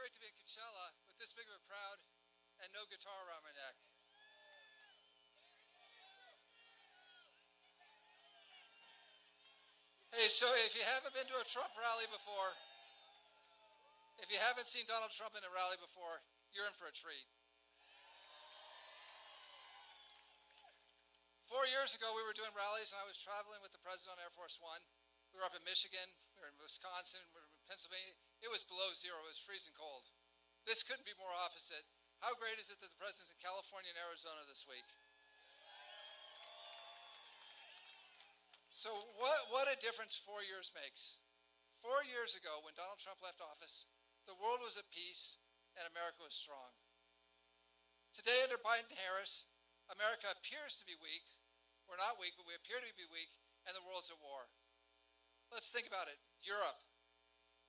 great to be in Coachella with this big of a crowd and no guitar around my neck. Hey, so if you haven't been to a Trump rally before, if you haven't seen Donald Trump in a rally before, you're in for a treat. 4 years ago, we were doing rallies, and I was traveling with the president on Air Force One. We were up in Michigan, we were in Wisconsin, we were in Pennsylvania. It was below zero, it was freezing cold. This couldn't be more opposite. How great is it that the president's in California and Arizona this week? So what a difference 4 years makes. 4 years ago, when Donald Trump left office, the world was at peace and America was strong. Today, under Biden and Harris, America appears to be weak. We're not weak, but we appear to be weak, and the world's at war. Let's think about it. Europe.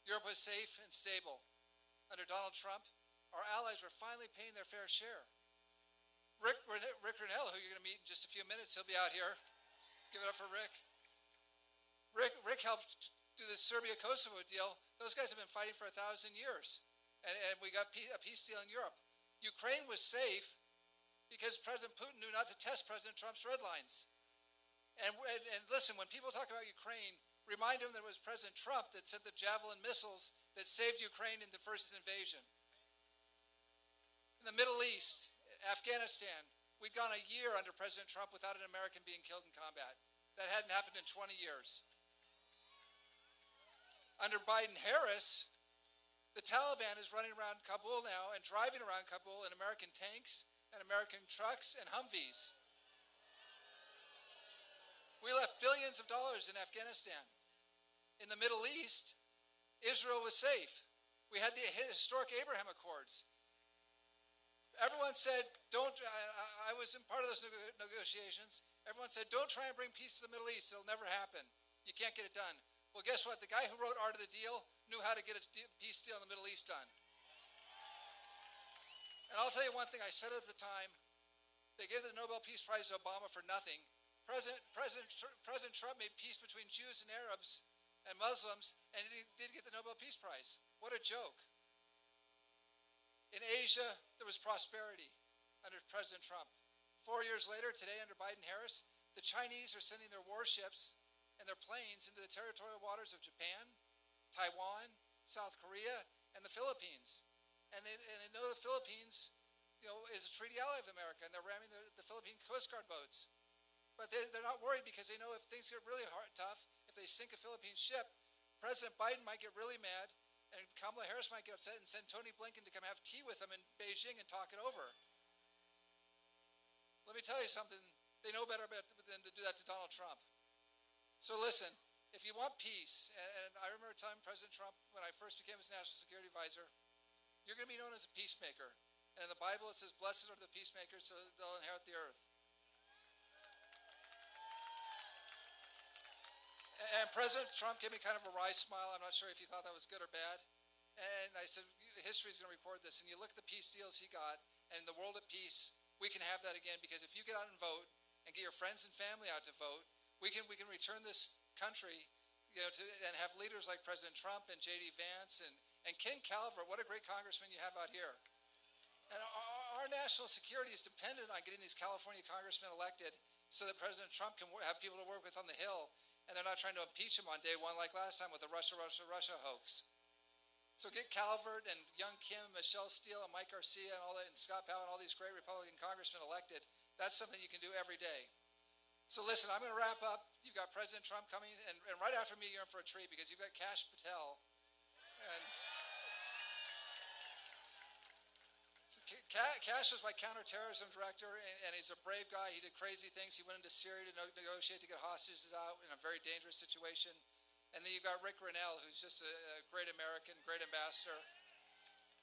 Europe was safe and stable. Under Donald Trump, our allies were finally paying their fair share. Rick Renell, who you're going to meet in just a few minutes, he'll be out here. Give it up for Rick. Rick helped do the Serbia-Kosovo deal. Those guys have been fighting for 1,000 years, and we got a peace deal in Europe. Ukraine was safe because President Putin knew not to test President Trump's red lines. And listen, when people talk about Ukraine, remind them that it was President Trump that sent the Javelin missiles that saved Ukraine in the first invasion. In the Middle East, Afghanistan, we'd gone a year under President Trump without an American being killed in combat. That hadn't happened in 20 years. Under Biden-Harris, the Taliban is running around Kabul now and driving around Kabul in American tanks and American trucks and Humvees. We left billions of dollars in Afghanistan. In the Middle East, Israel was safe. We had the historic Abraham Accords. Everyone said, I was in part of those negotiations. Everyone said, don't try and bring peace to the Middle East. It'll never happen. You can't get it done. Well, guess what? The guy who wrote Art of the Deal knew how to get a peace deal in the Middle East done. And I'll tell you one thing I said at the time. They gave the Nobel Peace Prize to Obama for nothing. President Trump made peace between Jews and Arabs and Muslims, and he did get the Nobel Peace Prize. What a joke. In Asia, there was prosperity under President Trump. 4 years later, today under Biden-Harris, the Chinese are sending their warships and their planes into the territorial waters of Japan, Taiwan, South Korea, and the Philippines. And they know the Philippines, is a treaty ally of America, and they're ramming the Philippine Coast Guard boats. But they're not worried because they know if things get really tough, if they sink a Philippine ship, President Biden might get really mad, and Kamala Harris might get upset and send Tony Blinken to come have tea with them in Beijing and talk it over. Let me tell you something. They know better than to do that to Donald Trump. So listen, if you want peace, and I remember telling President Trump when I first became his national security advisor, you're going to be known as a peacemaker. And in the Bible it says, blessed are the peacemakers, so they'll inherit the earth. And President Trump gave me kind of a wry smile. I'm not sure if he thought that was good or bad. And I said, history is going to record this. And you look at the peace deals he got, and in the world of peace, we can have that again, because if you get out and vote and get your friends and family out to vote, we can return this country, and have leaders like President Trump and J.D. Vance and Ken Calver. What a great congressman you have out here. And our national security is dependent on getting these California congressmen elected so that President Trump can have people to work with on the Hill, and they're not trying to impeach him on day one like last time with the Russia hoax. So get Calvert and Young Kim, Michelle Steele, and Mike Garcia, and all that, and Scott Powell, and all these great Republican congressmen elected. That's something you can do every day. So listen, I'm going to wrap up. You've got President Trump coming, and right after me, you're in for a treat, because you've got Patel. And so Cash was my counterterrorism director, and he's a brave guy. He did crazy things. He went into Syria to negotiate to get hostages out in a very dangerous situation. And then you've got Rick Renell, who's just a great American, great ambassador.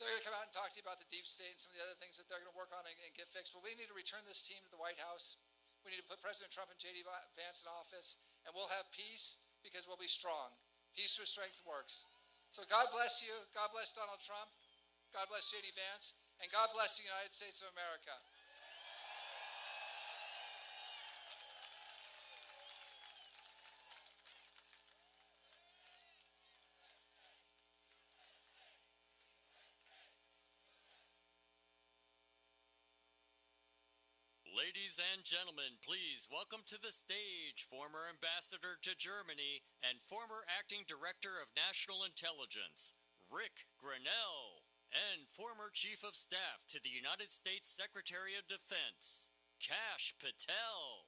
They're going to come out and talk to you about the deep state and some of the other things that they're going to work on and get fixed. But we need to return this team to the White House. We need to put President Trump and J.D. Vance in office, and we'll have peace because we'll be strong. Peace through strength works. So God bless you. God bless Donald Trump. God bless J.D. Vance. And God bless the United States of America. Ladies and gentlemen, please welcome to the stage former ambassador to Germany and former acting director of national intelligence, Rick Renell, and former chief of staff to the United States Secretary of Defense, Kash Patel.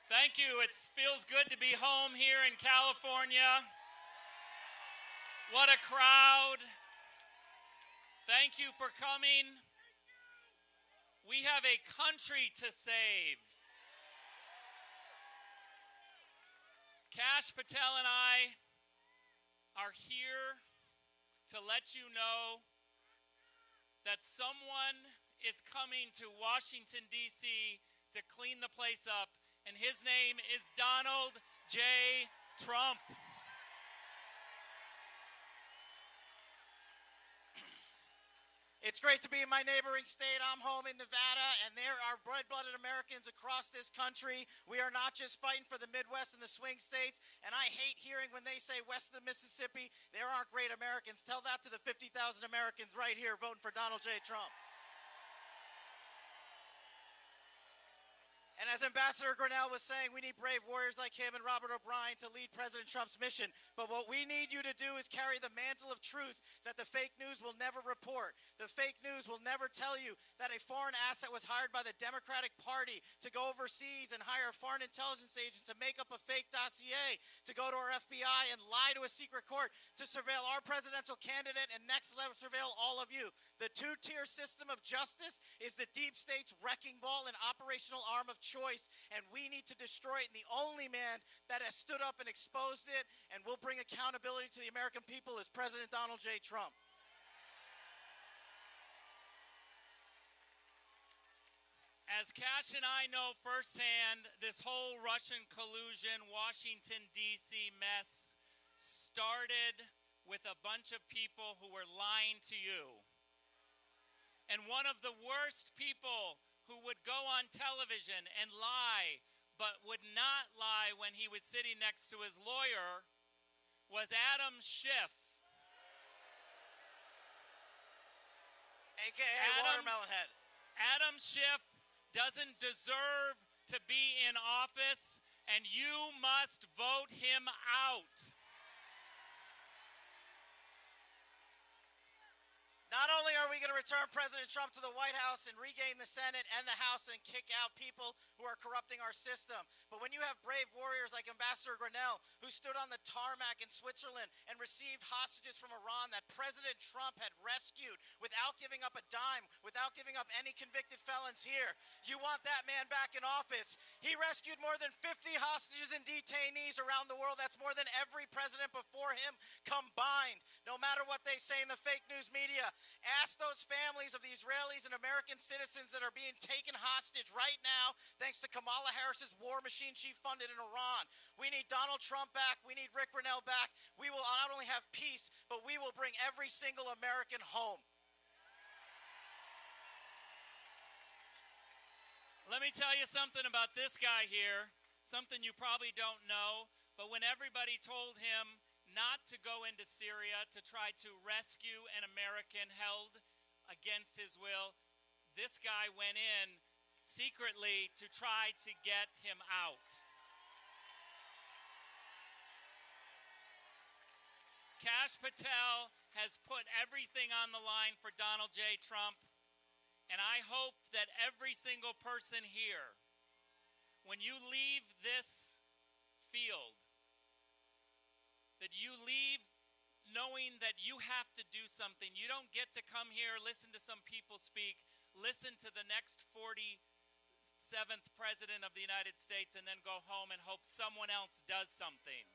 Thank you. It feels good to be home here in California. What a crowd. Thank you for coming. We have a country to save. Kash Patel and I are here to let you know that someone is coming to Washington, D.C. to clean the place up, and his name is Donald J. Trump. It's great to be in my neighboring state. I'm home in Nevada, and there are red-blooded Americans across this country. We are not just fighting for the Midwest and the swing states, and I hate hearing when they say west of the Mississippi, there aren't great Americans. Tell that to the 50,000 Americans right here voting for Donald J. Trump. And as Ambassador Renell was saying, we need brave warriors like him and Robert O'Brien to lead President Trump's mission. But what we need you to do is carry the mantle of truth that the fake news will never report. The fake news will never tell you that a foreign asset was hired by the Democratic Party to go overseas and hire foreign intelligence agents to make up a fake dossier, to go to our FBI and lie to a secret court, to surveil our presidential candidate and next level surveil all of you. The two-tier system of justice is the deep state's wrecking ball and operational arm of choice, and we need to destroy it. And the only man that has stood up and exposed it and will bring accountability to the American people is President Donald J. Trump. As Kash and I know firsthand, this whole Russian collusion, Washington, D.C. mess started with a bunch of people who were lying to you. And one of the worst people who would go on television and lie, but would not lie when he was sitting next to his lawyer, was Adam Schiff. AKA Watermelon Head. Adam Schiff doesn't deserve to be in office, and you must vote him out. Not only are we going to return President Trump to the White House and regain the Senate and the House and kick out people who are corrupting our system, but when you have brave warriors like Ambassador Renell, who stood on the tarmac in Switzerland and received hostages from Iran that President Trump had rescued without giving up a dime, without giving up any convicted felons here, you want that man back in office. He rescued more than 50 hostages and detainees around the world. That's more than every president before him combined. No matter what they say in the fake news media, ask those families of the Israelis and American citizens that are being taken hostage right now thanks to Kamala Harris's war machine she funded in Iran. We need Donald Trump back. We need Rick Renell back. We will not only have peace, but we will bring every single American home. Let me tell you something about this guy here, something you probably don't know, but when everybody told him not to go into Syria to try to rescue an American held against his will, this guy went in secretly to try to get him out. Kash Patel has put everything on the line for Donald J. Trump, and I hope that every single person here, when you leave this field, that you leave knowing that you have to do something. You don't get to come here, listen to some people speak. listen to the next 47th president of the United States and then go home and hope someone else does something.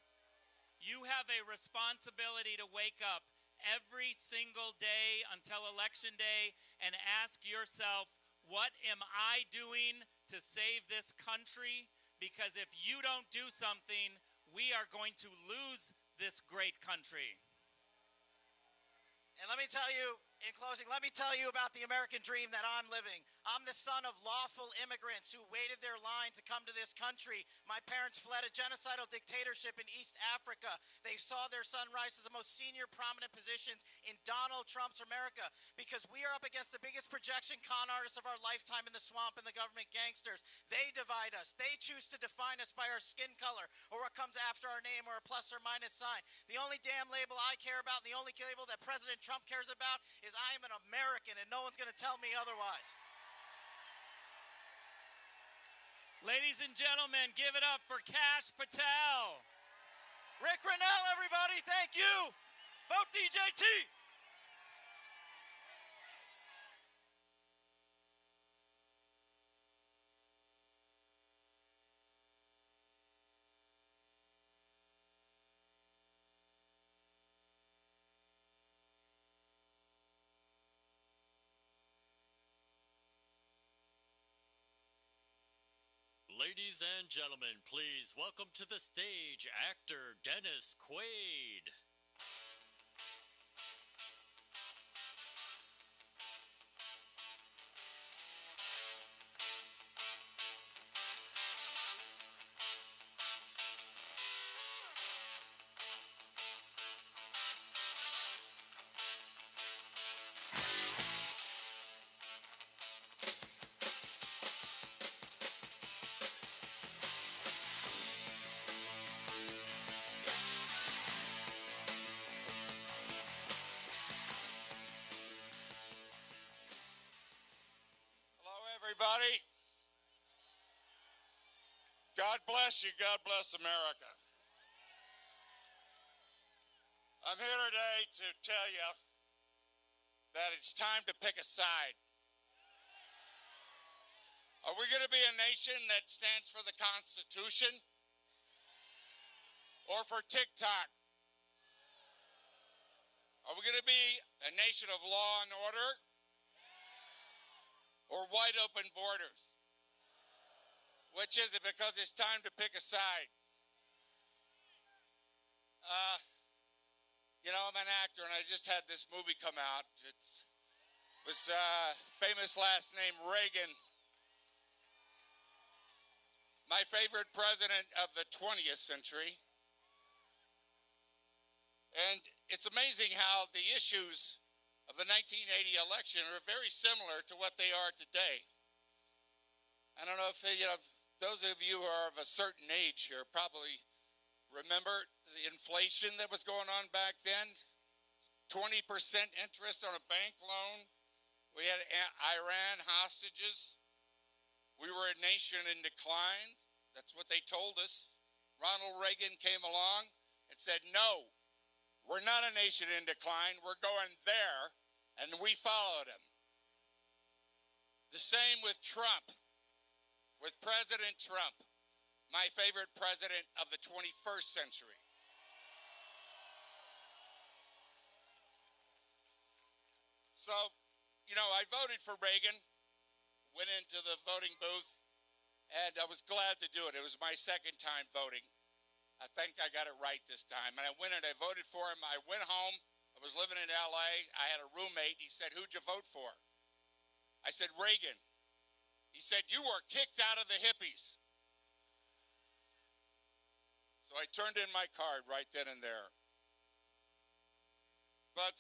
You have a responsibility to wake up every single day until Election Day and ask yourself, what am I doing to save this country? Because if you don't do something, we are going to lose this great country. And let me tell you, in closing, let me tell you about the American dream that I'm living. I'm the son of lawful immigrants who waited their line to come to this country. My parents fled a genocidal dictatorship in East Africa. They saw their son rise to the most senior prominent positions in Donald Trump's America because we are up against the biggest projection con artists of our lifetime in the swamp and the government gangsters. They divide us. They choose to define us by our skin color or what comes after our name or a plus or minus sign. The only damn label I care about and the only label that President Trump cares about is I am an American and no one's going to tell me otherwise. Ladies and gentlemen, give it up for Kash Patel. Rick Renell, everybody, thank you. Vote DJT. Ladies and gentlemen, please welcome to the stage actor Dennis Quaid. Everybody, God bless you. God bless America. I'm here today to tell you that it's time to pick a side. Are we going to be a nation that stands for the Constitution or for TikTok? Are we going to be a nation of law and order or wide open borders? Which is it? Because it's time to pick a side. I'm an actor and I just had this movie come out. It was famous last name Reagan. My favorite president of the 20th century. And it's amazing how the issues of the 1980 election are very similar to what they are today. I don't know if those of you who are of a certain age here probably remember the inflation that was going on back then. 20% interest on a bank loan. We had Iran hostages. We were a nation in decline. That's what they told us. Ronald Reagan came along and said, no, we're not a nation in decline. We're going there, and we followed him. The same with Trump, with President Trump, my favorite president of the 21st century. So, I voted for Reagan, went into the voting booth, and I was glad to do it. It was my second time voting. I think I got it right this time. And I went and I voted for him. I went home. I was living in LA. I had a roommate. He said, who'd you vote for? I said, Reagan. He said, you were kicked out of the hippies. So I turned in my card right then and there. But,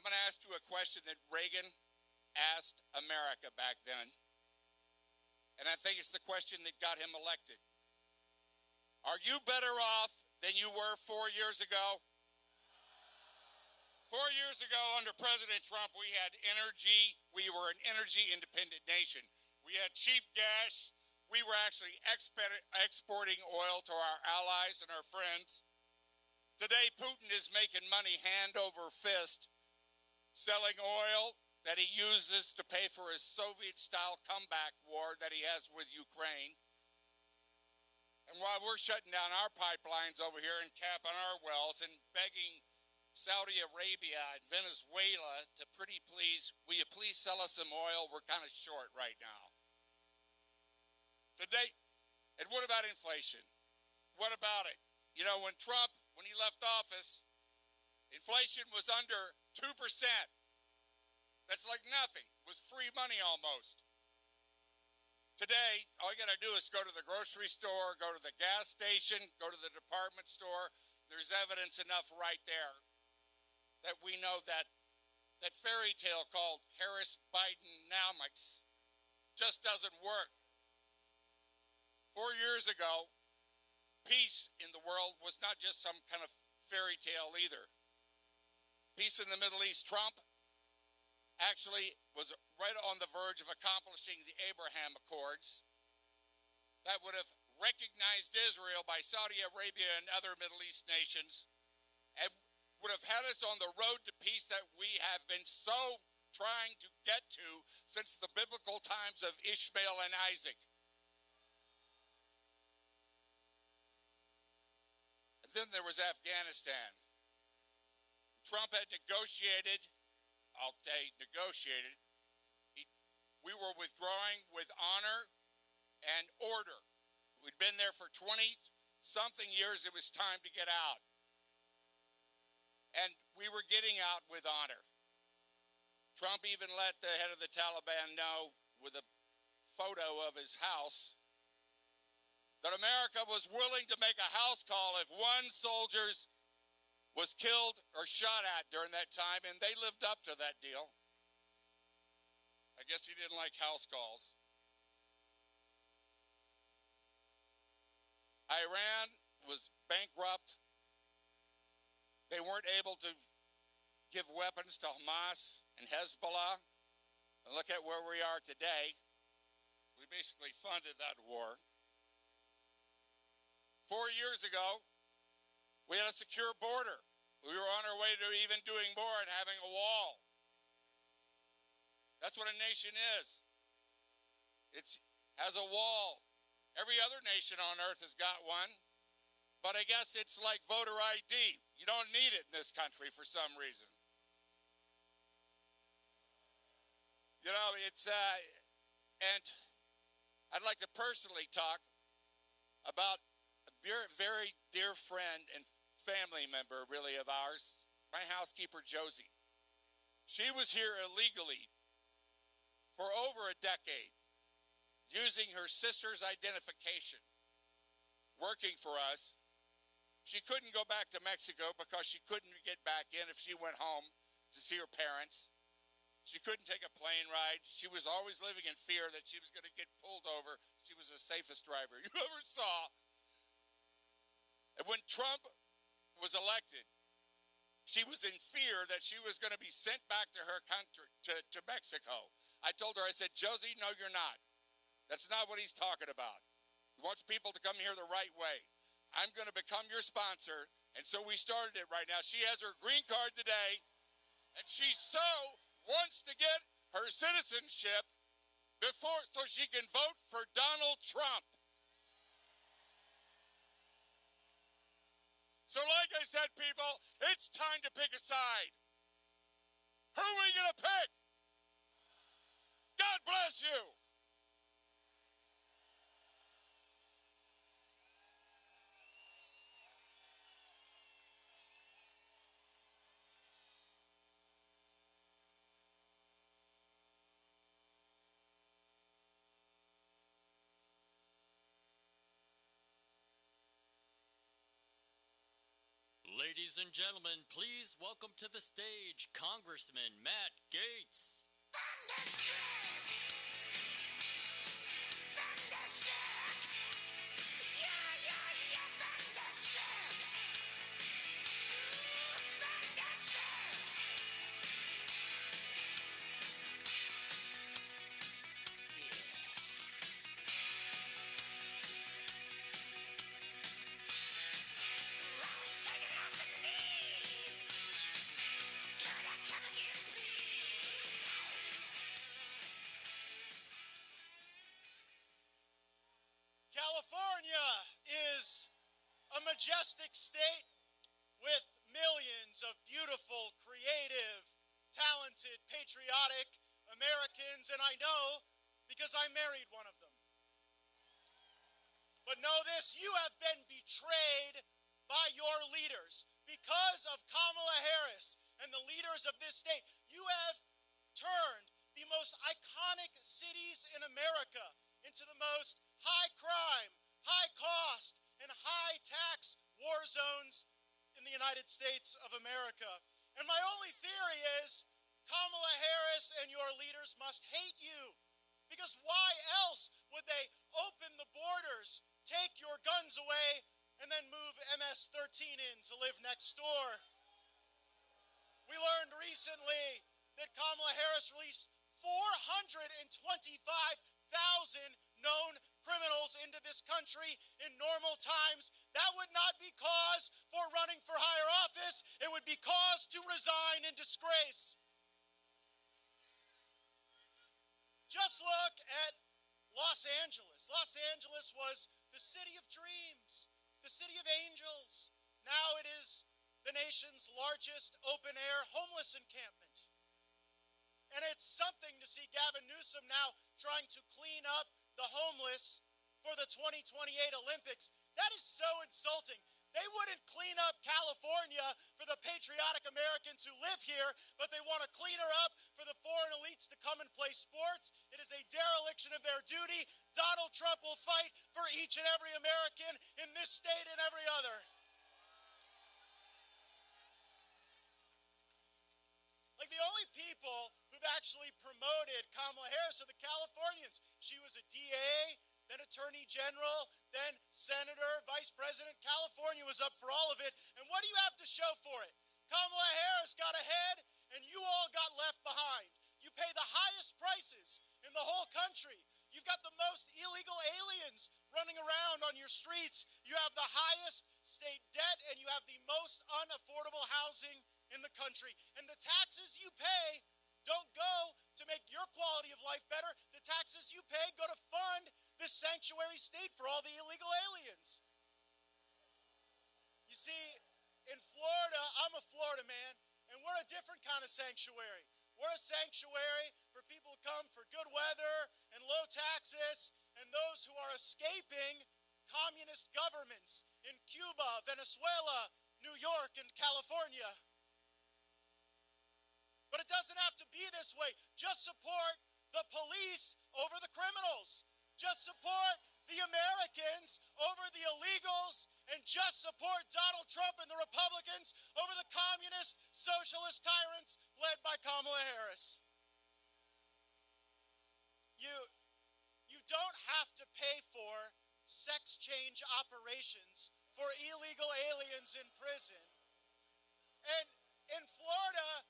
I'm going to ask you a question that Reagan asked America back then. And I think it's the question that got him elected. Are you better off than you were 4 years ago? 4 years ago, under President Trump, we had energy. We were an energy independent nation. We had cheap gas. We were actually exporting oil to our allies and our friends. Today, Putin is making money hand over fist, selling oil that he uses to pay for his Soviet-style comeback war that he has with Ukraine. And while we're shutting down our pipelines over here and capping our wells and begging Saudi Arabia and Venezuela to will you please sell us some oil? We're kind of short right now. Today, and what about inflation? What about it? You know, when he left office, inflation was under 2%. That's like nothing. It was free money almost. Today, all you got to do is go to the grocery store, go to the gas station, go to the department store. There's evidence enough right there that we know that that fairy tale called Harris-Bidenomics just doesn't work. 4 years ago, peace in the world was not just some kind of fairy tale either. Peace in the Middle East, Trump actually was right on the verge of accomplishing the Abraham Accords that would have recognized Israel by Saudi Arabia and other Middle East nations and would have had us on the road to peace that we have been so trying to get to since the biblical times of Ishmael and Isaac. And then there was Afghanistan. Trump had negotiated. We were withdrawing with honor and order. We'd been there for 20-something years. It was time to get out. And we were getting out with honor. Trump even let the head of the Taliban know with a photo of his house that America was willing to make a house call if one soldier was killed or shot at during that time, and they lived up to that deal. I guess he didn't like house calls. Iran was bankrupt. They weren't able to give weapons to Hamas and Hezbollah. And look at where we are today. We basically funded that war. 4 years ago, we had a secure border. We were on our way to even doing more and having a wall. That's what a nation is. It has a wall. Every other nation on earth has got one. But I guess it's like voter ID. You don't need it in this country for some reason. You know, and I'd like to personally talk about a very dear friend and family member, really, of ours, my housekeeper, Josie. She was here illegally for over a decade, using her sister's identification, working for us. She couldn't go back to Mexico because she couldn't get back in if she went home to see her parents. She couldn't take a plane ride. She was always living in fear that she was going to get pulled over. She was the safest driver you ever saw. And when Trump was elected, she was in fear that she was going to be sent back to her country, to Mexico. I told her, I said, Josie, no, you're not. That's not what he's talking about. He wants people to come here the right way. I'm going to become your sponsor, and so we started it right now. She has her green card today, and she so wants to get her citizenship so she can vote for Donald Trump. So like I said, people, it's time to pick a side. Who are we going to pick? God bless you. Ladies and gentlemen, please welcome to the stage Congressman Gaetz. California is a majestic state with millions of beautiful, creative, talented, patriotic Americans, and I know because I married one of them. But know this, you have been betrayed by your leaders. Because of Kamala Harris and the leaders of this state, you have turned the most iconic cities in America into the most high crime, high cost, and high tax war zones in the United States of America. And my only theory is Kamala Harris and your leaders must hate you. Because why else would they open the borders, take your guns away, and then move MS-13 in to live next door? We learned recently that Kamala Harris released 425,000 known criminals into this country in normal times. That would not be cause for running for higher office. It would be cause to resign in disgrace. Just look at Los Angeles. Los Angeles was the city of dreams, the city of angels. Now it is the nation's largest open-air homeless encampment. And it's something to see Gavin Newsom now trying to clean up the homeless for the 2028 Olympics. That is so insulting. They wouldn't clean up California for the patriotic Americans who live here, but they want to clean her up for the foreign elites to come and play sports. It is a dereliction of their duty. Donald Trump will fight for each and every American in this state and every other. Like, the only people who've actually promoted Kamala Harris are the Californians. She was a DA, then Attorney General, then Senator, Vice President. California was up for all of it. And what do you have to show for it? Kamala Harris got ahead, and you all got left behind. You pay the highest prices in the whole country. You've got the most illegal aliens running around on your streets. You have the highest state debt, and you have the most unaffordable housing in the country. And the taxes you pay don't go to make your quality of life better. The taxes you pay go to fund this sanctuary state for all the illegal aliens. You see, in Florida, I'm a Florida man, and we're a different kind of sanctuary. We're a sanctuary for people who come for good weather and low taxes, and those who are escaping communist governments in Cuba, Venezuela, New York, and California. But it doesn't have to be this way. Just support the police over the criminals. Just support the Americans over the illegals, and just support Donald Trump and the Republicans over the communist, socialist tyrants led by Kamala Harris. You don't have to pay for sex change operations for illegal aliens in prison. And in Florida,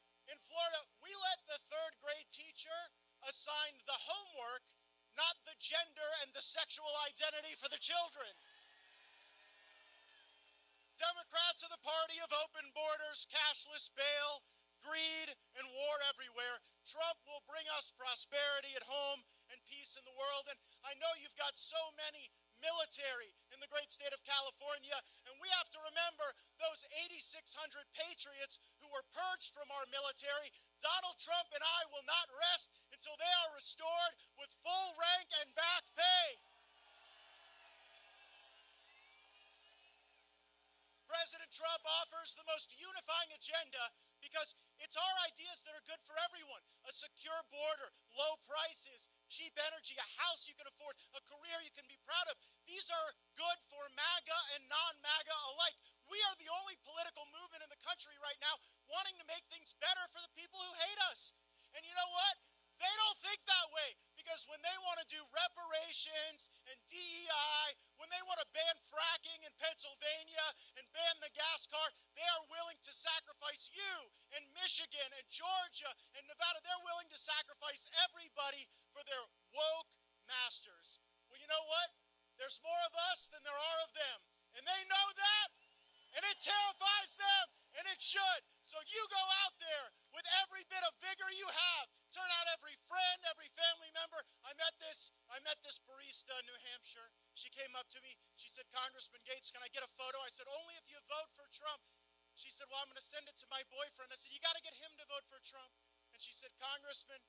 we let the third grade teacher assign the homework, not the gender and the sexual identity for the children. Democrats are the party of open borders, cashless bail, greed, and war everywhere. Trump will bring us prosperity at home and peace in the world. And I know you've got so many military in the great state of California, and we have to remember those 8,600 patriots who were purged from our military. Donald Trump and I will not rest until they are restored with full rank and back pay. President Trump offers the most unifying agenda because it's our ideas that are good for everyone. A secure border, low prices, cheap energy, a house you can afford, a career you can be proud of. These are good for MAGA and non-MAGA alike. We are the only political movement in the country right now wanting to make things better for the people who hate us. And you know what? They don't think that way, because when they want to do reparations and DEI, when they want to ban fracking in Pennsylvania and ban the gas car, they are willing to sacrifice you and Michigan and Georgia and Nevada. They're willing to sacrifice everybody for their woke masters. Well, you know what? There's more of us than there are of them, and they know that, and it terrifies them, and it should. So you go out there with every bit of vigor you have. Turn out every friend, every family member. I met this barista in New Hampshire. She came up to me. She said, Congressman Gaetz, can I get a photo? I said, only if you vote for Trump. She said, well, I'm going to send it to my boyfriend. I said, you got to get him to vote for Trump. And she said, Congressman,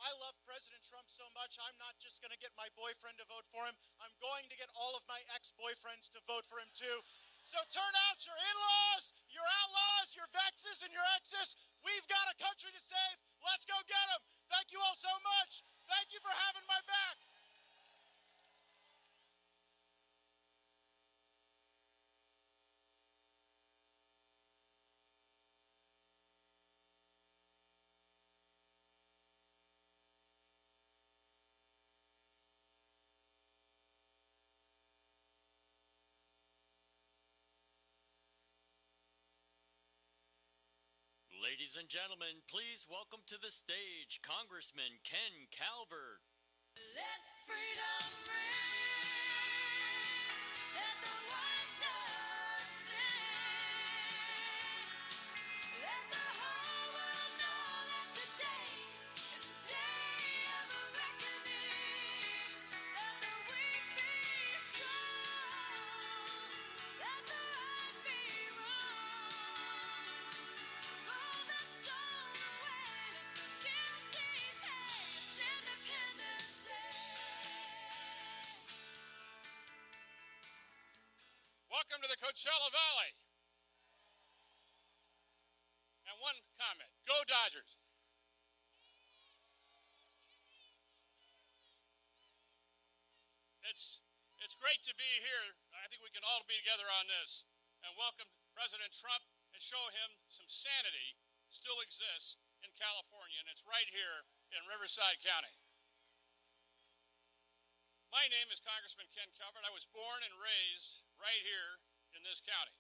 I love President Trump so much, I'm not just going to get my boyfriend to vote for him. I'm going to get all of my ex-boyfriends to vote for him too. So turn out your in-laws, your outlaws, your vexes, and your exes. We've got a country to save. Let's go get them. Thank you all so much. Thank you for having my back. Ladies and gentlemen, please welcome to the stage Congressman Ken Calver. Let freedom ring. Let the white dove sing. Let the whole world know that today is a day of a reckoning. Let the weak be strong. Let the right be wrong. Roll the stone away. Let the guilty pay. It's Independence Day. Welcome to the Coachella Valley. And one comment, go Dodgers. It's great to be here. I think we can all be together on this and welcome President Trump and show him some sanity still exists in California, and it's right here in Riverside County. My name is Congressman Ken Calver, and I was born and raised right here in this county.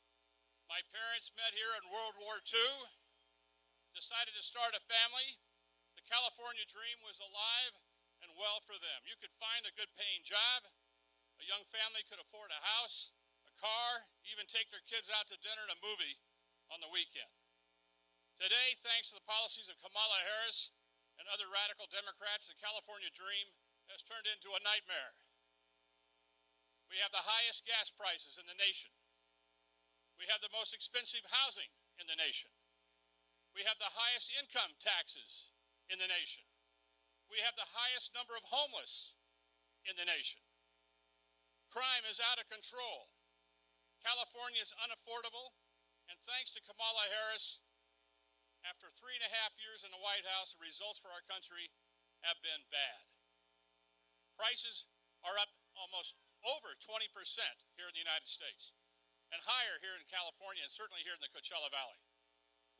My parents met here in World War II, decided to start a family. The California dream was alive and well for them. You could find a good paying job. A young family could afford a house, a car, even take their kids out to dinner and a movie on the weekend. Today, thanks to the policies of Kamala Harris and other radical Democrats, the California dream has turned into a nightmare. We have the highest gas prices in the nation. We have the most expensive housing in the nation. We have the highest income taxes in the nation. We have the highest number of homeless in the nation. Crime is out of control. California is unaffordable, and thanks to Kamala Harris, after 3.5 years in the White House, the results for our country have been bad. Prices are up almost over 20% here in the United States, and higher here in California, and certainly here in the Coachella Valley.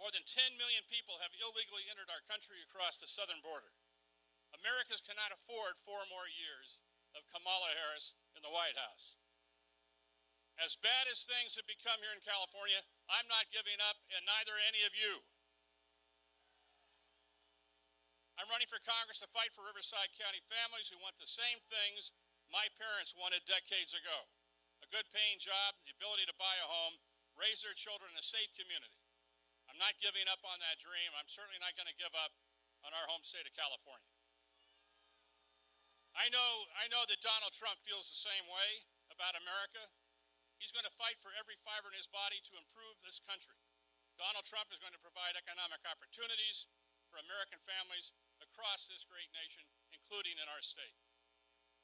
More than 10 million people have illegally entered our country across the southern border. Americans cannot afford 4 more years of Kamala Harris in the White House. As bad as things have become here in California, I'm not giving up, and neither are any of you. I'm running for Congress to fight for Riverside County families who want the same things my parents wanted decades ago. A good paying job, the ability to buy a home, raise their children in a safe community. I'm not giving up on that dream. I'm certainly not going to give up on our home state of California. I know that Donald Trump feels the same way about America. He's going to fight for every fiber in his body to improve this country. Donald Trump is going to provide economic opportunities for American families across this great nation, including in our state.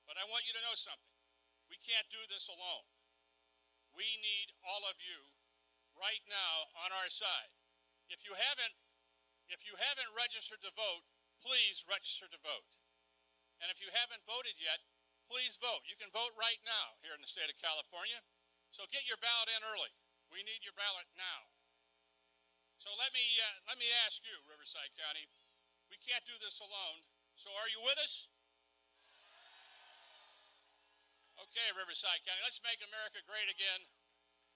But I want you to know something. We can't do this alone. We need all of you right now on our side. If you haven't registered to vote, please register to vote. And if you haven't voted yet, please vote. You can vote right now here in the state of California. So get your ballot in early. We need your ballot now. So let me ask you, Riverside County, we can't do this alone. So are you with us? Okay, Riverside County, let's make America great again.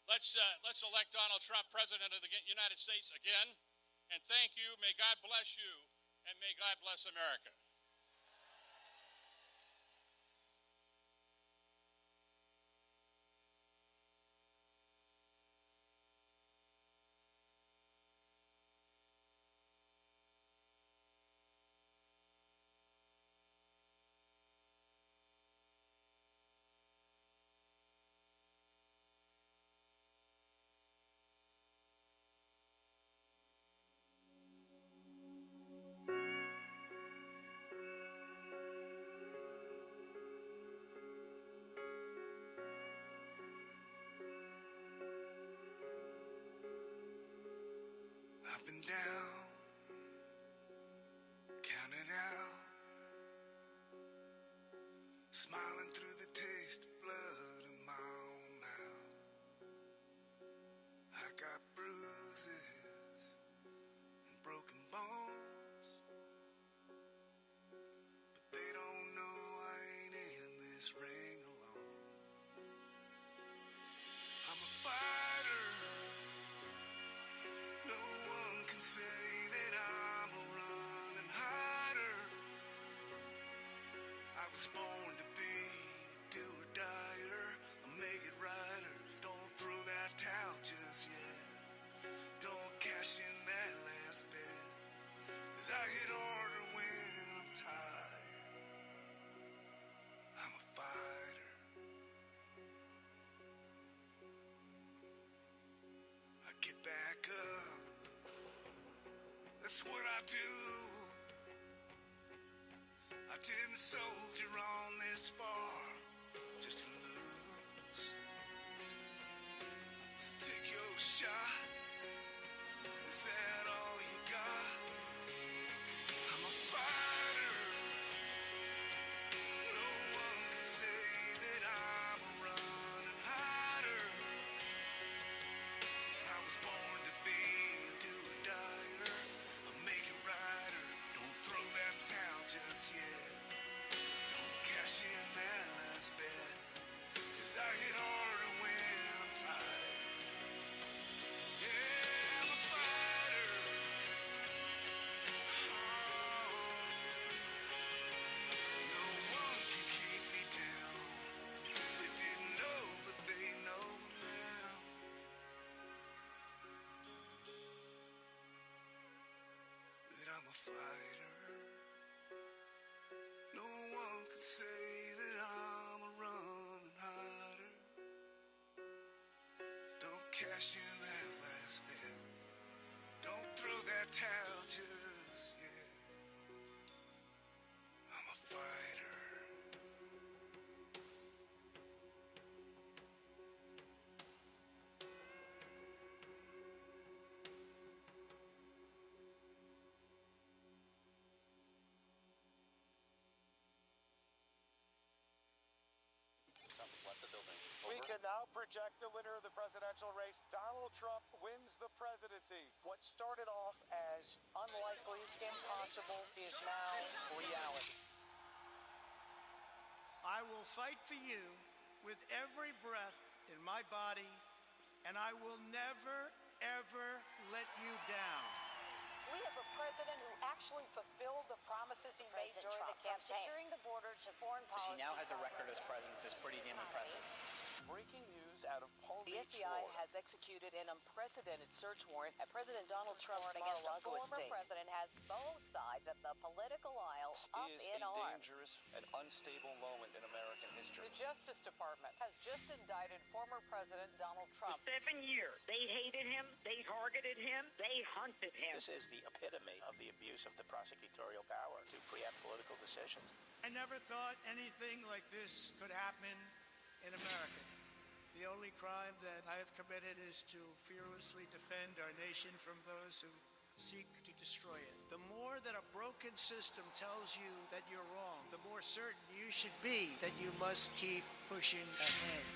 Let's elect Donald Trump President of the United States again. And thank you. May God bless you, and may God bless America. smiling through the taste of blood in my own mouth. I got bruises and broken bones, but they don't know I ain't in this ring alone. I'm a fighter. No one can say that I'm a running hider. I was born to be a do or dyer, a make it righter. Don't throw that towel just yet. Don't cash in that last bet, 'cause I hit harder when I'm tired. I'm a fighter. I get back up. That's what I do. I didn't soldier on this far just to lose. So take your shot. Is that all you got? I'm a fighter. No one can say that I'm a running hider. I was born to be a do or dyer, a make it righter. Don't throw that towel just yet. Don't cash in that last bet, 'cause I hit harder when I'm tired. Yeah, I'm a fighter. Oh, no one can keep me down. They didn't know, but they know now. That I'm a fighter. No one can say that I'm a running hider. Don't cash in that last bet. Don't throw that towel just yet. I'm a fighter. Trump has left the building. We can now project the winner of the presidential race. Donald Trump wins the presidency. What started off as unlikely, impossible, is now reality. I will fight for you with every breath in my body, and I will never, ever let you down. We have a president who actually fulfilled the promises he made during the campaign. From securing the border to foreign policy. He now has a record as president that's pretty damn impressive. Breaking news out of Palm The Beach, FBI Florida. has executed an unprecedented search warrant at President Donald Trump's Against a Mar-a-Lago estate. The president has both sides of the political aisle up is in a arms. dangerous and unstable moment in American history. The Justice Department has just indicted former President Donald Trump. 7 years. They hated him. They targeted him. They hunted him. This is the epitome of the abuse of the prosecutorial power to preempt political decisions. I never thought anything like this could happen in America. The only crime that I have committed is to fearlessly defend our nation from those who seek to destroy it. The more that a broken system tells you that you're wrong, the more certain you should be that you must keep pushing ahead.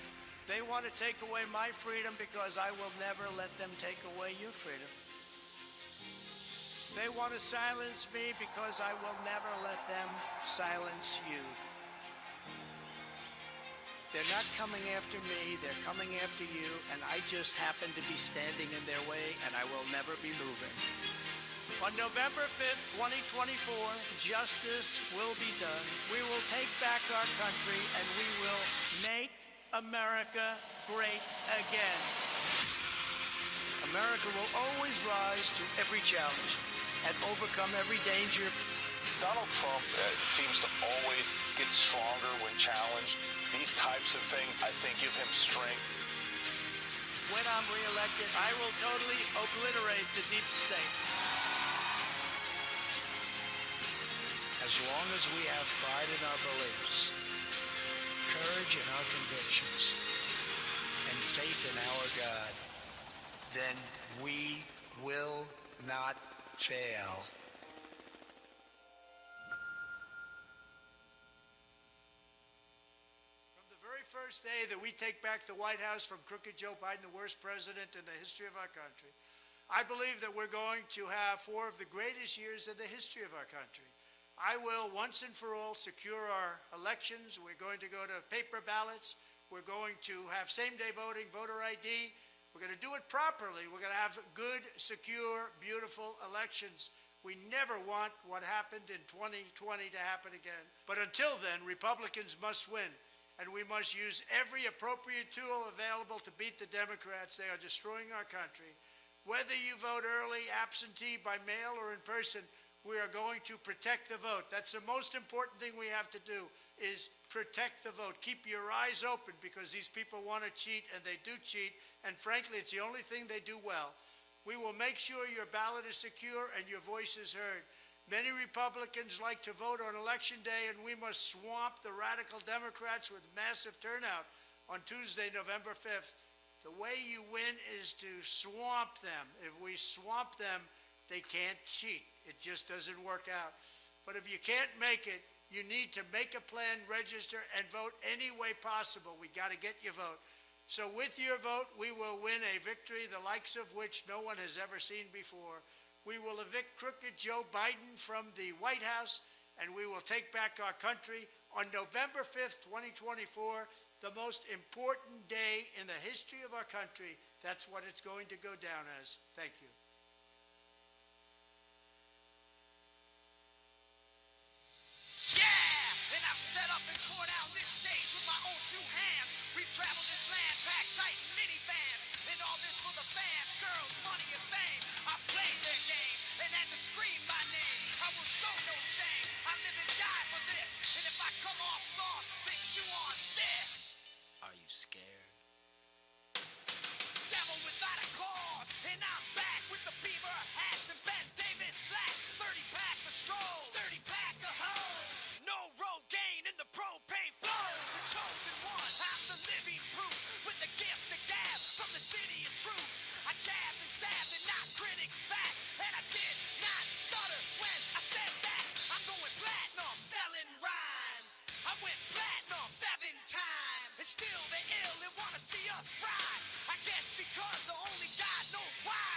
They want to take away my freedom because I will never let them take away your freedom. They want to silence me because I will never let them silence you. They're not coming after me, they're coming after you, and I just happen to be standing in their way, and I will never be moving. On November 5th, 2024, justice will be done. We will take back our country, and we will make America great again. America will always rise to every challenge and overcome every danger. Donald Trump seems to always get stronger when challenged. These types of things, I think, give him strength. When I'm reelected, I will totally obliterate the deep state. As long as we have pride in our beliefs, courage in our convictions, and faith in our God, then we will not fail. first day that we take back the White House from crooked Joe Biden, the worst president in the history of our country, I believe that we're going to have 4 of the greatest years in the history of our country. I will once and for all secure our elections. We're going to go to paper ballots. We're going to have same-day voting, voter ID. We're going to do it properly. We're going to have good, secure, beautiful elections. We never want what happened in 2020 to happen again. But until then, Republicans must win, and we must use every appropriate tool available to beat the Democrats. They are destroying our country. Whether you vote early, absentee, by mail, or in person, we are going to protect the vote. That's the most important thing we have to do, is protect the vote. Keep your eyes open, because these people want to cheat, and they do cheat, and frankly, it's the only thing they do well. We will make sure your ballot is secure and your voice is heard. Many Republicans like to vote on Election Day, and we must swamp the radical Democrats with massive turnout on Tuesday, November 5th. The way you win is to swamp them. If we swamp them, they can't cheat. It just doesn't work out. But if you can't make it, you need to make a plan, register, and vote any way possible. We got to get your vote. So with your vote, we will win a victory the likes of which no one has ever seen before. We will evict crooked Joe Biden from the White House, and we will take back our country on November 5th, 2024, the most important day in the history of our country. That's what it's going to go down as. Thank you. Yeah, and I've set up and tore down this stage with my own 2 hands. We've traveled this land, packed tight in minivans, and all this for the fans, girls, money, and fame. I played their game and had to scream my name. I will show no shame. I live and die for this, and if I come off soft, bitch, you on this. Are you scared? Devil without a cause, and I'm back with the beaver hats and Ben Davis slacks. 30-pack for strolls, 30-pack of hoes. No Rogaine in the propane flows. The chosen one, I'm the living proof, with the gift of gab from the city of truth. I jabbed and stabbed and knocked critics back, and I did not stutter when I said that. I'm going platinum, selling rhymes. I went platinum 7 times, and still they ill and wanna see us ride. I guess because the only God knows why.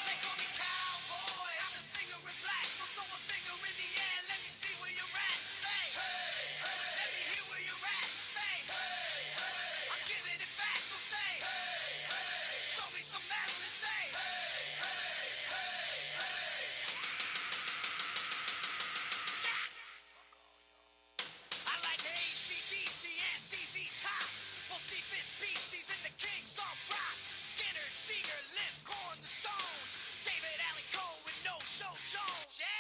They call me cowboy, I'm a singer in black, so throw a finger in the air, let me see where you're at. Say, hey, hey. Let me hear where you're at. Say, hey, hey. I'm giving it back, so say, hey, hey. Show me some metal and say, hey, hey, hey, hey. Yeah. Fuck all y'all. I like AC/DC and ZZ Top. We'll see this beasties and the kings on rock. Skinner, Seeger, Limp, Corn, the Stones. David Allen Coe with No Show Jones. Yeah!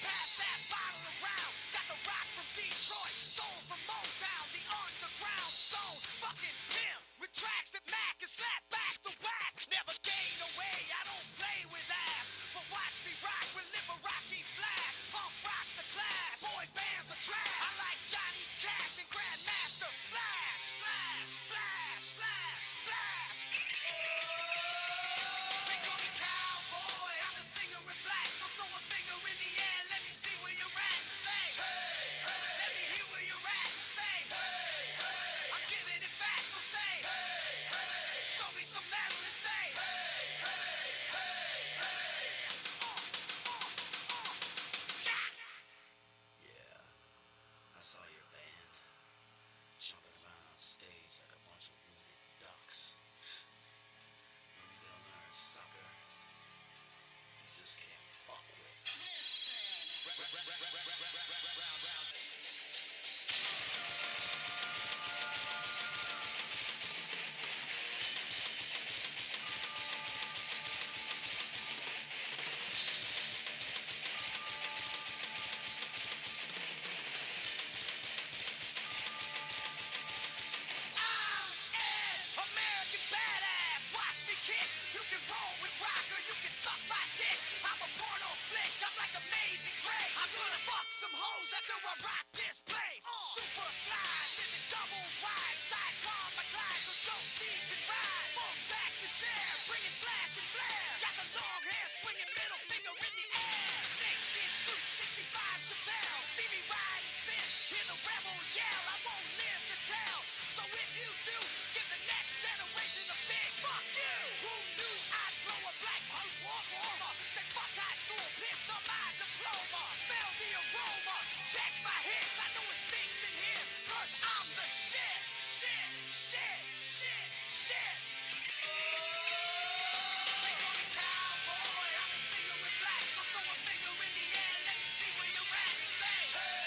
Pass that bottle around. Got the rock from Detroit. Soul from Motown. The underground stone. Fucking pimp. With tracks that Mac can slap back the whack. Never gain away. I don't play with ass. But watch me rock with Liberace Flash. Punk rock the class. Boy bands are trash. I like Johnny Cash and Grandmaster Flash. Flash, flash, flash, flash. They call me cowboy, I'm a singer in black, so throw a finger in the air, let me see where you're at. Say, hey, hey. Let me hear where you're at. Say, hey, hey. I'm giving it back, so say, hey, hey. Show me some metal and say, hey, hey, hey, hey. Yeah, I saw your band jumping around on stage like a bunch of wounded ducks. Maybe they'll learn, sucker. You just can't fuck with. American badass, watch me kick. You can roll with rock or you can suck my dick. I'm a porno flick, I'm like Amazing Grace. I'm gonna fuck some hoes after I rock this place. Super fly, living double wide, sidecar my glide so Joe C can ride. Full sack to share, bringing flash and flare. Got the long hair, swinging middle finger in the air. Snakeskin suit, 65 Chevelle. See me ride and sit, hear the rebel yell. I won't live to tell. So if you do, give the next generation a big fuck you. Who knew I'd blow a black post-war warmer? Said fuck high school, pissed on my diploma. Smell the aroma, check my hits. I know it stinks in here, cause I'm the shit. Shit, shit, shit, shit. They call me cowboy, I'm a singer in black. So throw a finger in the air, let me see where you're at. Say, hey.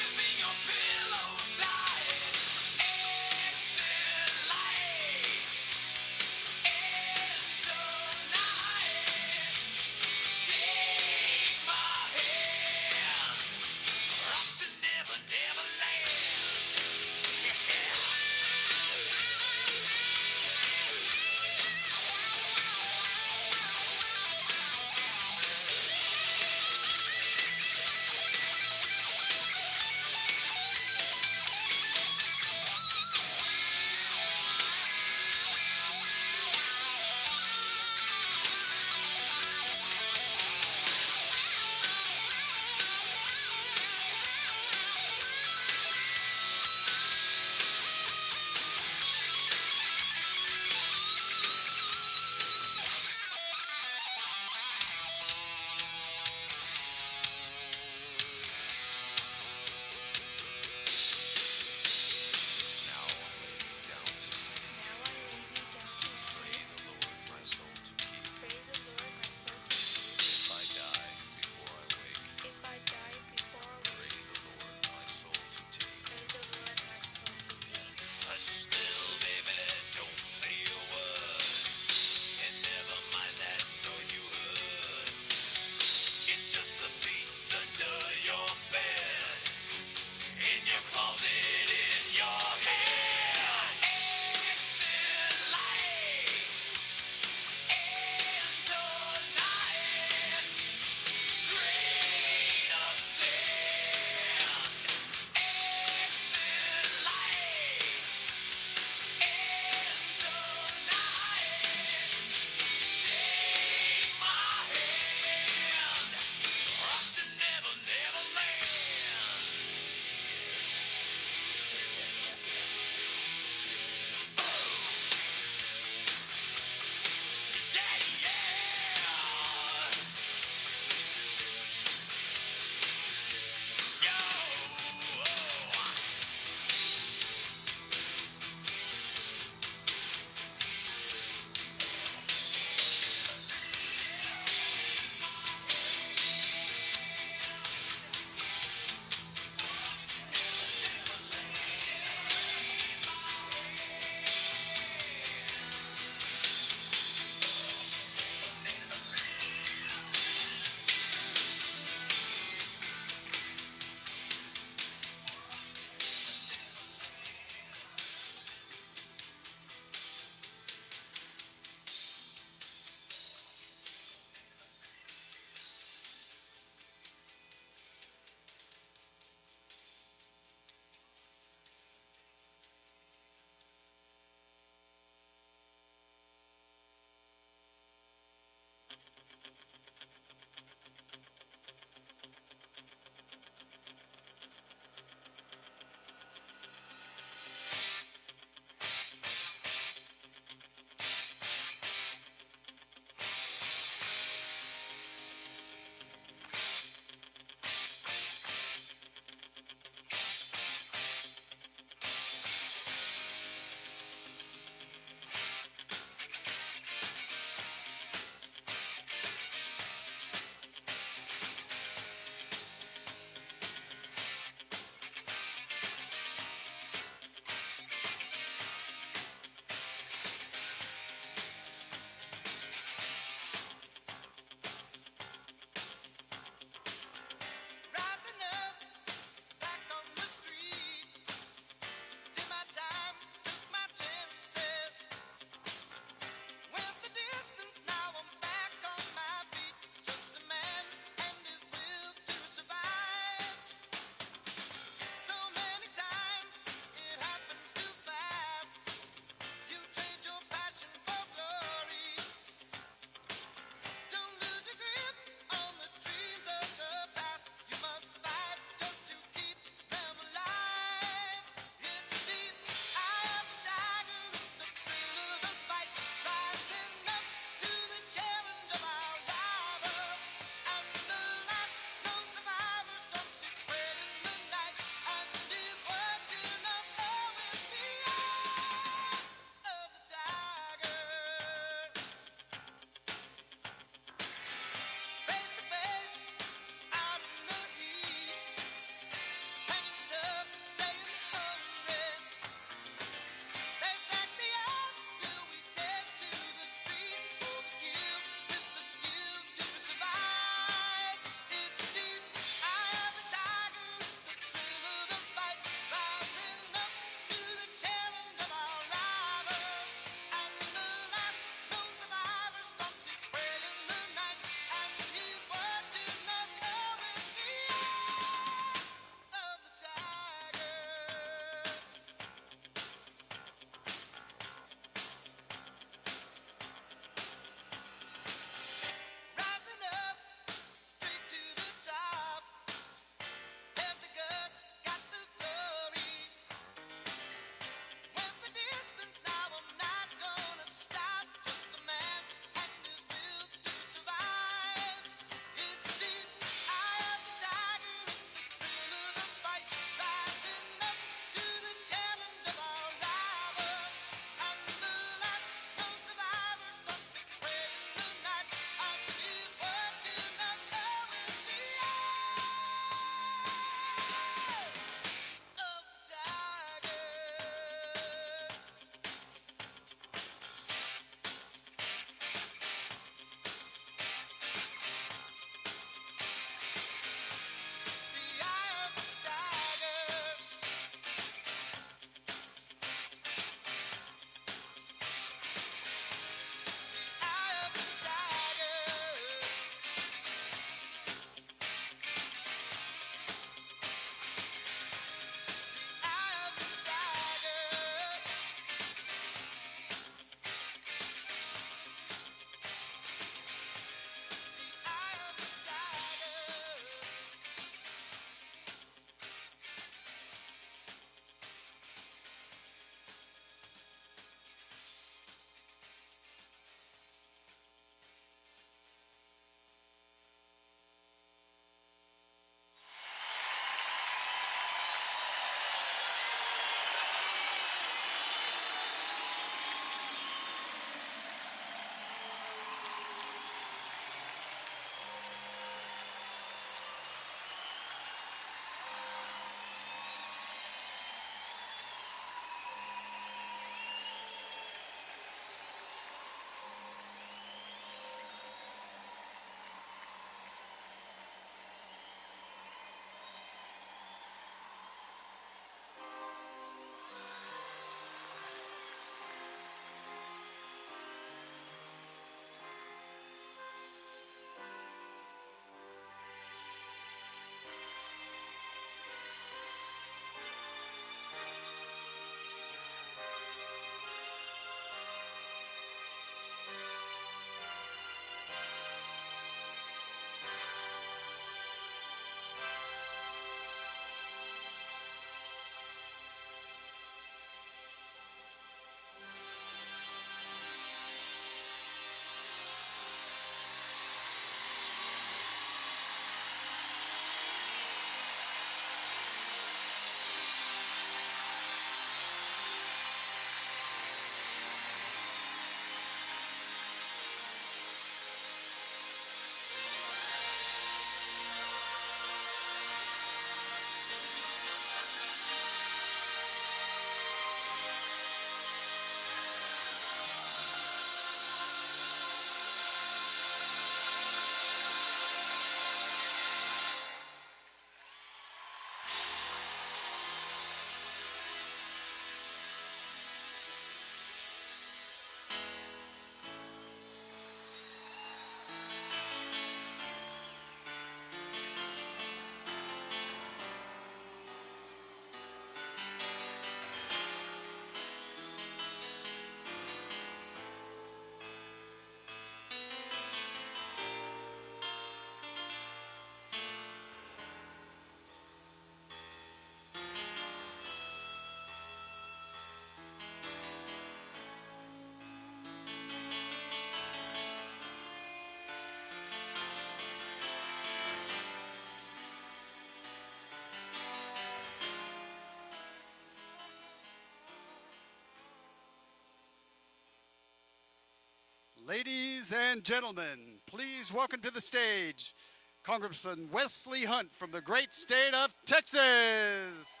Ladies and gentlemen, please welcome to the stage Congressman Wesley Hunt from the great state of Texas.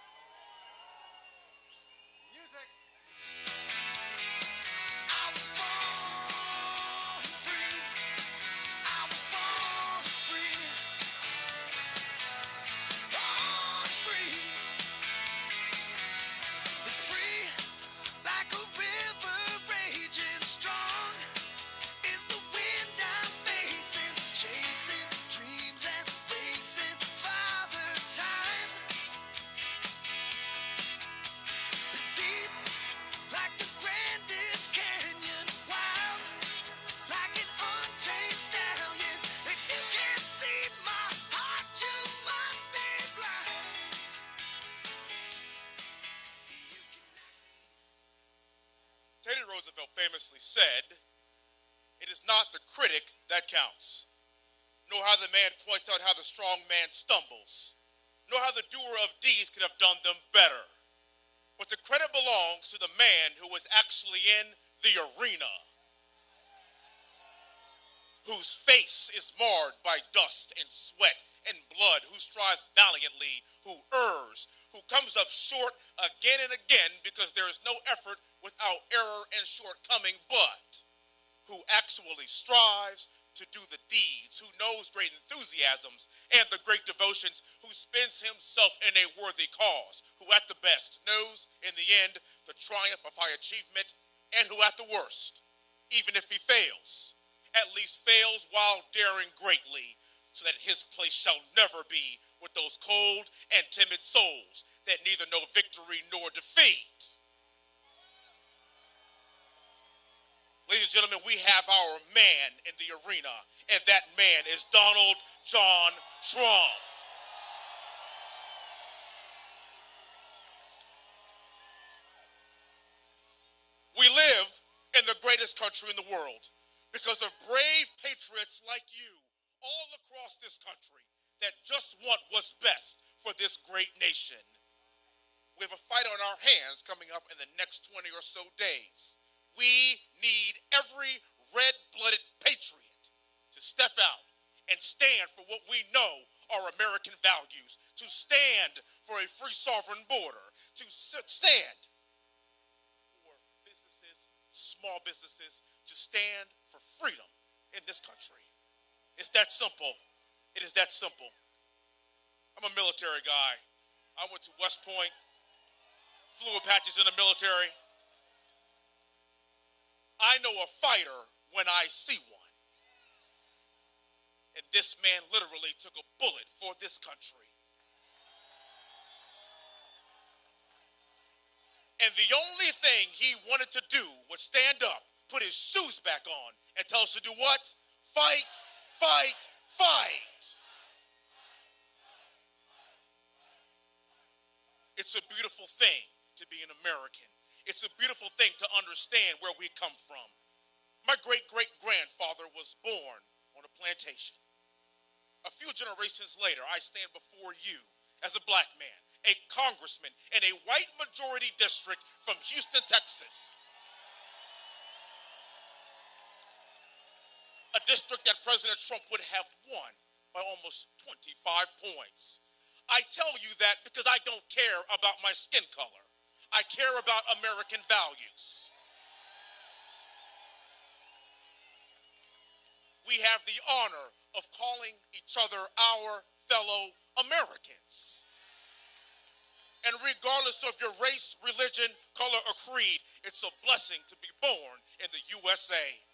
Music. Teddy Roosevelt famously said, "It is not the critic that counts, nor how the man points out how the strong man stumbles, nor how the doer of deeds could have done them better. But the credit belongs to the man who was actually in the arena, whose face is marred by dust and sweat and blood, who strives valiantly, who errs, who comes up short again and again because there is no effort without error and shortcoming, but who actually strives to do the deeds, who knows great enthusiasms and the great devotions, who spends himself in a worthy cause, who at the best knows in the end the triumph of high achievement, and who at the worst, even if he fails, at least fails while daring greatly, so that his place shall never be with those cold and timid souls that neither know victory nor defeat." Ladies and gentlemen, we have our man in the arena, and that man is Donald John Trump. We live in the greatest country in the world because of brave patriots like you all across this country that just want what's best for this great nation. We have a fight on our hands coming up in the next 20 or so days. We need every red-blooded patriot to step out and stand for what we know are American values, to stand for a free sovereign border, to stand for businesses, small businesses, to stand for freedom in this country. It's that simple. It is that simple. I'm a military guy. I went to West Point, flew Apaches in the military. I know a fighter when I see one. And this man literally took a bullet for this country. And the only thing he wanted to do was stand up, put his shoes back on, and tell us to do what? Fight, fight, fight. It's a beautiful thing to be an American. It's a beautiful thing to understand where we come from. My great-great-grandfather was born on a plantation. A few generations later, I stand before you as a black man, a congressman in a white majority district from Houston, Texas. A district that President Trump would have won by almost 25 points. I tell you that because I don't care about my skin color. I care about American values. We have the honor of calling each other our fellow Americans. And regardless of your race, religion, color, or creed, it's a blessing to be born in the USA.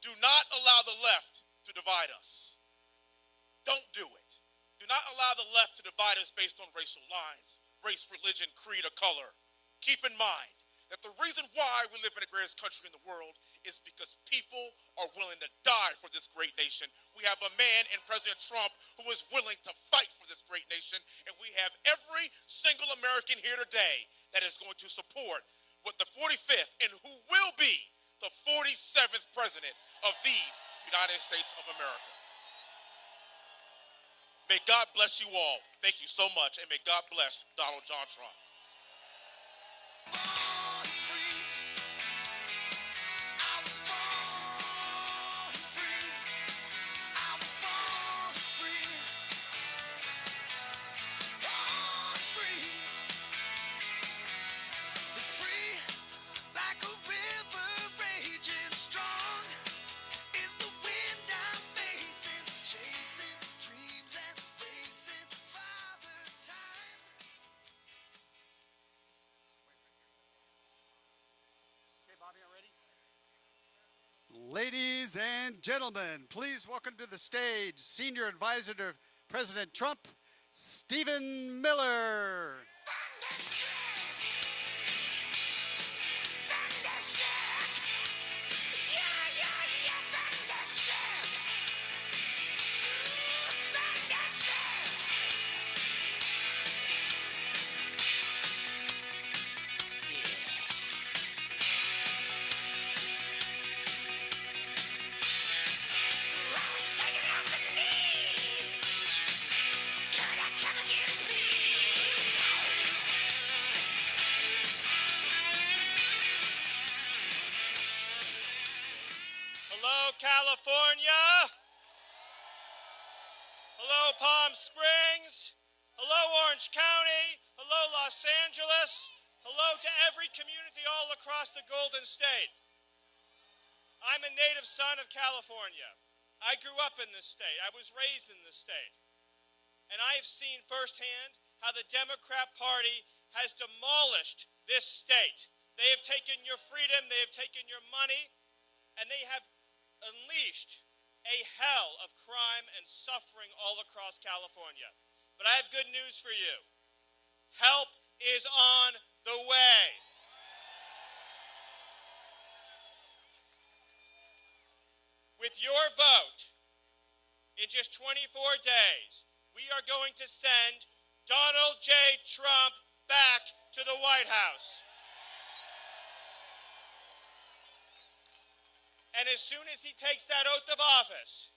Do not allow the left to divide us. Don't do it. Do not allow the left to divide us based on racial lines, race, religion, creed, or color. Keep in mind that the reason why we live in the greatest country in the world is because people are willing to die for this great nation. We have a man in President Trump who is willing to fight for this great nation, and we have every single American here today that is going to support what the 45th and who will be the 47th president of these United States of America. May God bless you all. Thank you so much, and may God bless Donald John Trump. Ladies and gentlemen, please welcome to the stage Senior Advisor to President Trump, Stephen Miller. Hello, California. Hello, Palm Springs. Hello, Orange County. Hello, Los Angeles. Hello to every community all across the Golden State. I'm a native son of California. I grew up in this state. I was raised in this state. And I have seen firsthand how the Democrat Party has demolished this state. They have taken your freedom, they have taken your money, and they have unleashed a hell of crime and suffering all across California. But I have good news for you. Help is on the way. With your vote, in just 24 days, we are going to send Donald J. Trump back to the White House. And as soon as he takes that oath of office,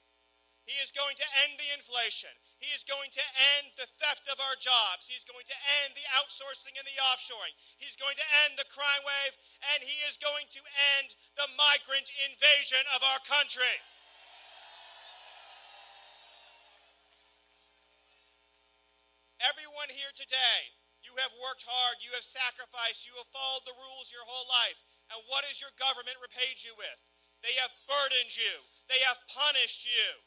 he is going to end the inflation. He is going to end the theft of our jobs. He's going to end the outsourcing and the offshoring. He's going to end the crime wave, and he is going to end the migrant invasion of our country. Everyone here today, you have worked hard, you have sacrificed, you have followed the rules your whole life. And what has your government repaid you with? They have burdened you. They have punished you.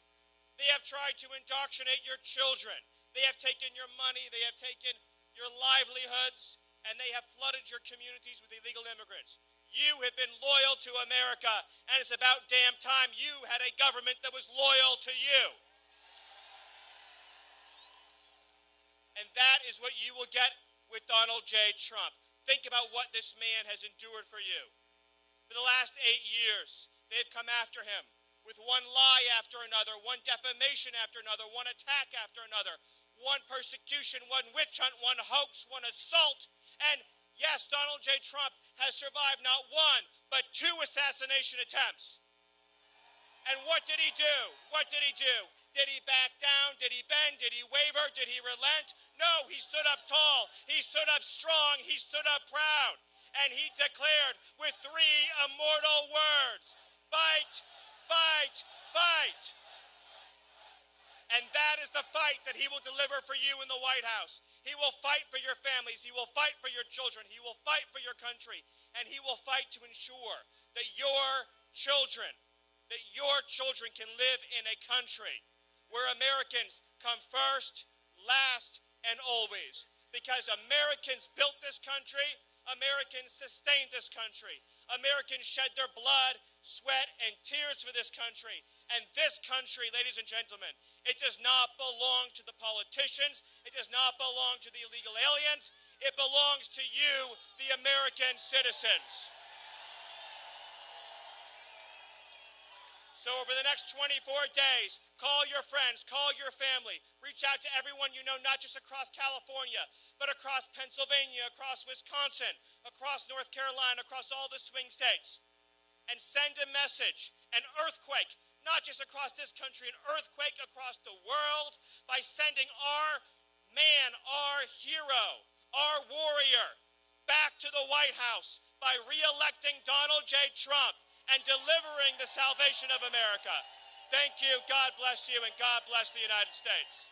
They have tried to indoctrinate your children. They have taken your money. They have taken your livelihoods. And they have flooded your communities with illegal immigrants. You have been loyal to America. And it's about damn time you had a government that was loyal to you. And that is what you will get with Donald J. Trump. Think about what this man has endured for you. For the last 8 years, they've come after him with one lie after another, one defamation after another, one attack after another, one persecution, one witch hunt, one hoax, one assault. And yes, Donald J. Trump has survived not one, but 2 assassination attempts. And what did he do? What did he do? Did he back down? Did he bend? Did he waver? Did he relent? No, he stood up tall. He stood up strong. He stood up proud. And he declared with 3 immortal words, fight, fight, fight. And that is the fight that he will deliver for you in the White House. He will fight for your families. He will fight for your children. He will fight for your country. And he will fight to ensure that your children can live in a country where Americans come first, last, and always. Because Americans built this country, Americans sustained this country. Americans shed their blood, sweat, and tears for this country. And this country, ladies and gentlemen, it does not belong to the politicians. It does not belong to the illegal aliens. It belongs to you, the American citizens. So over the next 24 days, call your friends, call your family, reach out to everyone you know, not just across California, but across Pennsylvania, across Wisconsin, across North Carolina, across all the swing states. and send a message, an earthquake, not just across this country, an earthquake across the world, by sending our man, our hero, our warrior, back to the White House by re-electing Donald J. Trump and delivering the salvation of America. Thank you, God bless you, and God bless the United States.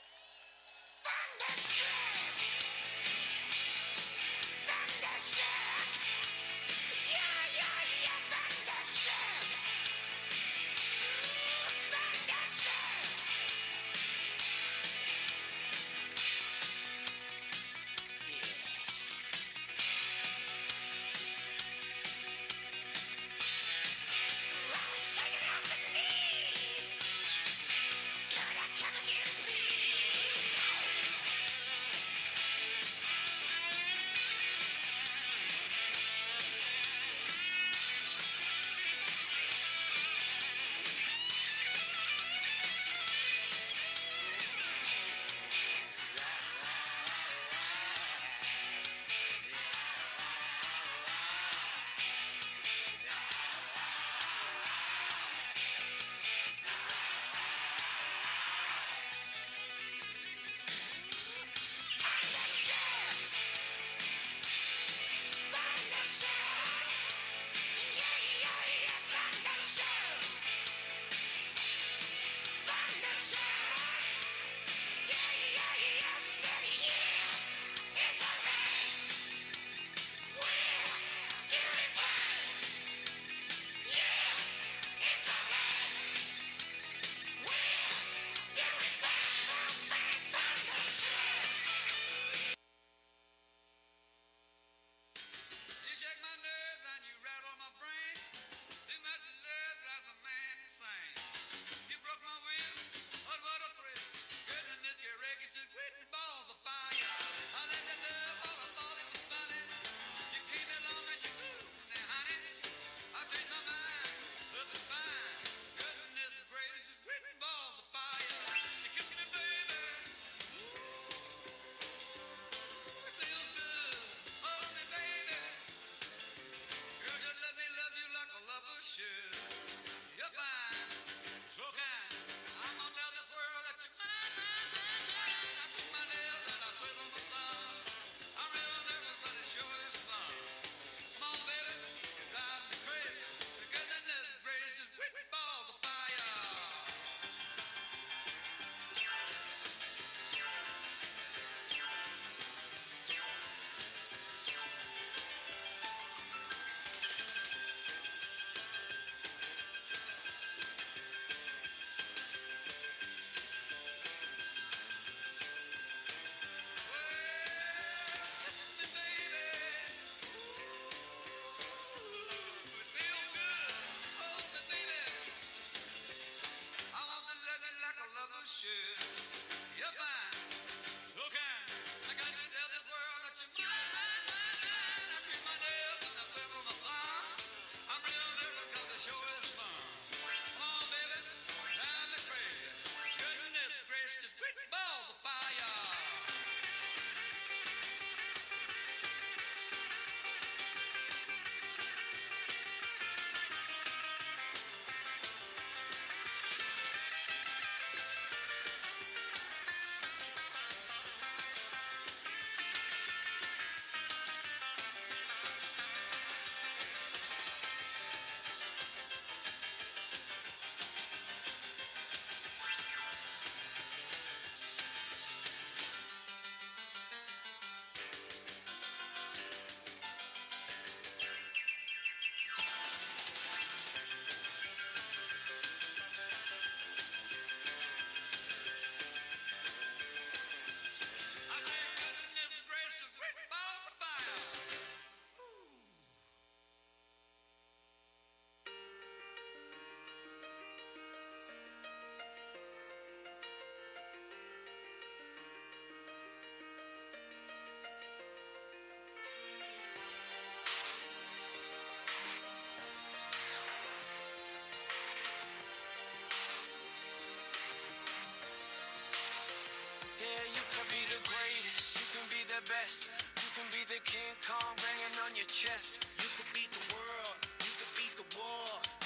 best. You can be the King Kong banging on your chest. You could beat the world, you could beat the war.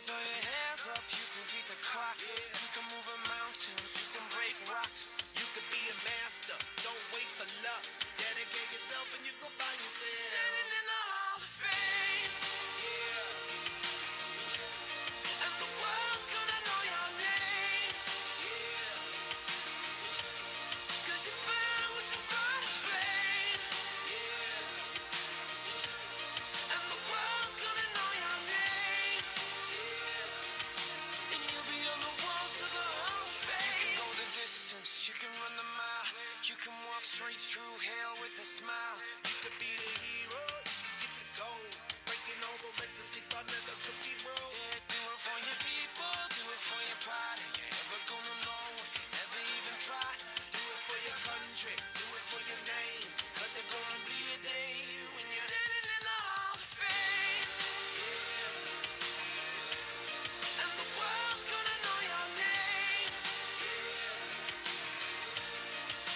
throw your hands up, you can beat the clock. You can move a mountain, you can break rocks. You can be a master, don't wait for luck. Dedicate yourself and you gon' find yourself standing in the Hall of Fame. And the world's gonna know your name. Cause you burn with the brightest flame. And the world's gonna know your name. And you'll be on the walls of the Hall of Fame. You can go the distance, you can run the mile. You can walk straight through hell with a smile. You could be the hero, you could get the gold. Breaking all the records they thought never could be broke. Yeah, do it for your people, do it for your pride. Are you ever gonna know if you never even try? Do it for your country, do it for your name. Cause there's gonna be a day when you're standing in the Hall of Fame. And the world's gonna know your name.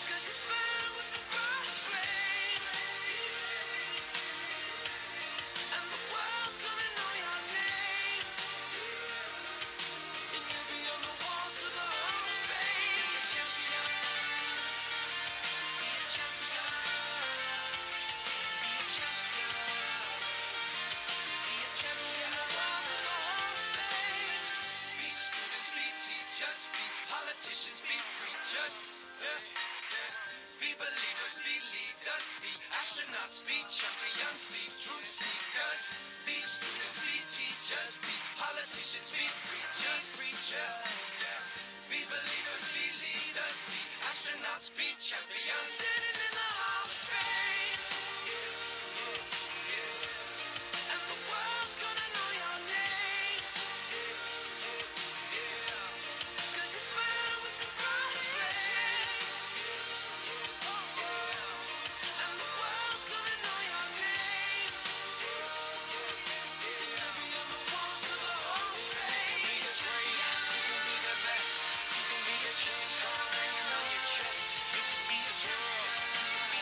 Cause you burn with the brightest flame. And the world's gonna know your name. And you'll be on the walls of the Hall of Fame. Be a champion. Be a champion. Be a champion. Be a champion. The walls of the Hall of Fame. Be students, be teachers, be politicians, be preachers. Yeah. Be believers, be leaders, be astronauts, be champions, be truth seekers. Be students, be teachers, be politicians, be preachers, yeah. Be believers, be leaders, be astronauts, be champions. Standing in the Hall of Fame. And the world's gonna know your name. Cause you burn with the brightest flame. And the world's gonna know your name. And you'll be on the walls of the Hall of Fame. Be the greatest, you can be the best. You can be a chain car hanging on your chest. You can be a champion, you can be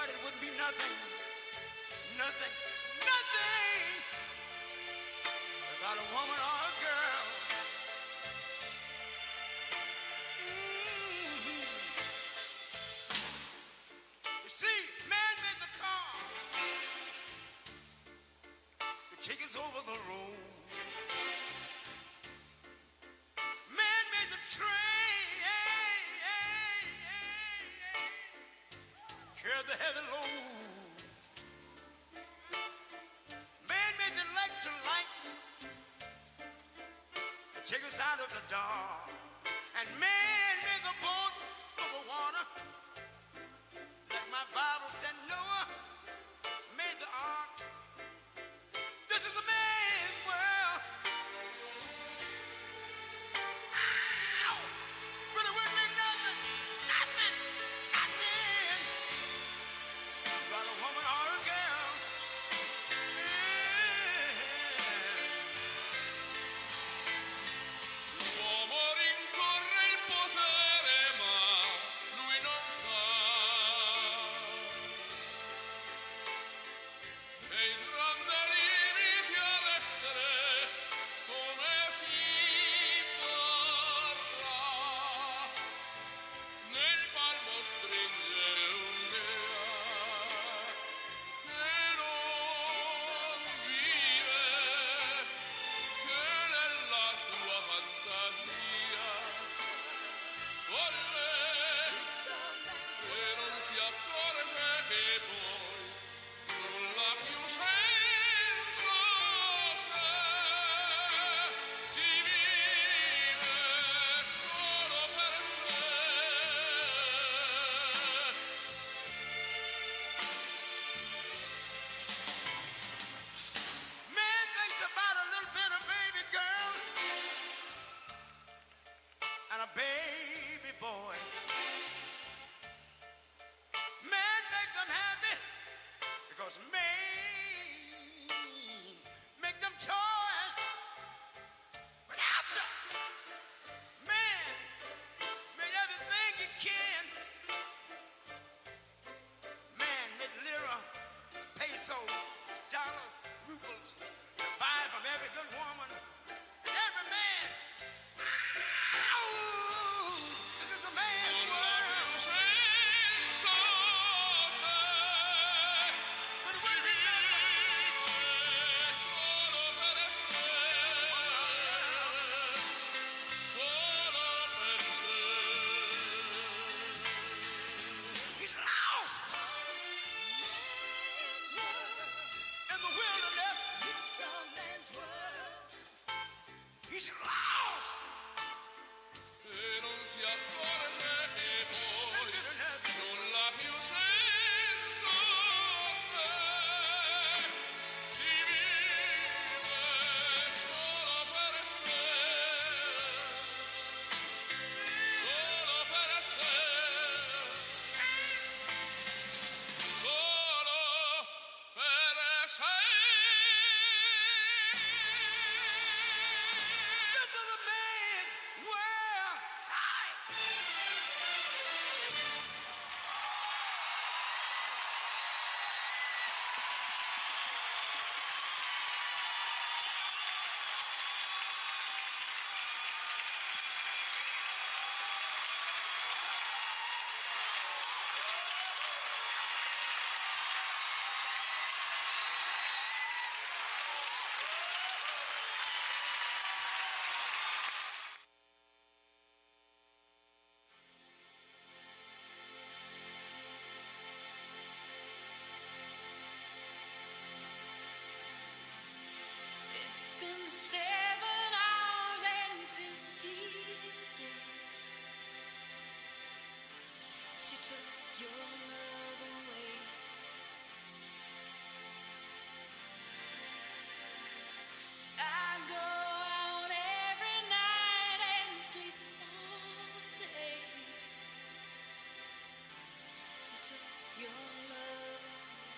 But it wouldn't be nothing, nothing, nothing without a woman or a girl. You see, man made the car to take us over the road. Man made the train, carry the heavy load. Man made the electric lights to take us out of the dark. And man made the boat for the water. Like my Bible said, Noah made the ark. This is a man's world. Ow! But it wouldn't be nothing, nothing, nothing about a woman or a girl. L'uomo rincorre il potere, ma lui non sa che il grande limite ad essere come si vorrà. Nel palmo stringe un'idea che non vive, che nella sua fantasia folle, se non si accorge che poi nulla più senza sé, si vive solo per sé. Man thinks about a little bit of baby girls and a baby boy. Man make them happy because man make them toys. But after man made everything he can, man made lira, pesos, dollars, rubles to buy from every good woman and every man. Ow! This is a man's world. Senza sé, But it wouldn't be nothing. solo per sé, solo per sé. He's lost in the wilderness. He's lost E non si accorge che in poi bitterness. nulla più senza sé, si vive solo per sé, solo per sé, solo per sé. This is a man's world. Hi. It's been 7 hours and 15 days since you took your love away. I go out every night and sleep all day since you took your love away.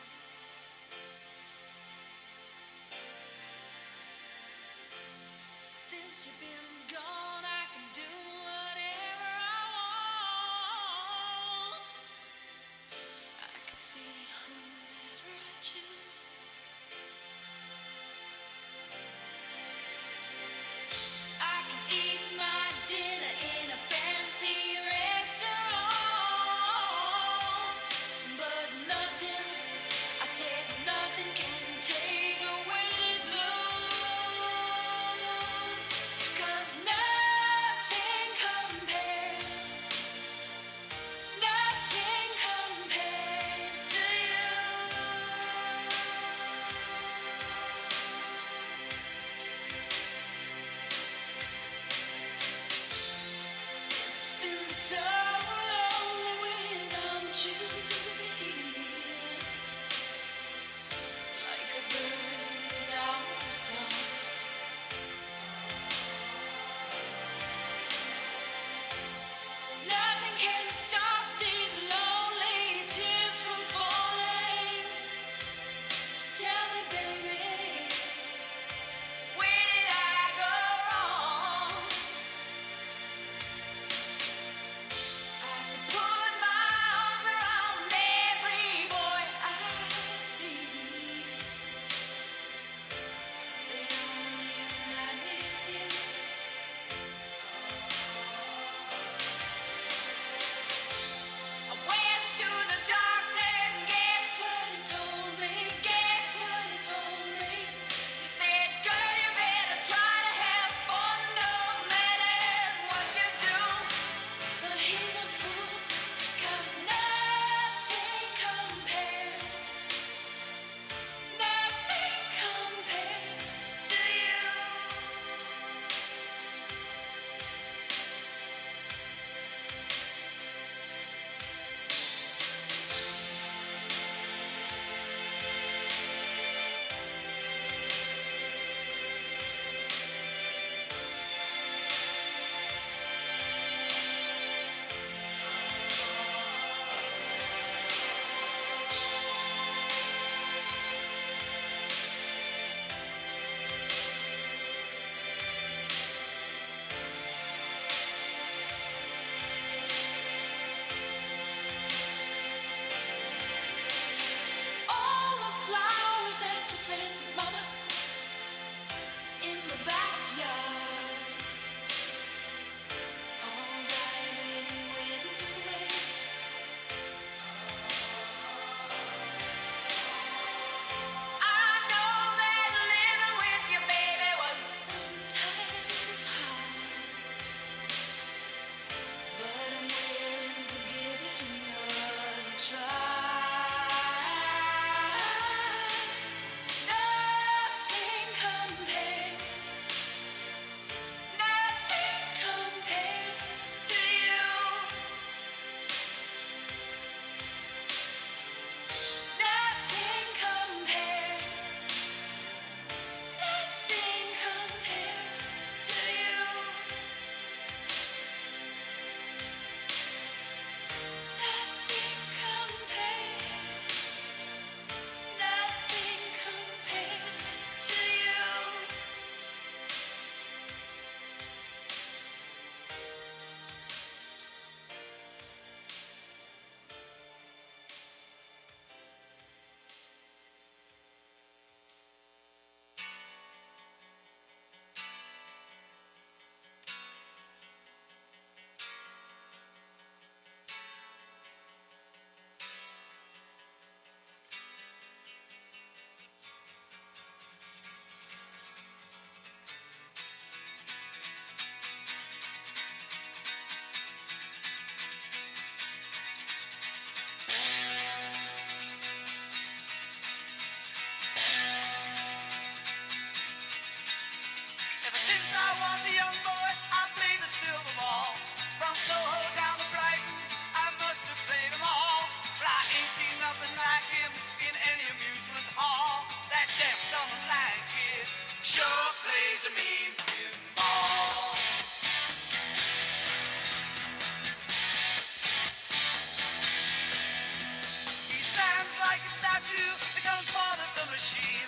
like a statue that comes forth of the machine.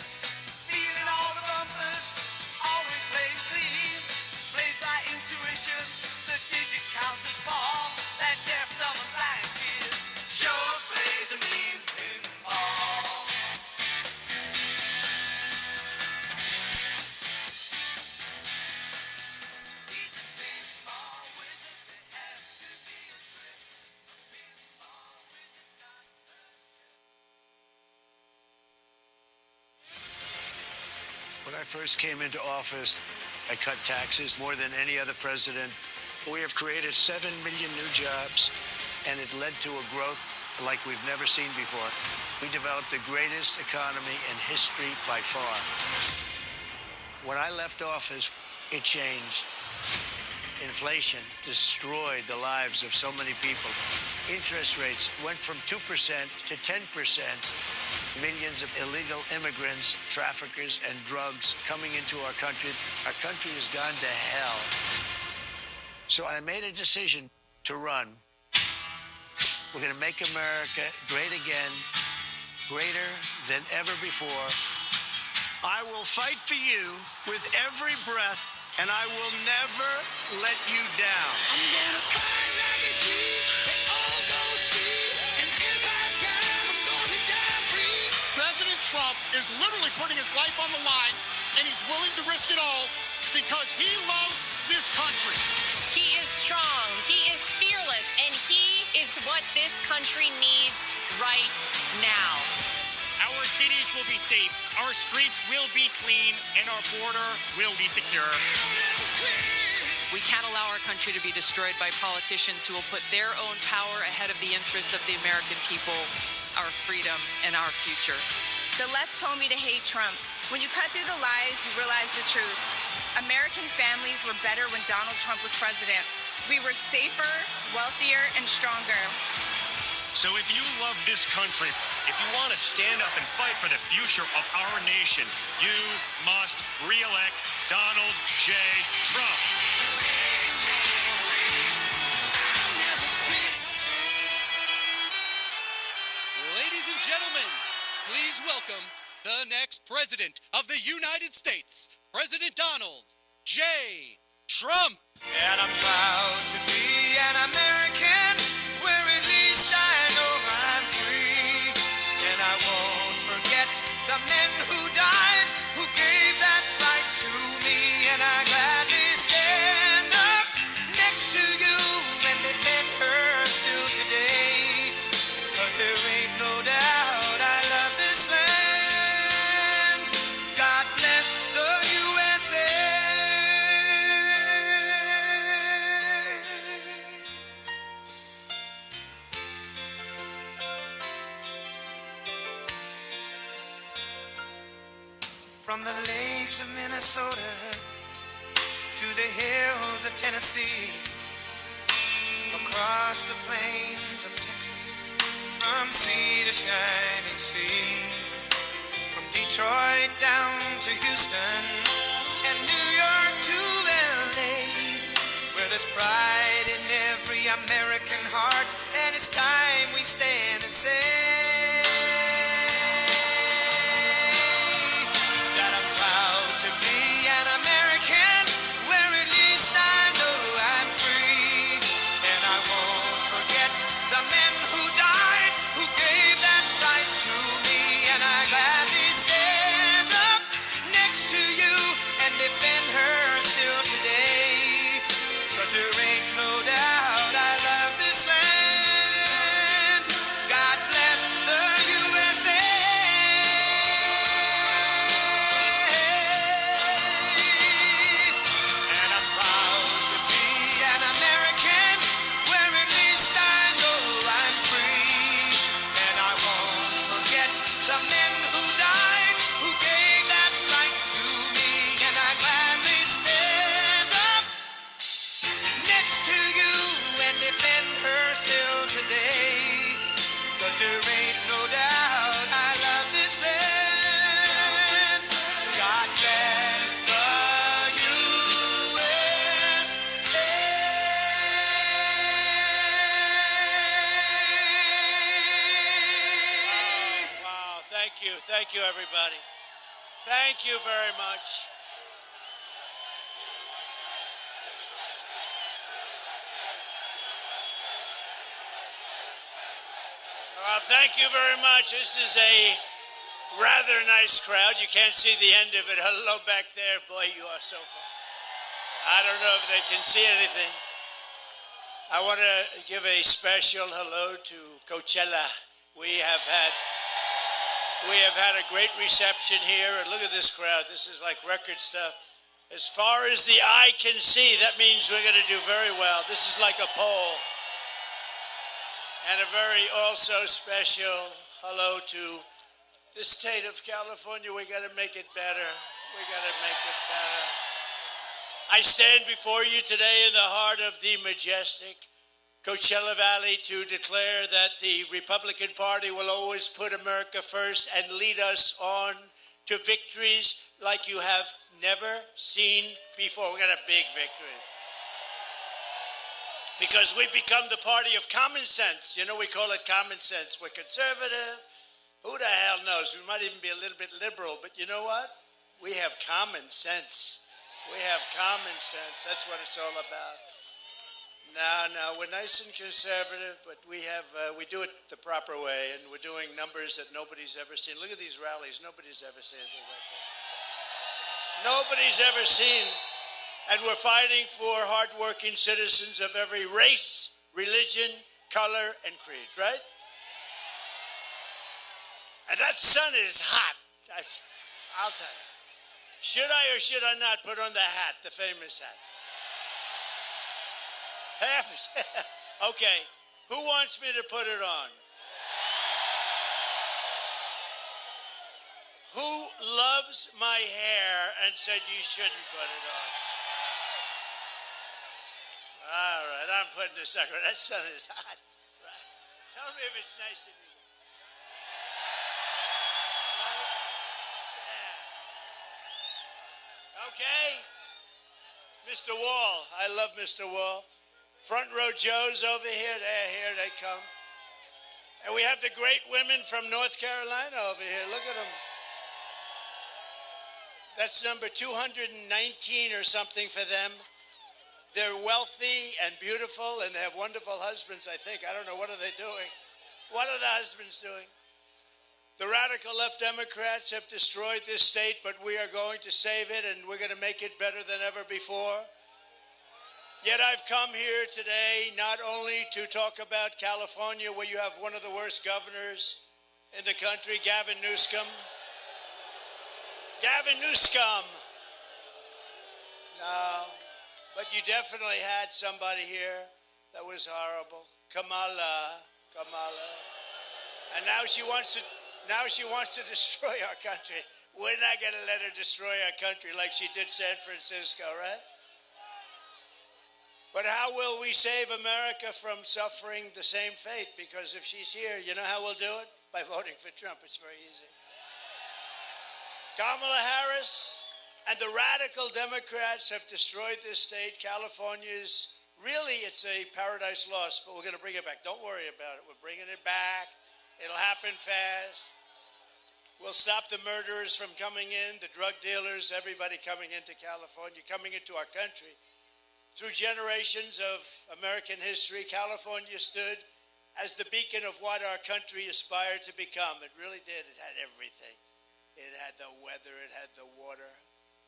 Feeling all the bumpers, always play clean. Plays by intuition, the digit counters fall. That depth of a blind kid sure plays a mean pinball. He's a pinball wizard, there has to be a twist. A pinball wizard's got When I first came into office, I cut taxes more than any other president. We have created 7 million new jobs, and it led to a growth like we've never seen before. We developed the greatest economy in history by far. When I left office, it changed. Inflation destroyed the lives of so many people. Interest rates went from 2% to 10%. Millions of illegal immigrants, traffickers, and drugs coming into our country. Our country has gone to hell. So I made a decision to run. We're going to make America great again, greater than ever before. I will fight for you with every breath, and I will never let you down. I'm gonna fight like a tree, they all go see, and if I die, I'm gonna die free. President Trump is literally putting his life on the line, and he's willing to risk it all because he loves this country. He is strong, he is fearless, and he is what this country needs right now. Our cities will be safe, our streets will be clean, and our border will be secure. We can't allow our country to be destroyed by politicians who will put their own power ahead of the interests of the American people, our freedom, and our future. The left told me to hate Trump. When you cut through the lies, you realize the truth. American families were better when Donald Trump was president. We were safer, wealthier, and stronger. So if you love this country, if you want to stand up and fight for the future of our nation, you must re-elect Donald J. Trump. Ladies and gentlemen, please welcome the next president of the United States, President Donald J. Trump. And I'm proud to be an American, where at least I know I'm free. And I won't forget the men who died, who gave that right to me. And I gladly stand up next to you and defend her still today. 'Cause there ain't no doubt I love this land. God bless the USA. From the lakes of Minnesota to the hills of Tennessee, across the plains of Texas, from sea to shining sea, from Detroit down to Houston and New York to LA, where there's pride in every American heart, and it's time we stand and say that I'm proud to be an American, where at least I know I'm free. And I won't forget the men who died, who gave that right to me. And I gladly stand up next to you and defend her still today. 'Cause there ain't no doubt I love this land. God bless the USA. And I'm proud to be an American, where at least I know I'm free. And I won't forget the men who died, who gave that right to me. And I gladly stand up next to you and defend her still today. 'Cause there ain't no doubt I love this land. God bless the USA. Thank you. Thank you, everybody. Thank you very much. Well, thank you very much. This is a rather nice crowd. You can't see the end of it. Hello back there. Boy, you are so far. I don't know if they can see anything. I want to give a special hello to Coachella. We have had a great reception here, and look at this crowd. This is like record stuff. As far as the eye can see, that means we're going to do very well. This is like a poll. And a very also special hello to the state of California. We got to make it better. We got to make it better. I stand before you today in the heart of the majestic Coachella Valley to declare that the Republican Party will always put America first and lead us on to victories like you have never seen before. We got a big victory. Because we've become the party of common sense. You know, we call it common sense. We're conservative. Who the hell knows? We might even be a little bit liberal, but you know what? We have common sense. We have common sense. That's what it's all about. No, we're nice and conservative, but we do it the proper way, and we're doing numbers that nobody's ever seen. Look at these rallies. Nobody's ever seen anything like that. Nobody's ever seen. And we're fighting for hardworking citizens of every race, religion, color, and creed, right? And that sun is hot. I'll tell you. Should I or should I not put on the hat, the famous hat? Okay. Who wants me to put it on? Who loves my hair and said you shouldn't put it on? All right, I'm putting this on. That sun is hot. Right. Tell me if it's nice in here. Right? Yeah. Okay. Mr. Wall. I love Mr. Wall. Front row Joe's over here. Here they come. And we have the great women from North Carolina over here. Look at them. That's number 219 or something for them. They're wealthy and beautiful, and they have wonderful husbands, I think. I don't know. What are they doing? What are the husbands doing? The radical left Democrats have destroyed this state, but we are going to save it, and we're going to make it better than ever before. Yet I've come here today not only to talk about California, where you have one of the worst governors in the country, Gavin Newsom. Gavin Newsom. No. But you definitely had somebody here that was horrible. Kamala. And now she wants to destroy our country. We're not going to let her destroy our country like she did San Francisco, right? But how will we save America from suffering the same fate? Because if she's here, you know how we'll do it? By voting for Trump. It's very easy. Kamala Harris and the radical Democrats have destroyed this state. California's really, it's a paradise lost, but we're going to bring it back. Don't worry about it. We're bringing it back. It'll happen fast. We'll stop the murderers from coming in, the drug dealers, everybody coming into California, coming into our country. Through generations of American history, California stood as the beacon of what our country aspired to become. It really did. It had everything. It had the weather. It had the water.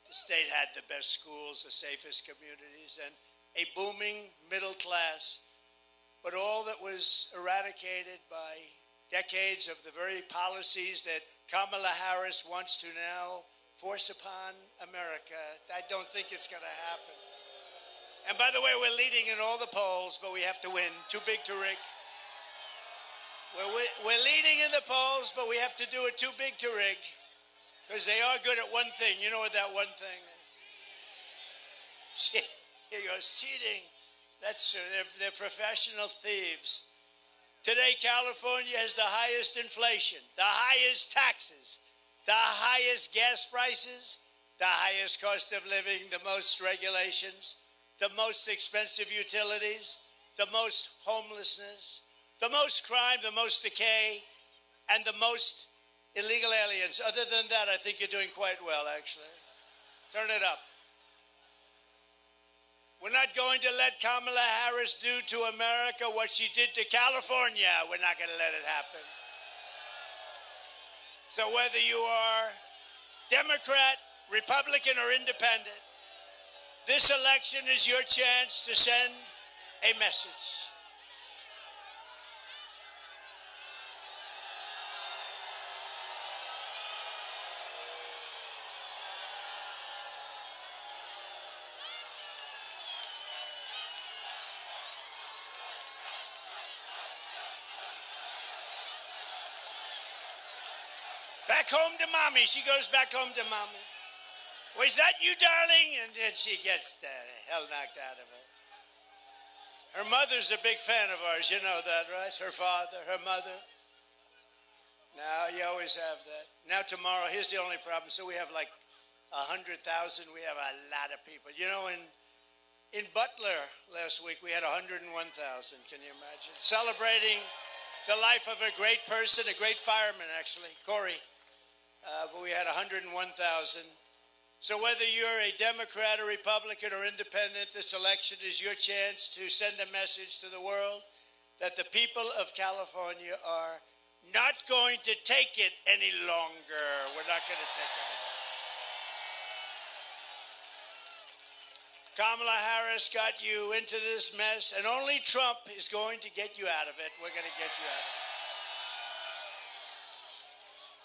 The state had the best schools, the safest communities, and a booming middle class. But all that was eradicated by decades of the very policies that Kamala Harris wants to now force upon America. I don't think it's going to happen. And by the way, we're leading in all the polls, but we have to win. Too big to rig. We're leading in the polls, but we have to do it too big to rig. Because they are good at one thing. You know what that one thing is? Here goes cheating. That's true. They're professional thieves. Today, California has the highest inflation, the highest taxes, the highest gas prices, the highest cost of living, the most regulations, the most expensive utilities, the most homelessness, the most crime, the most decay, and the most illegal aliens. Other than that, I think you're doing quite well, actually. Turn it up. We're not going to let Kamala Harris do to America what she did to California. We're not going to let it happen. So whether you are Democrat, Republican, or Independent, this election is your chance to send a message. Back home to mommy. She goes back home to mommy. Was that you, darling? And then she gets the hell knocked out of her. Her mother's a big fan of ours. You know that, right? Her father, her mother. Now, you always have that. Now, tomorrow, here's the only problem. So we have like 100,000. We have a lot of people. You know, in Butler last week, we had 101,000. Can you imagine? Celebrating the life of a great person, a great fireman, actually, Corey. But we had 101,000. So whether you're a Democrat or Republican or Independent, this election is your chance to send a message to the world that the people of California are not going to take it any longer. We're not going to take it any longer. Kamala Harris got you into this mess, and only Trump is going to get you out of it. We're going to get you out of it.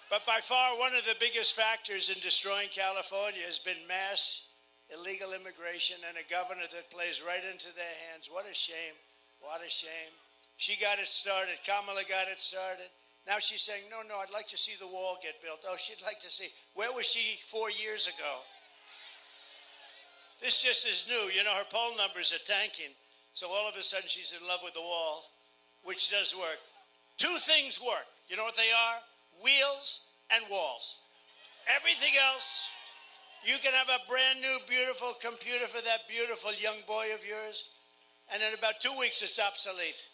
But by far, one of the biggest factors in destroying California has been mass illegal immigration and a governor that plays right into their hands. What a shame. What a shame. She got it started. Kamala got it started. Now she's saying, no, I'd like to see the wall get built. Oh, she'd like to see. Where was she 4 years ago? This just is new. You know, her poll numbers are tanking. So all of a sudden she's in love with the wall, which does work. Two things work. You know what they are? Wheels and walls. Everything else, you can have a brand new, beautiful computer for that beautiful young boy of yours, and in about 2 weeks it's obsolete.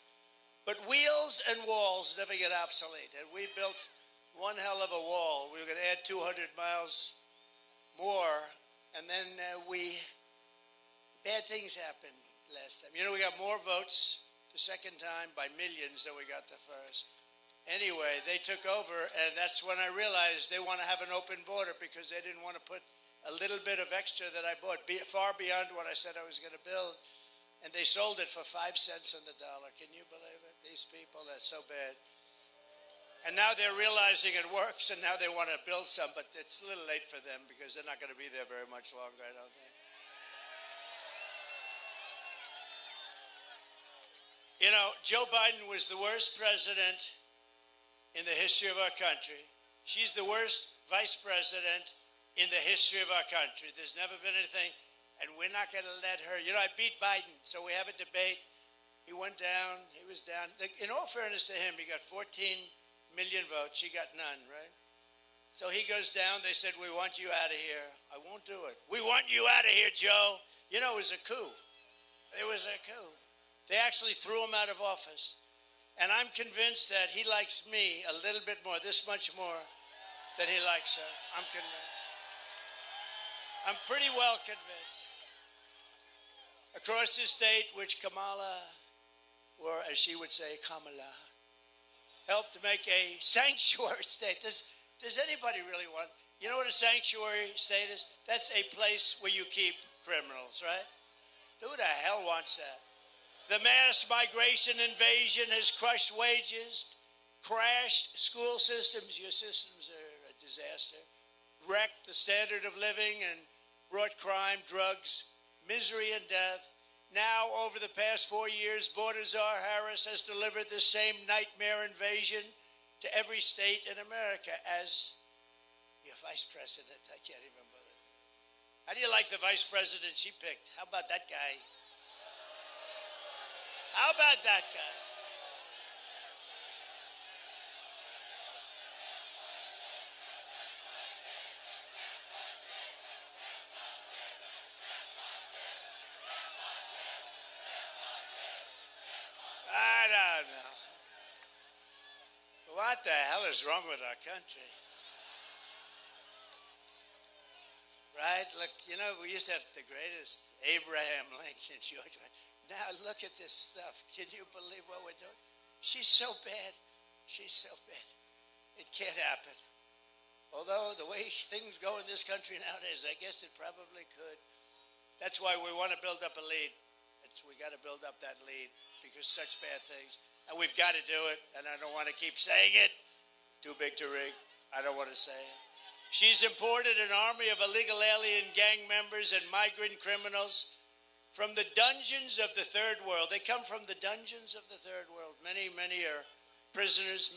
But wheels and walls never get obsolete. And we built one hell of a wall. We were going to add 200 miles more, and then bad things happened last time. You know, we got more votes the second time by millions than we got the first. Anyway, they took over, and that's when I realized they want to have an open border because they didn't want to put a little bit of extra that I bought, far beyond what I said I was going to build. And they sold it for 5 cents on the dollar. Can you believe it? These people, that's so bad. And now they're realizing it works, and now they want to build some, but it's a little late for them because they're not going to be there very much longer, I don't think. You know, Joe Biden was the worst president in the history of our country. She's the worst vice president in the history of our country. There's never been anything, and we're not going to let her. You know, I beat Biden, so we have a debate. He went down, he was down. In all fairness to him, he got 14 million votes. She got none, right? So he goes down. They said, we want you out of here. I won't do it. We want you out of here, Joe. You know, it was a coup. It was a coup. They actually threw him out of office. And I'm convinced that he likes me a little bit more, this much more, than he likes her. I'm convinced. I'm pretty well convinced. Across the state, which Kamala, or as she would say, Kamala, helped make a sanctuary state. Does anybody really want? You know what a sanctuary state is? That's a place where you keep criminals, right? Who the hell wants that? The mass migration invasion has crushed wages, crashed school systems. Your systems are a disaster. Wrecked the standard of living and brought crime, drugs, misery, and death. Now, over the past 4 years, Border Czar Harris has delivered the same nightmare invasion to every state in America as your vice president. I can't even believe it. How do you like the vice president she picked? How about that guy? How about that guy? I don't know. What the hell is wrong with our country? Right? Look, you know, we used to have the greatest, Abraham Lincoln, George. Now look at this stuff. Can you believe what we're doing? She's so bad. She's so bad. It can't happen. Although the way things go in this country nowadays, I guess it probably could. That's why we want to build up a lead. We got to build up that lead because such bad things. And we've got to do it. And I don't want to keep saying it. Too big to rig. I don't want to say it. She's imported an army of illegal alien gang members and migrant criminals from the dungeons of the third world. They come from the dungeons of the third world. Many are prisoners.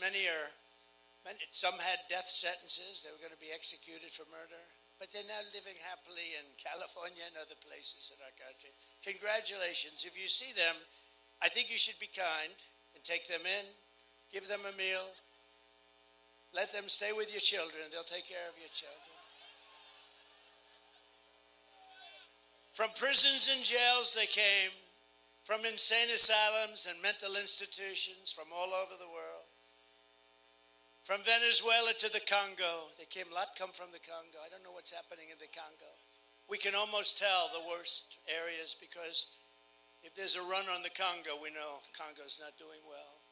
Some had death sentences. They were going to be executed for murder. But they're now living happily in California and other places in our country. Congratulations. If you see them, I think you should be kind and take them in, give them a meal, let them stay with your children. They'll take care of your children. From prisons and jails they came, from insane asylums and mental institutions from all over the world. From Venezuela to the Congo. They came, a lot come from the Congo. I don't know what's happening in the Congo. We can almost tell the worst areas because if there's a run on the Congo, we know Congo's not doing well.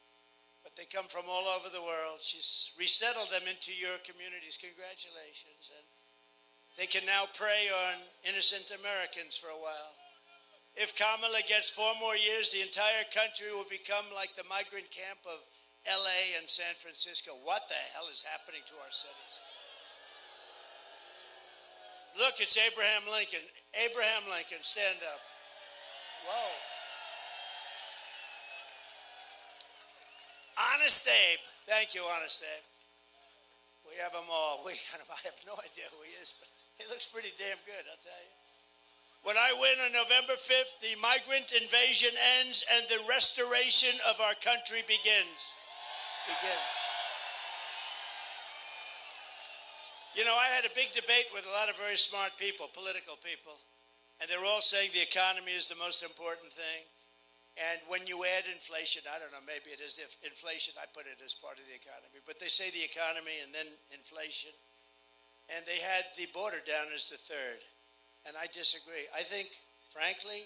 But they come from all over the world. She's resettled them into your communities. Congratulations. And they can now prey on innocent Americans for a while. If Kamala gets 4 more years, the entire country will become like the migrant camp of LA and San Francisco. What the hell is happening to our cities? Look, it's Abraham Lincoln. Abraham Lincoln, stand up. Whoa. Honest Abe. Thank you, Honest Abe. We have them all. I have no idea who he is, but he looks pretty damn good, I'll tell you. When I win on November 5th, the migrant invasion ends and the restoration of our country begins. You know, I had a big debate with a lot of very smart people, political people, and they're all saying the economy is the most important thing. And when you add inflation, I don't know, maybe it is inflation, I put it as part of the economy, but they say the economy and then inflation. And they had the border down as the third. And I disagree. I think, frankly,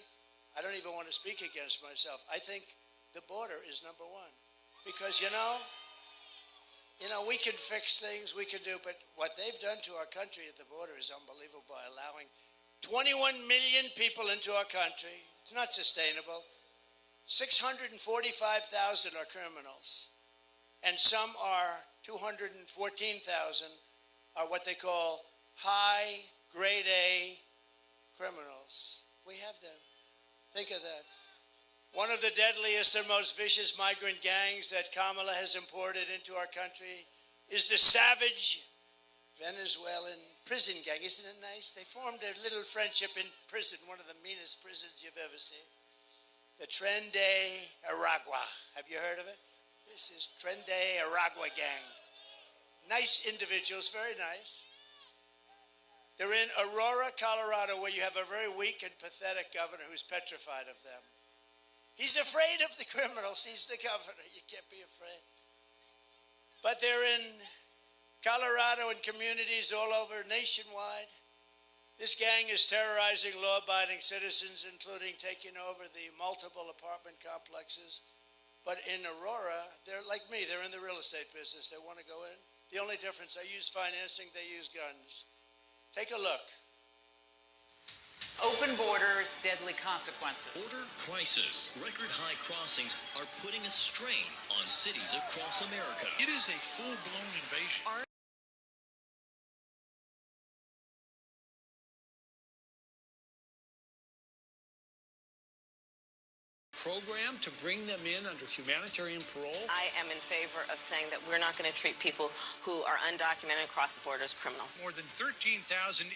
I don't even want to speak against myself. I think the border is number one. Because, you know, we can fix things, we can do, but what they've done to our country at the border is unbelievable by allowing 21 million people into our country. It's not sustainable. 645,000 are criminals, and some are 214,000 are what they call high grade A criminals. We have them. Think of that. One of the deadliest and most vicious migrant gangs that Kamala has imported into our country is the savage Venezuelan prison gang. Isn't it nice? They formed a little friendship in prison, one of the meanest prisons you've ever seen. The Tren de Aragua. Have you heard of it? This is Tren de Aragua gang. Nice individuals, very nice. They're in Aurora, Colorado, where you have a very weak and pathetic governor who's petrified of them. He's afraid of the criminals. He's the governor. You can't be afraid. But they're in Colorado and communities all over nationwide. This gang is terrorizing law-abiding citizens, including taking over the multiple apartment complexes. But in Aurora, they're like me. They're in the real estate business. They want to go in. The only difference, I use financing, they use guns. Take a look. Open borders, deadly consequences. Border crisis. Record high crossings are putting a strain on cities across America. It is a full-blown invasion. Program to bring them in under humanitarian parole? I am in favor of saying that we're not going to treat people who are undocumented across the border as criminals. More than 13,000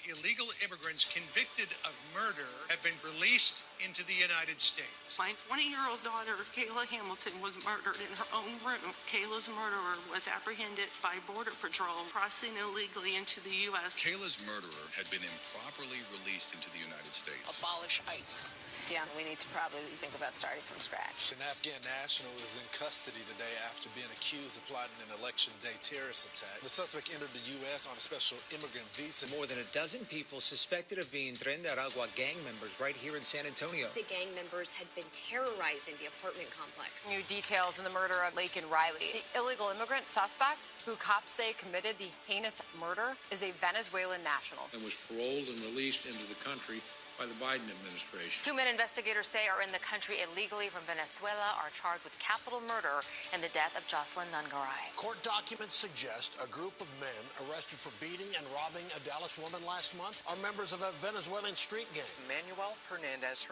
illegal immigrants convicted of murder have been released into the United States. My 20-year-old daughter, Kayla Hamilton, was murdered in her own room. Kayla's murderer was apprehended by Border Patrol crossing illegally into the U.S. Kayla's murderer had been improperly released into the United States. Abolish ICE. Yeah, we need to probably think about starting from from scratch. An Afghan national is in custody today after being accused of plotting an election day terrorist attack. The suspect entered the U.S. on a special immigrant visa. More than a dozen people suspected of being Tren de Aragua gang members right here in San Antonio. The gang members had been terrorizing the apartment complex. New details in the murder of Laken Riley. The illegal immigrant suspect, who cops say committed the heinous murder, is a Venezuelan national. And was paroled and released into the country by the Biden administration. 2 men investigators say are in the country illegally from Venezuela are charged with capital murder in the death of Jocelyn Nungaray. Court documents suggest a group of men arrested for beating and robbing a Dallas woman last month are members of a Venezuelan street gang. Manuel Hernandez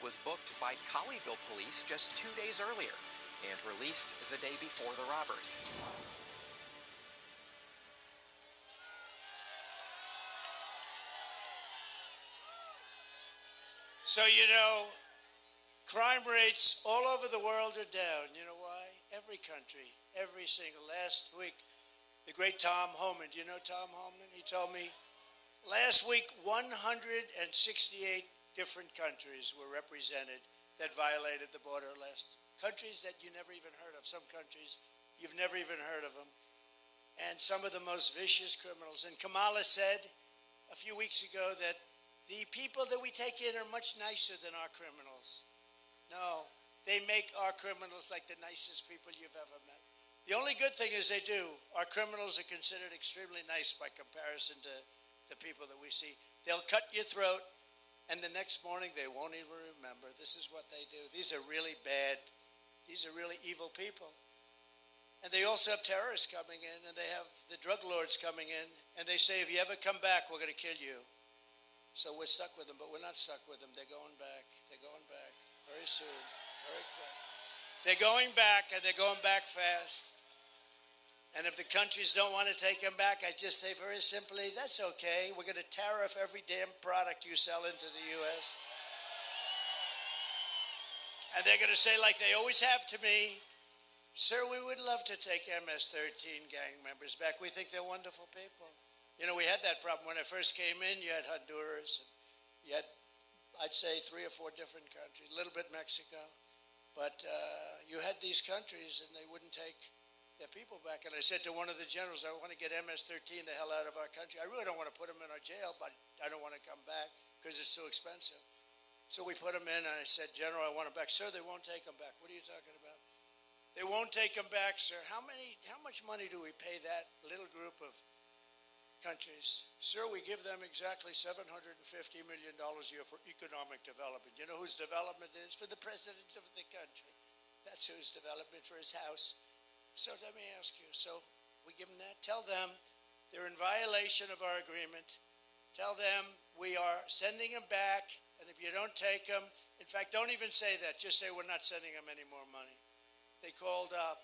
was booked by Colleyville police just 2 days earlier and released the day before the robbery. So, you know, crime rates all over the world are down. You know why? Every country, every single. Last week, the great Tom Homan, do you know Tom Homan? He told me last week 168 different countries were represented that violated the border. Countries that you never even heard of. Some countries, you've never even heard of them. And some of the most vicious criminals. And Kamala said a few weeks ago that the people that we take in are much nicer than our criminals. No, they make our criminals like the nicest people you've ever met. The only good thing is they do. Our criminals are considered extremely nice by comparison to the people that we see. They'll cut your throat, and the next morning they won't even remember. This is what they do. These are really bad, these are really evil people. And they also have terrorists coming in, and they have the drug lords coming in, and they say, if you ever come back, we're going to kill you. So we're stuck with them, but we're not stuck with them. They're going back. They're going back very soon, very quick. They're going back, and they're going back fast. And if the countries don't want to take them back, I just say very simply, that's okay. We're going to tariff every damn product you sell into the U.S. And they're going to say, like they always have to me, sir, we would love to take MS-13 gang members back. We think they're wonderful people. You know, we had that problem when I first came in. You had Honduras, and you had, I'd say, 3 or 4 different countries, a little bit Mexico. But you had these countries, and they wouldn't take their people back. And I said to one of the generals, I want to get MS-13 the hell out of our country. I really don't want to put them in our jail, but I don't want to come back because it's too expensive. So we put them in, and I said, General, I want them back. Sir, they won't take them back. What are you talking about? They won't take them back, sir. How much money do we pay that little group of countries? Sir, we give them exactly $750 million a year for economic development. You know whose development is? For the president of the country. That's whose development, for his house. So let me ask you, so we give them that? Tell them they're in violation of our agreement. Tell them we are sending them back, and if you don't take them, in fact, don't even say that. Just say we're not sending them any more money. They called up.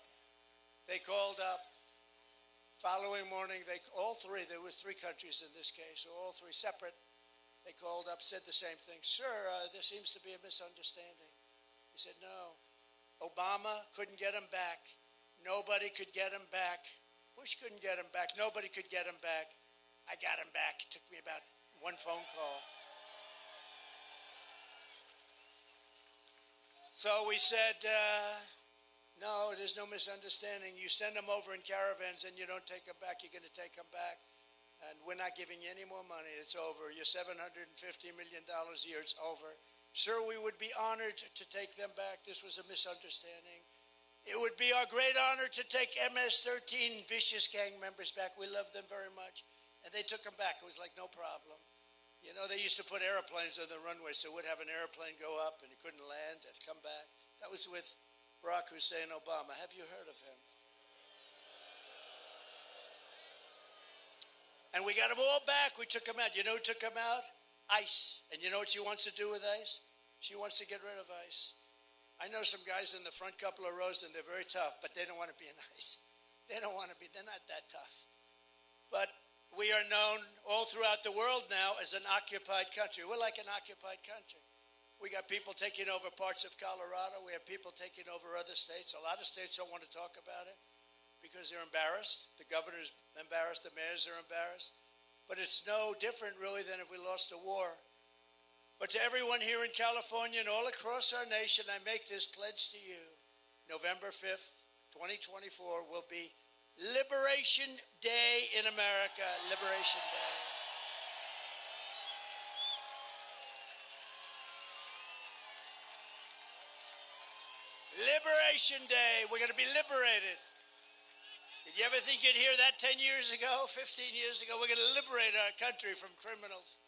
Following morning, all three, there was 3 countries in this case, so all 3 separate. They called up, said the same thing. Sir, there seems to be a misunderstanding. He said, no, Obama couldn't get him back. Nobody could get him back. Bush couldn't get him back. Nobody could get him back. I got him back. It took me about 1 phone call. So we said, no, there's no misunderstanding. You send them over in caravans and you don't take them back, you're going to take them back. And we're not giving you any more money. It's over. Your $750 million a year, it's over. Sir, we would be honored to take them back. This was a misunderstanding. It would be our great honor to take MS-13 vicious gang members back. We love them very much. And they took them back. It was like no problem. You know, they used to put airplanes on the runway, so we'd have an airplane go up and you couldn't land and come back. That was with Barack Hussein Obama. Have you heard of him? And we got them all back. We took them out. You know who took them out? ICE. And you know what she wants to do with ICE? She wants to get rid of ICE. I know some guys in the front couple of rows, and they're very tough, but they don't want to be in ICE. They don't want to be. They're not that tough. But we are known all throughout the world now as an occupied country. We're like an occupied country. We got people taking over parts of Colorado. We have people taking over other states. A lot of states don't want to talk about it because they're embarrassed. The governor's embarrassed. The mayors are embarrassed. But it's no different, really, than if we lost a war. But to everyone here in California and all across our nation, I make this pledge to you. November 5th, 2024 will be Liberation Day in America. Liberation Day. Liberation Day. We're going to be liberated. Did you ever think you'd hear that 10 years ago, 15 years ago? We're going to liberate our country from criminals.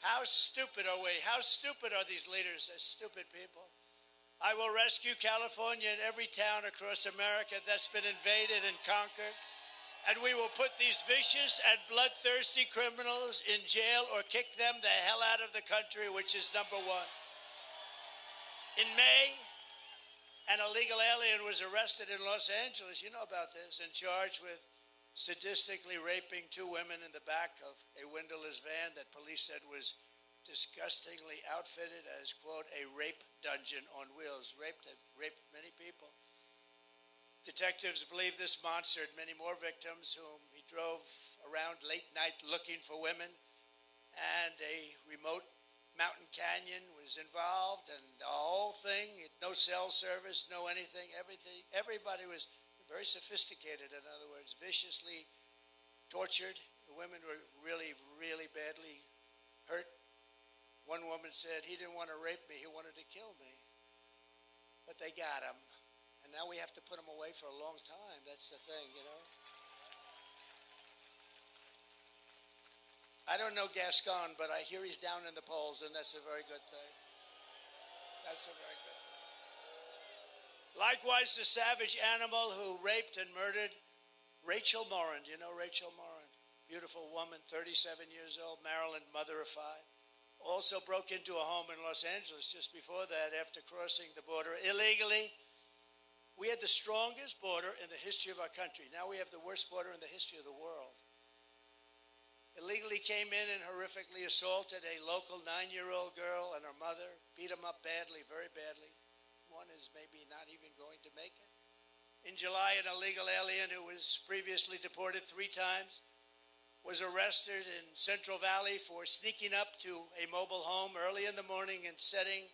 How stupid are we? How stupid are these leaders? They're stupid people. I will rescue California and every town across America that's been invaded and conquered. And we will put these vicious and bloodthirsty criminals in jail or kick them the hell out of the country, which is number one. In May, an illegal alien was arrested in Los Angeles, you know about this, and charged with sadistically raping two women in the back of a windowless van that police said was disgustingly outfitted as, quote, a rape dungeon on wheels. Raped many people. Detectives believe this monster had many more victims whom he drove around late night looking for women, and a remote mountain canyon was involved, and the whole thing, no cell service, no anything, everybody was very sophisticated, in other words, viciously tortured. The women were really, really badly hurt. One woman said, he didn't want to rape me, he wanted to kill me. But they got him. And now we have to put him away for a long time. That's the thing, you know. I don't know Gascon, but I hear he's down in the polls, and that's a very good thing. That's a very good thing. Likewise, the savage animal who raped and murdered Rachel Morin. You know Rachel Morin? Beautiful woman, 37 years old, Maryland, mother of five. Also broke into a home in Los Angeles just before that after crossing the border illegally. We had the strongest border in the history of our country. Now we have the worst border in the history of the world. Illegally came in and horrifically assaulted a local 9-year-old girl and her mother, beat them up badly, very badly. One is maybe not even going to make it. In July, an illegal alien who was previously deported 3 times was arrested in Central Valley for sneaking up to a mobile home early in the morning and setting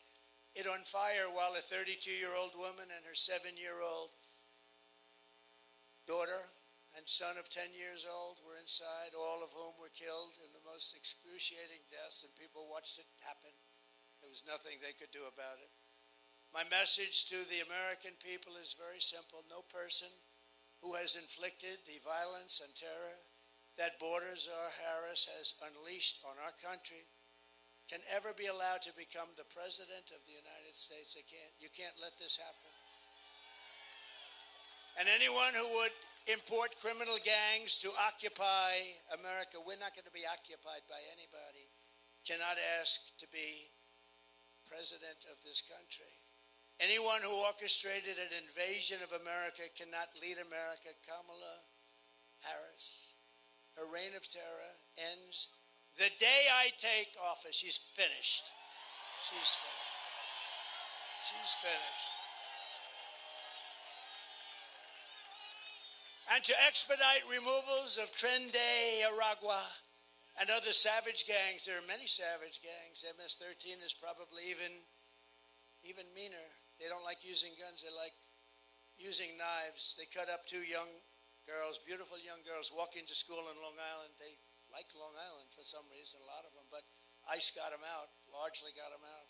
it on fire while a 32-year-old woman and her 7-year-old daughter and son of 10 years old were inside, all of whom were killed in the most excruciating deaths, and people watched it happen. There was nothing they could do about it. My message to the American people is very simple. No person who has inflicted the violence and terror that Borders R. Harris has unleashed on our country can ever be allowed to become the President of the United States. You can't let this happen. And anyone who would import criminal gangs to occupy America, we're not going to be occupied by anybody, cannot ask to be President of this country. Anyone who orchestrated an invasion of America cannot lead America. Kamala Harris, her reign of terror ends the day I take office. She's finished. She's finished. She's finished. And to expedite removals of Trende Aragua and other savage gangs, there are many savage gangs. MS-13 is probably even meaner. They don't like using guns, they like using knives. They cut up 2 young girls, beautiful young girls, walking to school in Long Island. They like Long Island for some reason, a lot of them, but ICE got them out, largely got them out.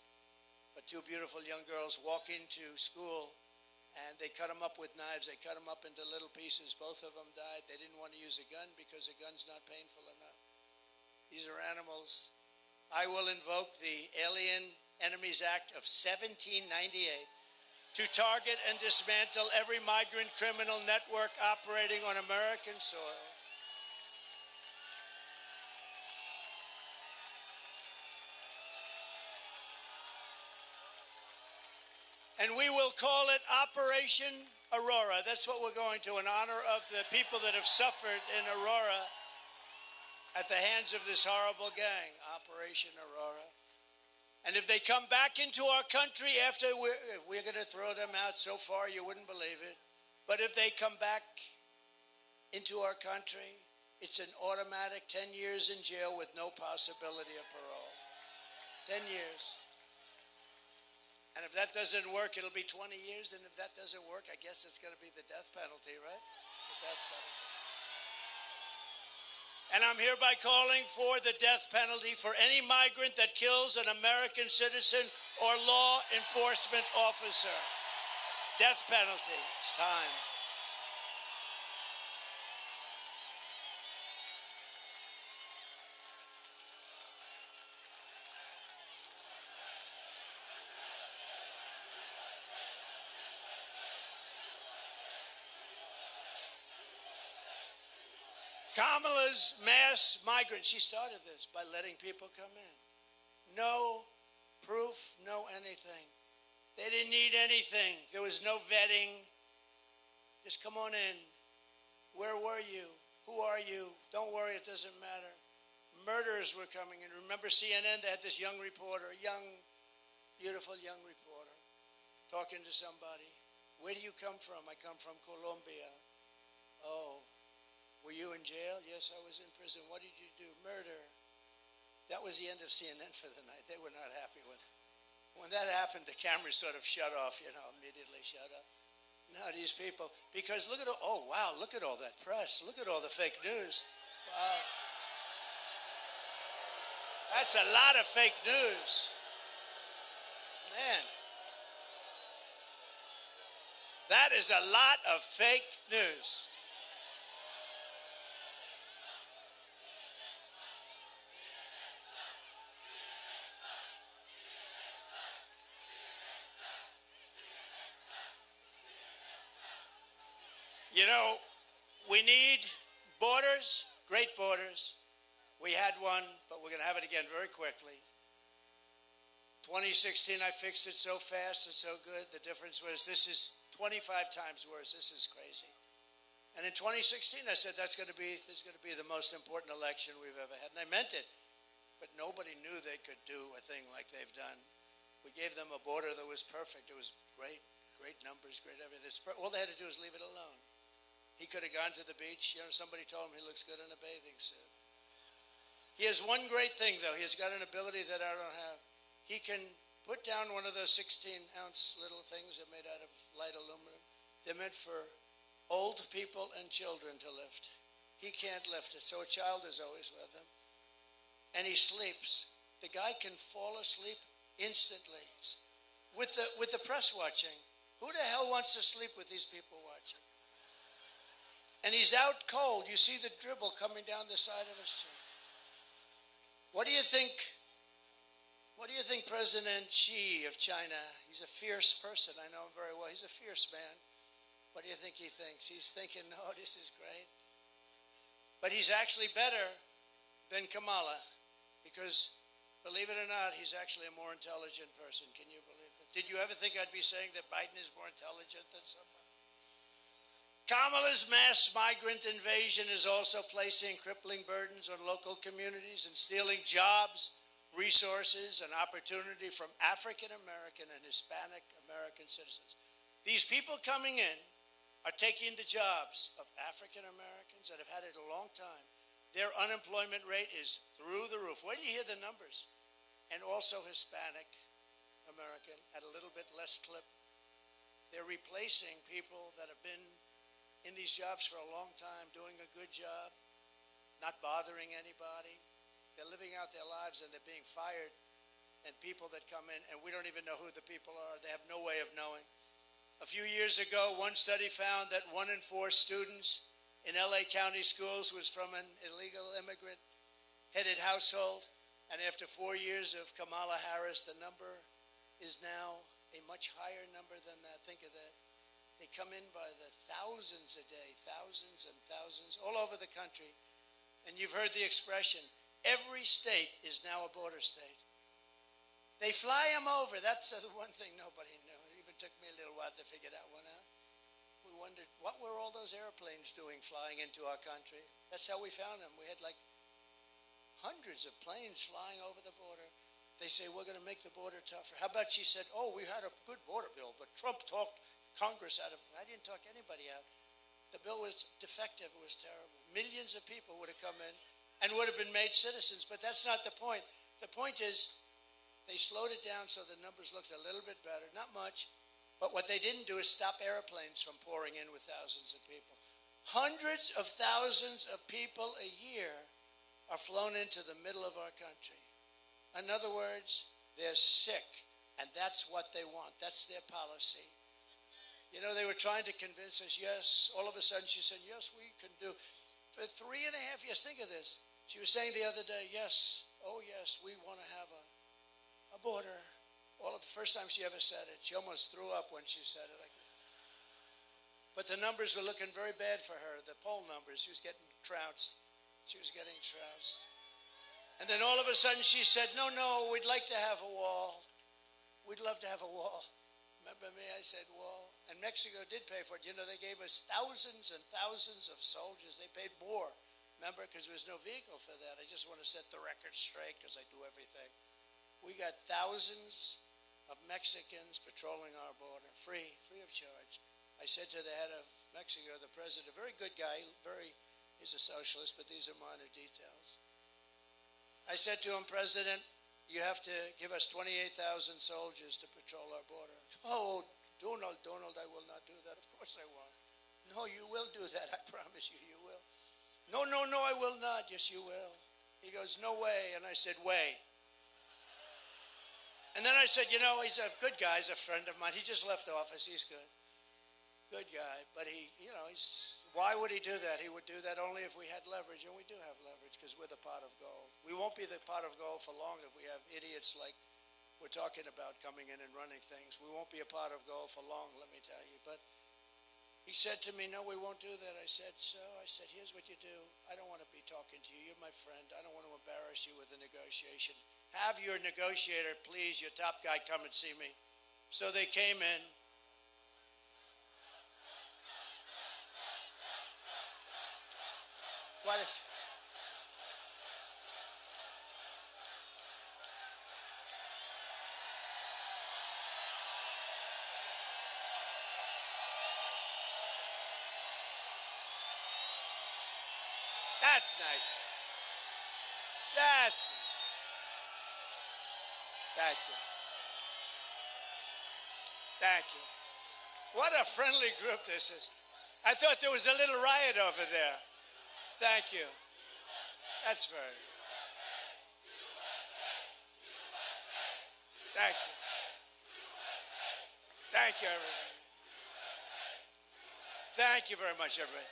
But 2 beautiful young girls walking to school, and they cut them up with knives. They cut them up into little pieces. Both of them died. They didn't want to use a gun because a gun's not painful enough. These are animals. I will invoke the Alien Enemies Act of 1798 to target and dismantle every migrant criminal network operating on American soil. And we will call it Operation Aurora. That's what we're going to, in honor of the people that have suffered in Aurora at the hands of this horrible gang, Operation Aurora. And if they come back into our country after, we're going to throw them out so far you wouldn't believe it. But if they come back into our country, it's an automatic 10 years in jail with no possibility of parole. 10 years. And if that doesn't work, it'll be 20 years. And if that doesn't work, I guess it's going to be the death penalty, right? The death penalty. And I'm hereby calling for the death penalty for any migrant that kills an American citizen or law enforcement officer. Death penalty. It's time. Kamala's mass migrant, she started this by letting people come in. No proof, no anything. They didn't need anything. There was no vetting. Just come on in. Where were you? Who are you? Don't worry, it doesn't matter. Murderers were coming in. Remember CNN, they had this young reporter, young, beautiful young reporter, talking to somebody. Where do you come from? I come from Colombia. Oh. Were you in jail? Yes, I was in prison. What did you do? Murder. That was the end of CNN for the night. They were not happy with it. When that happened, the cameras sort of shut off, immediately shut up. Now these people, because look at all that press. Look at all the fake news. Wow. That's a lot of fake news. Man. That is a lot of fake news. We need borders, great borders. We had one, but we're going to have it again very quickly. 2016, I fixed it so fast and so good. The difference was this is 25 times worse. This is crazy. And in 2016, I said this is going to be the most important election we've ever had. And I meant it. But nobody knew they could do a thing like they've done. We gave them a border that was perfect. It was great numbers, great everything. All they had to do was leave it alone. He could have gone to the beach. Somebody told him he looks good in a bathing suit. He has one great thing, though. He has got an ability that I don't have. He can put down one of those 16-ounce little things that are made out of light aluminum. They're meant for old people and children to lift. He can't lift it, so a child is always with him. And he sleeps. The guy can fall asleep instantly with the press watching. Who the hell wants to sleep with these people watching? And he's out cold. You see the dribble coming down the side of his cheek. What do you think President Xi of China, he's a fierce person, I know him very well, he's a fierce man. What do you think he thinks? He's thinking, no, this is great. But he's actually better than Kamala because, believe it or not, he's actually a more intelligent person. Can you believe it? Did you ever think I'd be saying that Biden is more intelligent than somebody? Kamala's mass migrant invasion is also placing crippling burdens on local communities and stealing jobs, resources, and opportunity from African American and Hispanic American citizens. These people coming in are taking the jobs of African Americans that have had it a long time. Their unemployment rate is through the roof. Where do you hear the numbers? And also Hispanic American at a little bit less clip. They're replacing people that have been in these jobs for a long time, doing a good job, not bothering anybody. They're living out their lives and they're being fired. And people that come in, and we don't even know who the people are. They have no way of knowing. A few years ago, one study found that 1 in 4 students in LA County schools was from an illegal immigrant-headed household. And after 4 years of Kamala Harris, the number is now a much higher number than that. Think of that. They come in by the thousands a day, thousands and thousands, all over the country. And you've heard the expression, every state is now a border state. They fly them over. That's the one thing nobody knew. It even took me a little while to figure that one out. We wondered, what were all those airplanes doing flying into our country? That's how we found them. We had like hundreds of planes flying over the border. They say, we're going to make the border tougher. How about she said, we had a good border bill, but Trump talked Congress out of it. I didn't talk anybody out. The bill was defective. It was terrible. Millions of people would have come in and would have been made citizens, but that's not the point. The point is They slowed it down so the numbers looked a little bit better, not much. But what they didn't do is stop airplanes from pouring in with thousands of people. Hundreds of thousands of people a year are flown into the middle of our country. In other words, they're sick, and that's what they want. That's their policy. You know, they were trying to convince us, yes. All of a sudden she said, yes, we can do. For 3.5 years, think of this. She was saying the other day, yes, oh yes, we want to have a border. All of the first time she ever said it, she almost threw up when she said it. But the numbers were looking very bad for her, the poll numbers. She was getting trounced. She was getting trounced. And then all of a sudden she said, no, we'd like to have a wall. We'd love to have a wall. Remember me? I said wall. And Mexico did pay for it. You know, they gave us thousands and thousands of soldiers. They paid more, remember, because there was no vehicle for that. I just want to set the record straight because I do everything. We got thousands of Mexicans patrolling our border, free of charge. I said to the head of Mexico, the president, a very good guy, he's a socialist, but these are minor details. I said to him, President, you have to give us 28,000 soldiers to patrol our border. Oh, Donald, I will not do that. Of course I won't. No, you will do that. I promise you, you will. No, I will not. Yes, you will. He goes, no way. And I said, way. And then I said, you know, he's a good guy. He's a friend of mine. He just left office. He's good. Good guy. But why would he do that? He would do that only if we had leverage. And we do have leverage because we're the pot of gold. We won't be the pot of gold for long if we have idiots like we're talking about coming in and running things. We won't be a pot of gold for long, let me tell you. But he said to me, no, we won't do that. I said, so? I said, here's what you do. I don't want to be talking to you. You're my friend. I don't want to embarrass you with a negotiation. Have your negotiator, please, your top guy, come and see me. So they came in. What is... That's nice. That's nice. Thank you. Thank you. What a friendly group this is. I thought there was a little riot over there. Thank you. That's very nice. Thank you. Thank you, everybody. Thank you very much, everybody.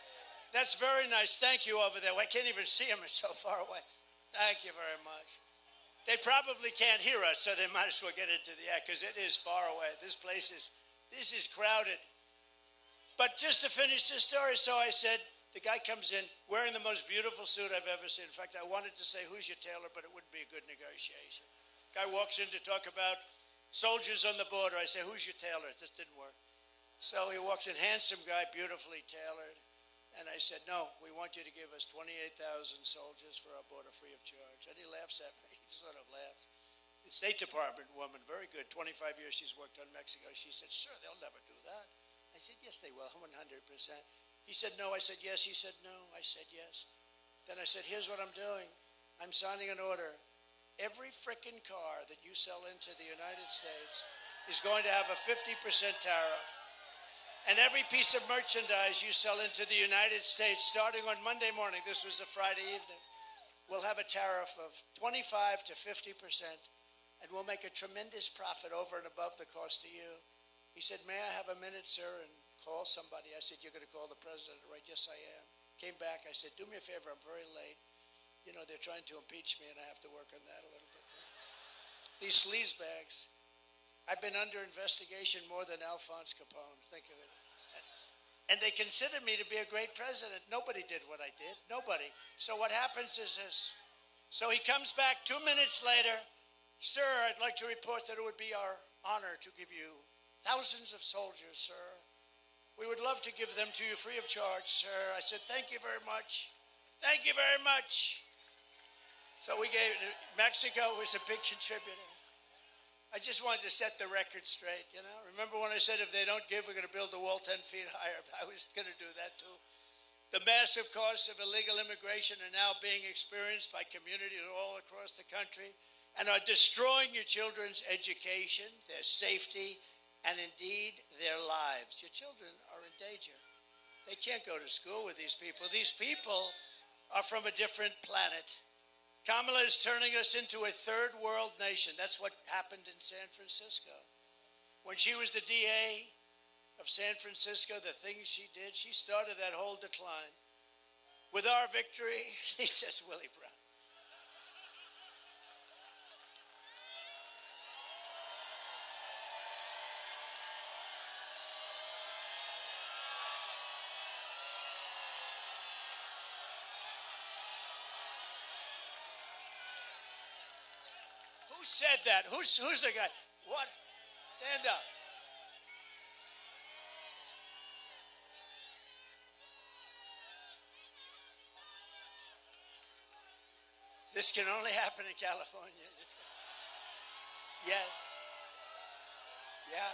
That's very nice. Thank you over there. I can't even see him. It's so far away. Thank you very much. They probably can't hear us, so they might as well get into the act because it is far away. This is crowded. But just to finish the story, so I said, the guy comes in wearing the most beautiful suit I've ever seen. In fact, I wanted to say, who's your tailor, but it wouldn't be a good negotiation. Guy walks in to talk about soldiers on the border. I say, who's your tailor? This didn't work. So he walks in, handsome guy, beautifully tailored. And I said, no, we want you to give us 28,000 soldiers for our border free of charge. And he laughs at me. He sort of laughs. The State Department woman, very good, 25 years she's worked on Mexico. She said, sir, they'll never do that. I said, yes, they will, 100%. He said, no. I said, yes. He said, no. I said, yes. Then I said, here's what I'm doing. I'm signing an order. Every frickin' car that you sell into the United States is going to have a 50% tariff. And every piece of merchandise you sell into the United States, starting on Monday morning, this was a Friday evening, will have a tariff of 25 to 50%, and we'll make a tremendous profit over and above the cost to you. He said, may I have a minute, sir, and call somebody? I said, you're going to call the president, right? Yes, I am. Came back. I said, do me a favor. I'm very late. You know, they're trying to impeach me, and I have to work on that a little bit more. These sleazebags. I've been under investigation more than Alphonse Capone. Think of it. And they considered me to be a great president. Nobody did what I did. Nobody. So what happens is this. So he comes back 2 minutes later. Sir, I'd like to report that it would be our honor to give you thousands of soldiers, sir. We would love to give them to you free of charge, sir. I said, thank you very much. Thank you very much. So we gave Mexico was a big contributor. I just wanted to set the record straight, you know. Remember when I said if they don't give, we're going to build the wall 10 feet higher? I was going to do that too. The massive costs of illegal immigration are now being experienced by communities all across the country. and are destroying your children's education, their safety, and indeed their lives. Your children are in danger. They can't go to school with these people. These people are from a different planet. Kamala is turning us into a third world nation. That's what happened in San Francisco. When she was the DA of San Francisco, the things she did, she started that whole decline. With our victory, he says, Willie Brown. Who said that? Who's the guy? What? Stand up. This can only happen in California. Yes. Yeah.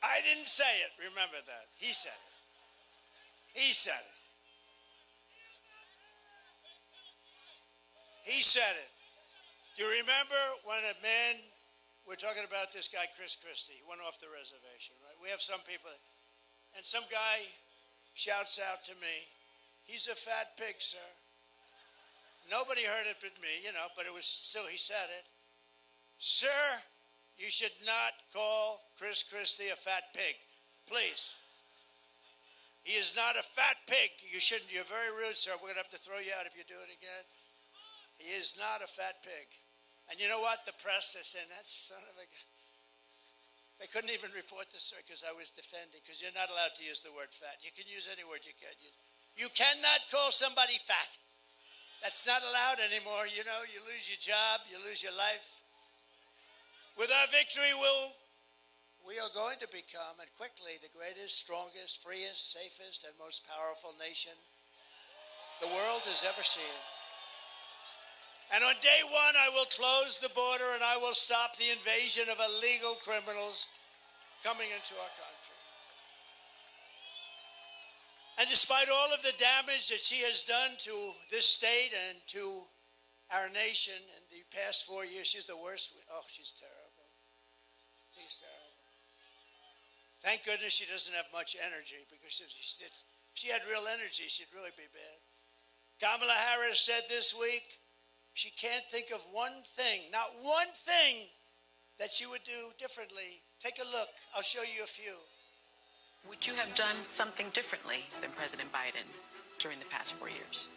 I didn't say it. Remember that. He said it. He said it. He said it. Do you remember when a man, we're talking about this guy, Chris Christie, he went off the reservation, right? We have some people, and some guy shouts out to me, he's a fat pig, sir. Nobody heard it but me, but it was still, he said it. Sir, you should not call Chris Christie a fat pig, please. He is not a fat pig. You shouldn't, you're very rude, sir. We're going to have to throw you out if you do it again. He is not a fat pig. And you know what? The press, they're saying, that son of a gun. They couldn't even report this, sir, because I was defending, because you're not allowed to use the word fat. You can use any word you can use. You cannot call somebody fat. That's not allowed anymore. You lose your job, you lose your life. With our victory, we are going to become, and quickly, the greatest, strongest, freest, safest, and most powerful nation the world has ever seen. And on day one, I will close the border and I will stop the invasion of illegal criminals coming into our country. And despite all of the damage that she has done to this state and to our nation in the past 4 years, she's the worst. Oh, she's terrible. She's terrible. Thank goodness she doesn't have much energy, because if she had real energy, she'd really be bad. Kamala Harris said this week she can't think of one thing, not one thing, that she would do differently. Take a look. I'll show you a few. Would you have done something differently than President Biden during the past 4 years?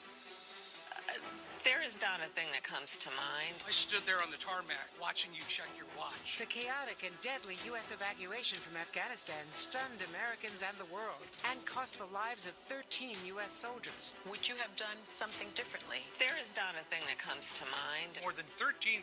There is not a thing that comes to mind. I stood there on the tarmac watching you check your watch. The chaotic and deadly U.S. evacuation from Afghanistan stunned Americans and the world and cost the lives of 13 U.S. soldiers. Would you have done something differently? There is not a thing that comes to mind. More than 13,000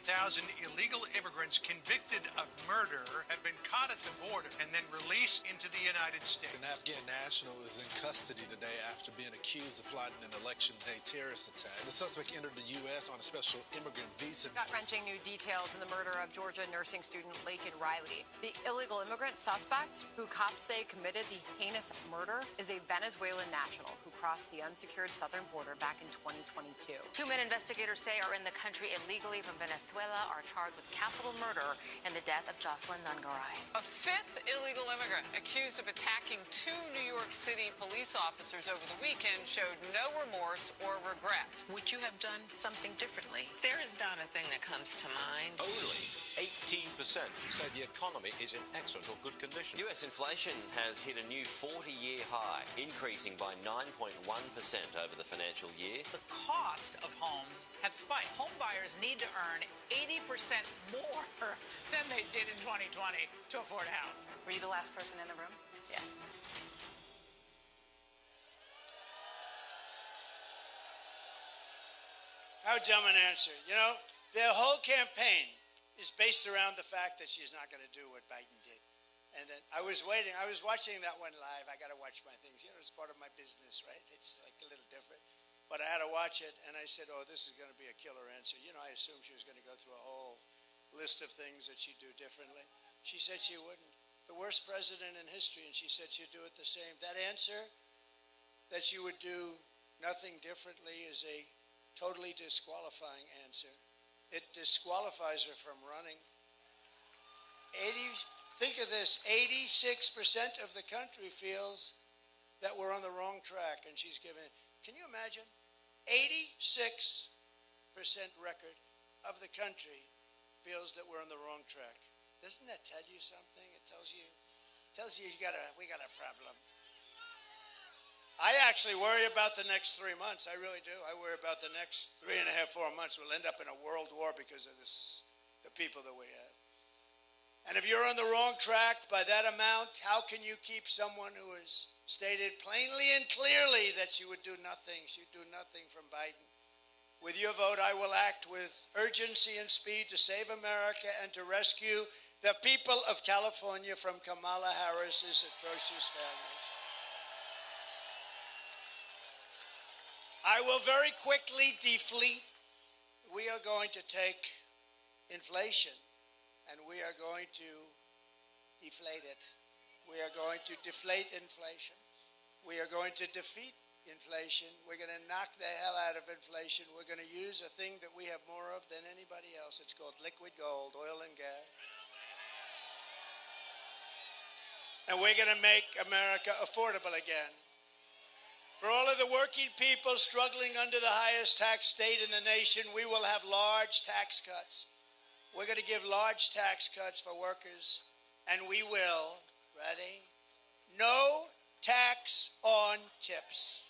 illegal immigrants convicted of murder have been caught at the border and then released into the United States. An Afghan national is in custody today after being accused of plotting an election day terrorist attack. The suspect entered the U.S. on a special immigrant visa. Gut-wrenching new details in the murder of Georgia nursing student Laken Riley. The illegal immigrant suspect, who cops say committed the heinous murder, is a Venezuelan national who crossed the unsecured southern border back in 2022. 2 men investigators say are in the country illegally from Venezuela are charged with capital murder in the death of Jocelyn Nungaray. A fifth illegal immigrant accused of attacking 2 New York City police officers over the weekend showed no remorse or regret. Would you have done something differently? There is not a thing that comes to mind. Only 18% say the economy is in excellent or good condition. US inflation has hit a new 40-year high, increasing by 9.1% over the financial year. The cost of homes have spiked. Home buyers need to earn 80% more than they did in 2020 to afford a house. Were you the last person in the room? Yes. How dumb an answer. Their whole campaign is based around the fact that she's not going to do what Biden did. And then I was watching that one live. I got to watch my things. It's part of my business, right? It's like a little different. But I had to watch it, and I said, oh, this is going to be a killer answer. I assumed she was going to go through a whole list of things that she'd do differently. She said she wouldn't. The worst president in history, and she said she'd do it the same. That answer, that she would do nothing differently, is a totally disqualifying answer. It disqualifies her from running. Think of this, 86% of the country feels that we're on the wrong track, and she's given it. Can you imagine? 86% record of the country feels that we're on the wrong track. Doesn't that tell you something? It tells you we got a problem. I actually worry about the next 3 months. I really do. I worry about the next 3.5, 4 months. We'll end up in a world war because of this, the people that we have. And if you're on the wrong track by that amount, how can you keep someone who has stated plainly and clearly that she would do nothing? She'd do nothing from Biden. With your vote, I will act with urgency and speed to save America and to rescue the people of California from Kamala Harris's atrocious failures. I will very quickly deflate. We are going to take inflation and we are going to deflate it. We are going to deflate inflation. We are going to defeat inflation. We're going to knock the hell out of inflation. We're going to use a thing that we have more of than anybody else. It's called liquid gold, oil and gas. And we're going to make America affordable again. For all of the working people struggling under the highest tax state in the nation, we will have large tax cuts. We're going to give large tax cuts for workers, and we will, ready? No tax on tips.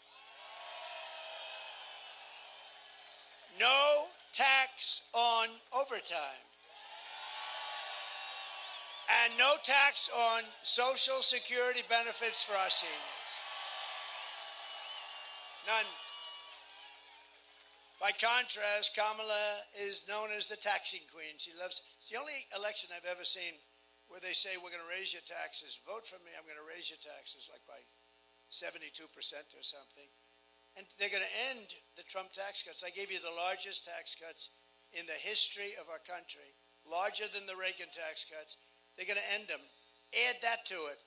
No tax on overtime. And no tax on Social Security benefits for our seniors. None. By contrast, Kamala is known as the taxing queen. It's the only election I've ever seen where they say, we're going to raise your taxes. Vote for me, I'm going to raise your taxes like by 72% or something. And they're going to end the Trump tax cuts. I gave you the largest tax cuts in the history of our country, larger than the Reagan tax cuts. They're going to end them. Add that to it.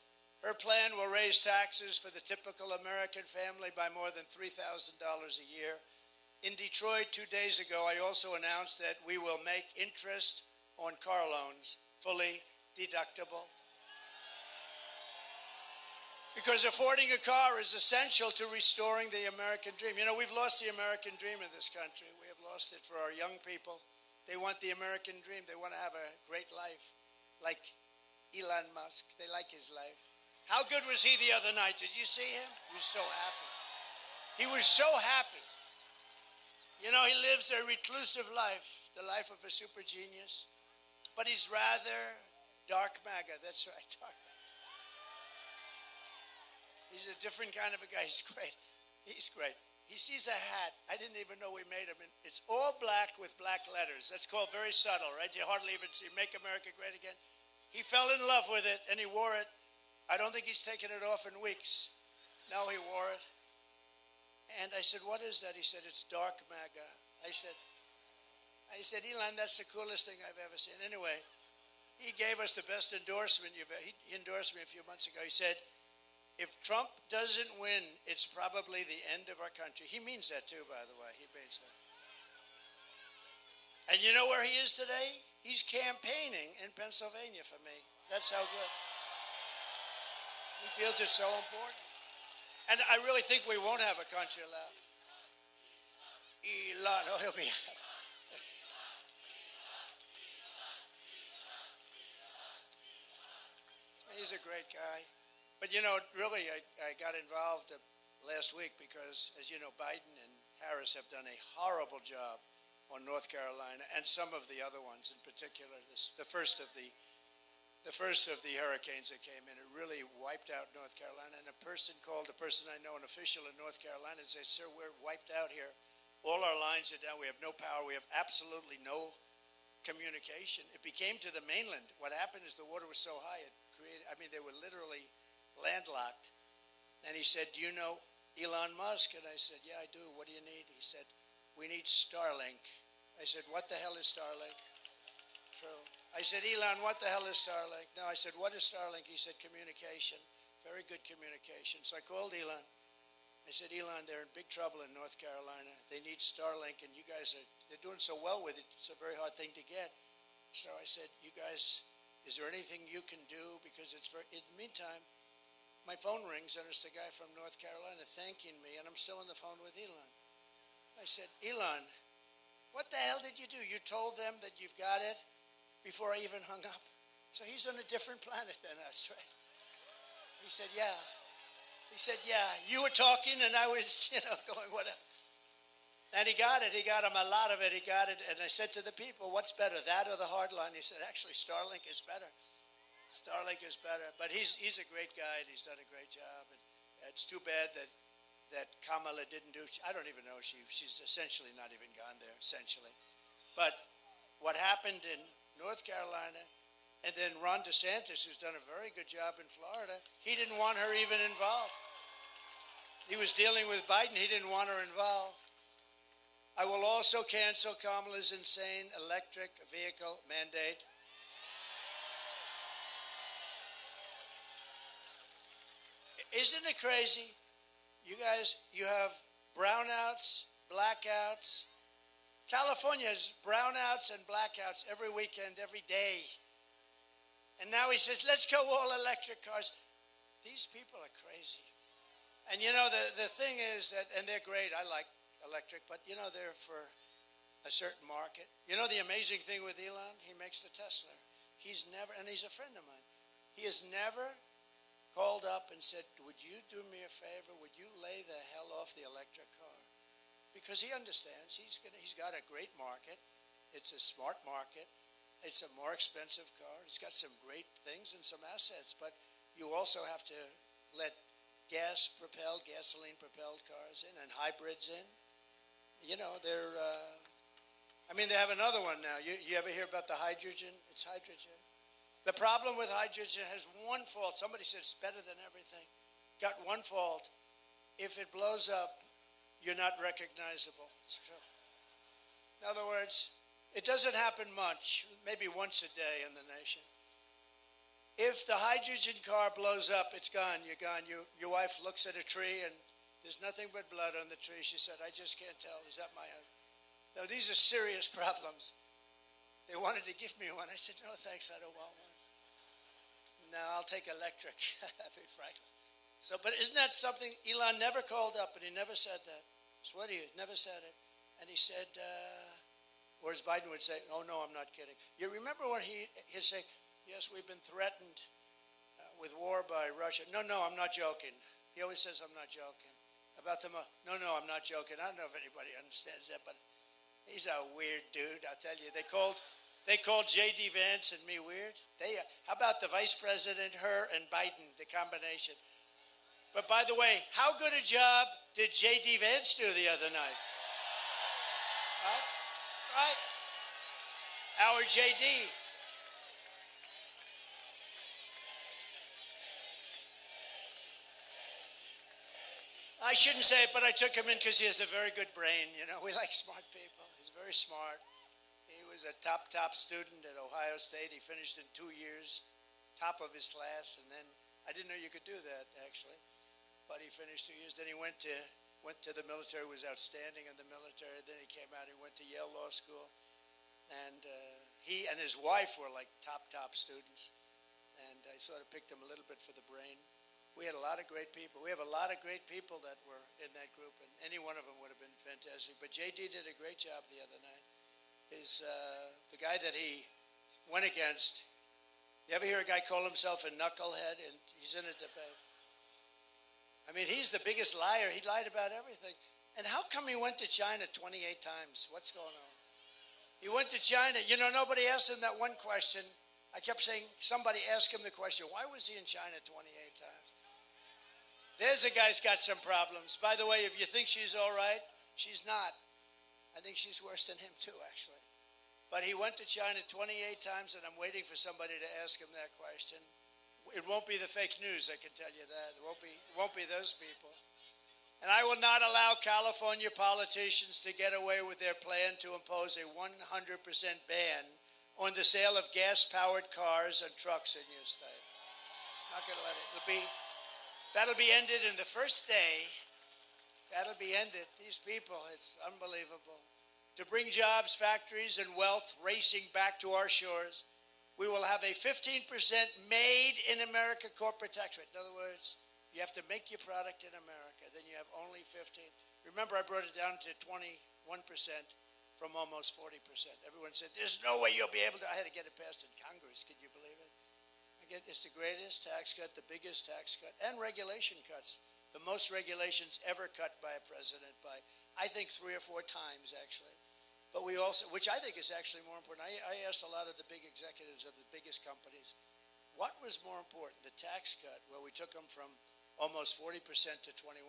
Her plan will raise taxes for the typical American family by more than $3,000 a year. In Detroit 2 days ago, I also announced that we will make interest on car loans fully deductible. Because affording a car is essential to restoring the American dream. You know, we've lost the American dream in this country. We have lost it for our young people. They want the American dream. They want to have a great life, like Elon Musk. They like his life. How good was he the other night? Did you see him? He was so happy. He was so happy. You know, he lives a reclusive life, the life of a super genius. But he's rather dark MAGA. That's right, dark MAGA. He's a different kind of a guy. He's great. He's great. He sees a hat. I didn't even know we made him. It's all black with black letters. That's called very subtle, right? You hardly even see Make America Great Again. He fell in love with it, and he wore it. I don't think he's taken it off in weeks. No, he wore it. And I said, what is that? He said, it's dark MAGA. I said, Elon, that's the coolest thing I've ever seen. Anyway, he gave us the best endorsement you've ever. He endorsed me a few months ago. He said, if Trump doesn't win, it's probably the end of our country. He means that too, by the way. He means that. And you know where he is today? He's campaigning in Pennsylvania for me. That's how good. He feels it's so important. And I really think we won't have a country left. Elon, oh, he'll be happy. He's a great guy. But, you know, really, I got involved last week because, as you know, Biden and Harris have done a horrible job on North Carolina and some of the other ones in particular. The first of the hurricanes that came in, it really wiped out North Carolina. And a person I know, an official in North Carolina, and said, sir, we're wiped out here. All our lines are down. We have no power. We have absolutely no communication. It became to the mainland. What happened is the water was so high, they were literally landlocked. And he said, do you know Elon Musk? And I said, yeah, I do. What do you need? He said, we need Starlink. I said, what the hell is Starlink? True. I said, Elon, what the hell is Starlink? No, I said, what is Starlink? He said, communication. Very good communication. So I called Elon. I said, Elon, they're in big trouble in North Carolina. They need Starlink, and you guys they're doing so well with it. It's a very hard thing to get. So I said, you guys, is there anything you can do? Because in the meantime, my phone rings, and it's the guy from North Carolina thanking me, and I'm still on the phone with Elon. I said, Elon, what the hell did you do? You told them that you've got it before I even hung up. So he's on a different planet than us, right? He said, yeah. He said, yeah, you were talking and I was, going whatever. And he got it. He got him a lot of it. He got it. And I said to the people, what's better, that or the hard line? He said, actually, Starlink is better. Starlink is better. But he's a great guy and he's done a great job. And it's too bad that Kamala didn't do, I don't even know, she's essentially not even gone there, essentially. But what happened in North Carolina, and then Ron DeSantis, who's done a very good job in Florida, he didn't want her even involved. He was dealing with Biden. He didn't want her involved. I will also cancel Kamala's insane electric vehicle mandate. Isn't it crazy? You guys, you have brownouts, blackouts. California has brownouts and blackouts every weekend, every day. And now he says, let's go all electric cars. These people are crazy. And the thing is that, and they're great, I like electric, but they're for a certain market. The amazing thing with Elon, he makes the Tesla. He's never, and he's a friend of mine, he has never called up and said, would you do me a favor? Would you lay the hell off the electric car? Because he understands he's got a great market. It's a smart market. It's a more expensive car. It's got some great things and some assets, but you also have to let gasoline-propelled cars in and hybrids in. They have another one now. You ever hear about the hydrogen? It's hydrogen. The problem with hydrogen has one fault. Somebody says it's better than everything. Got one fault. If it blows up, you're not recognizable. It's true. In other words, it doesn't happen much, maybe once a day in the nation. If the hydrogen car blows up, it's gone, you're gone. Your wife looks at a tree and there's nothing but blood on the tree. She said, I just can't tell, is that my husband? No, these are serious problems. They wanted to give me one. I said, no thanks, I don't want one. No, I'll take electric, frankly. So, but isn't that something? Elon never called up and he never said that. I swear to you, never said it. And he said, or as Biden would say, oh, no, I'm not kidding. You remember when he'd say, yes, we've been threatened with war by Russia. No, I'm not joking. He always says, I'm not joking. About no, I'm not joking. I don't know if anybody understands that, but he's a weird dude, I'll tell you. They called J.D. Vance and me weird. How about the vice president, her, and Biden, the combination? But by the way, how good a job did J.D. Vance do the other night? Right? Our JD. I shouldn't say it, but I took him in because he has a very good brain. We like smart people. He's very smart. He was a top student at Ohio State. He finished in 2 years, top of his class, and then I didn't know you could do that, actually. But he finished 2 years. Then he went to the military, was outstanding in the military. Then he came out, he went to Yale Law School. And he and his wife were like top students. And I sort of picked him a little bit for the brain. We had a lot of great people. We have a lot of great people that were in that group, and any one of them would have been fantastic. But JD did a great job the other night. The guy that he went against, you ever hear a guy call himself a knucklehead? And he's in a debate. I mean, he's the biggest liar. He lied about everything. And how come he went to China 28 times? What's going on? He went to China. Nobody asked him that one question. I kept saying, somebody asked him the question, why was he in China 28 times? There's a guy's got some problems. By the way, if you think she's all right, she's not. I think she's worse than him too, actually. But he went to China 28 times, and I'm waiting for somebody to ask him that question. It won't be the fake news, I can tell you that. It won't be those people. And I will not allow California politicians to get away with their plan to impose a 100% ban on the sale of gas-powered cars and trucks in your state. Not going to let it. That'll be ended in the first day That'll be ended. These people, it's unbelievable. To bring jobs, factories, and wealth racing back to our shores, we will have a 15% made in America corporate tax rate. In other words, you have to make your product in America, then you have only 15. Remember, I brought it down to 21% from almost 40%. Everyone said, there's no way you'll be able to. I had to get it passed in Congress. Could you believe it? It's the greatest tax cut, the biggest tax cut, and regulation cuts. The most regulations ever cut by a president by, I think, 3 or 4 times, actually. But we also, which I think is actually more important, I asked a lot of the big executives of the biggest companies, what was more important, the tax cut, where we took them from almost 40% to 21%,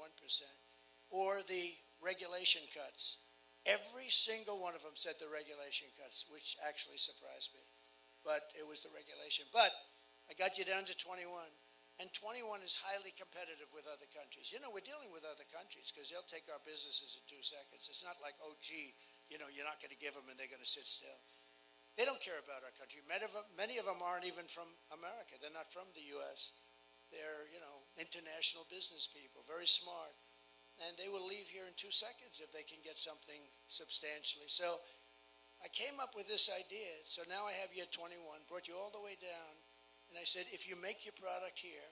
or the regulation cuts? Every single one of them said the regulation cuts, which actually surprised me. But it was the regulation. But I got you down to 21. And 21 is highly competitive with other countries. You know, we're dealing with other countries because they'll take our businesses in 2 seconds. It's not like, oh, gee, you know, you're not going to give them and they're going to sit still. They don't care about our country. Many of them aren't even from America. They're not from the U.S. They're, you know, international business people, very smart. And they will leave here in 2 seconds if they can get something substantially. So I came up with this idea. So now I have you at 21, brought you all the way down. And I said, if you make your product here,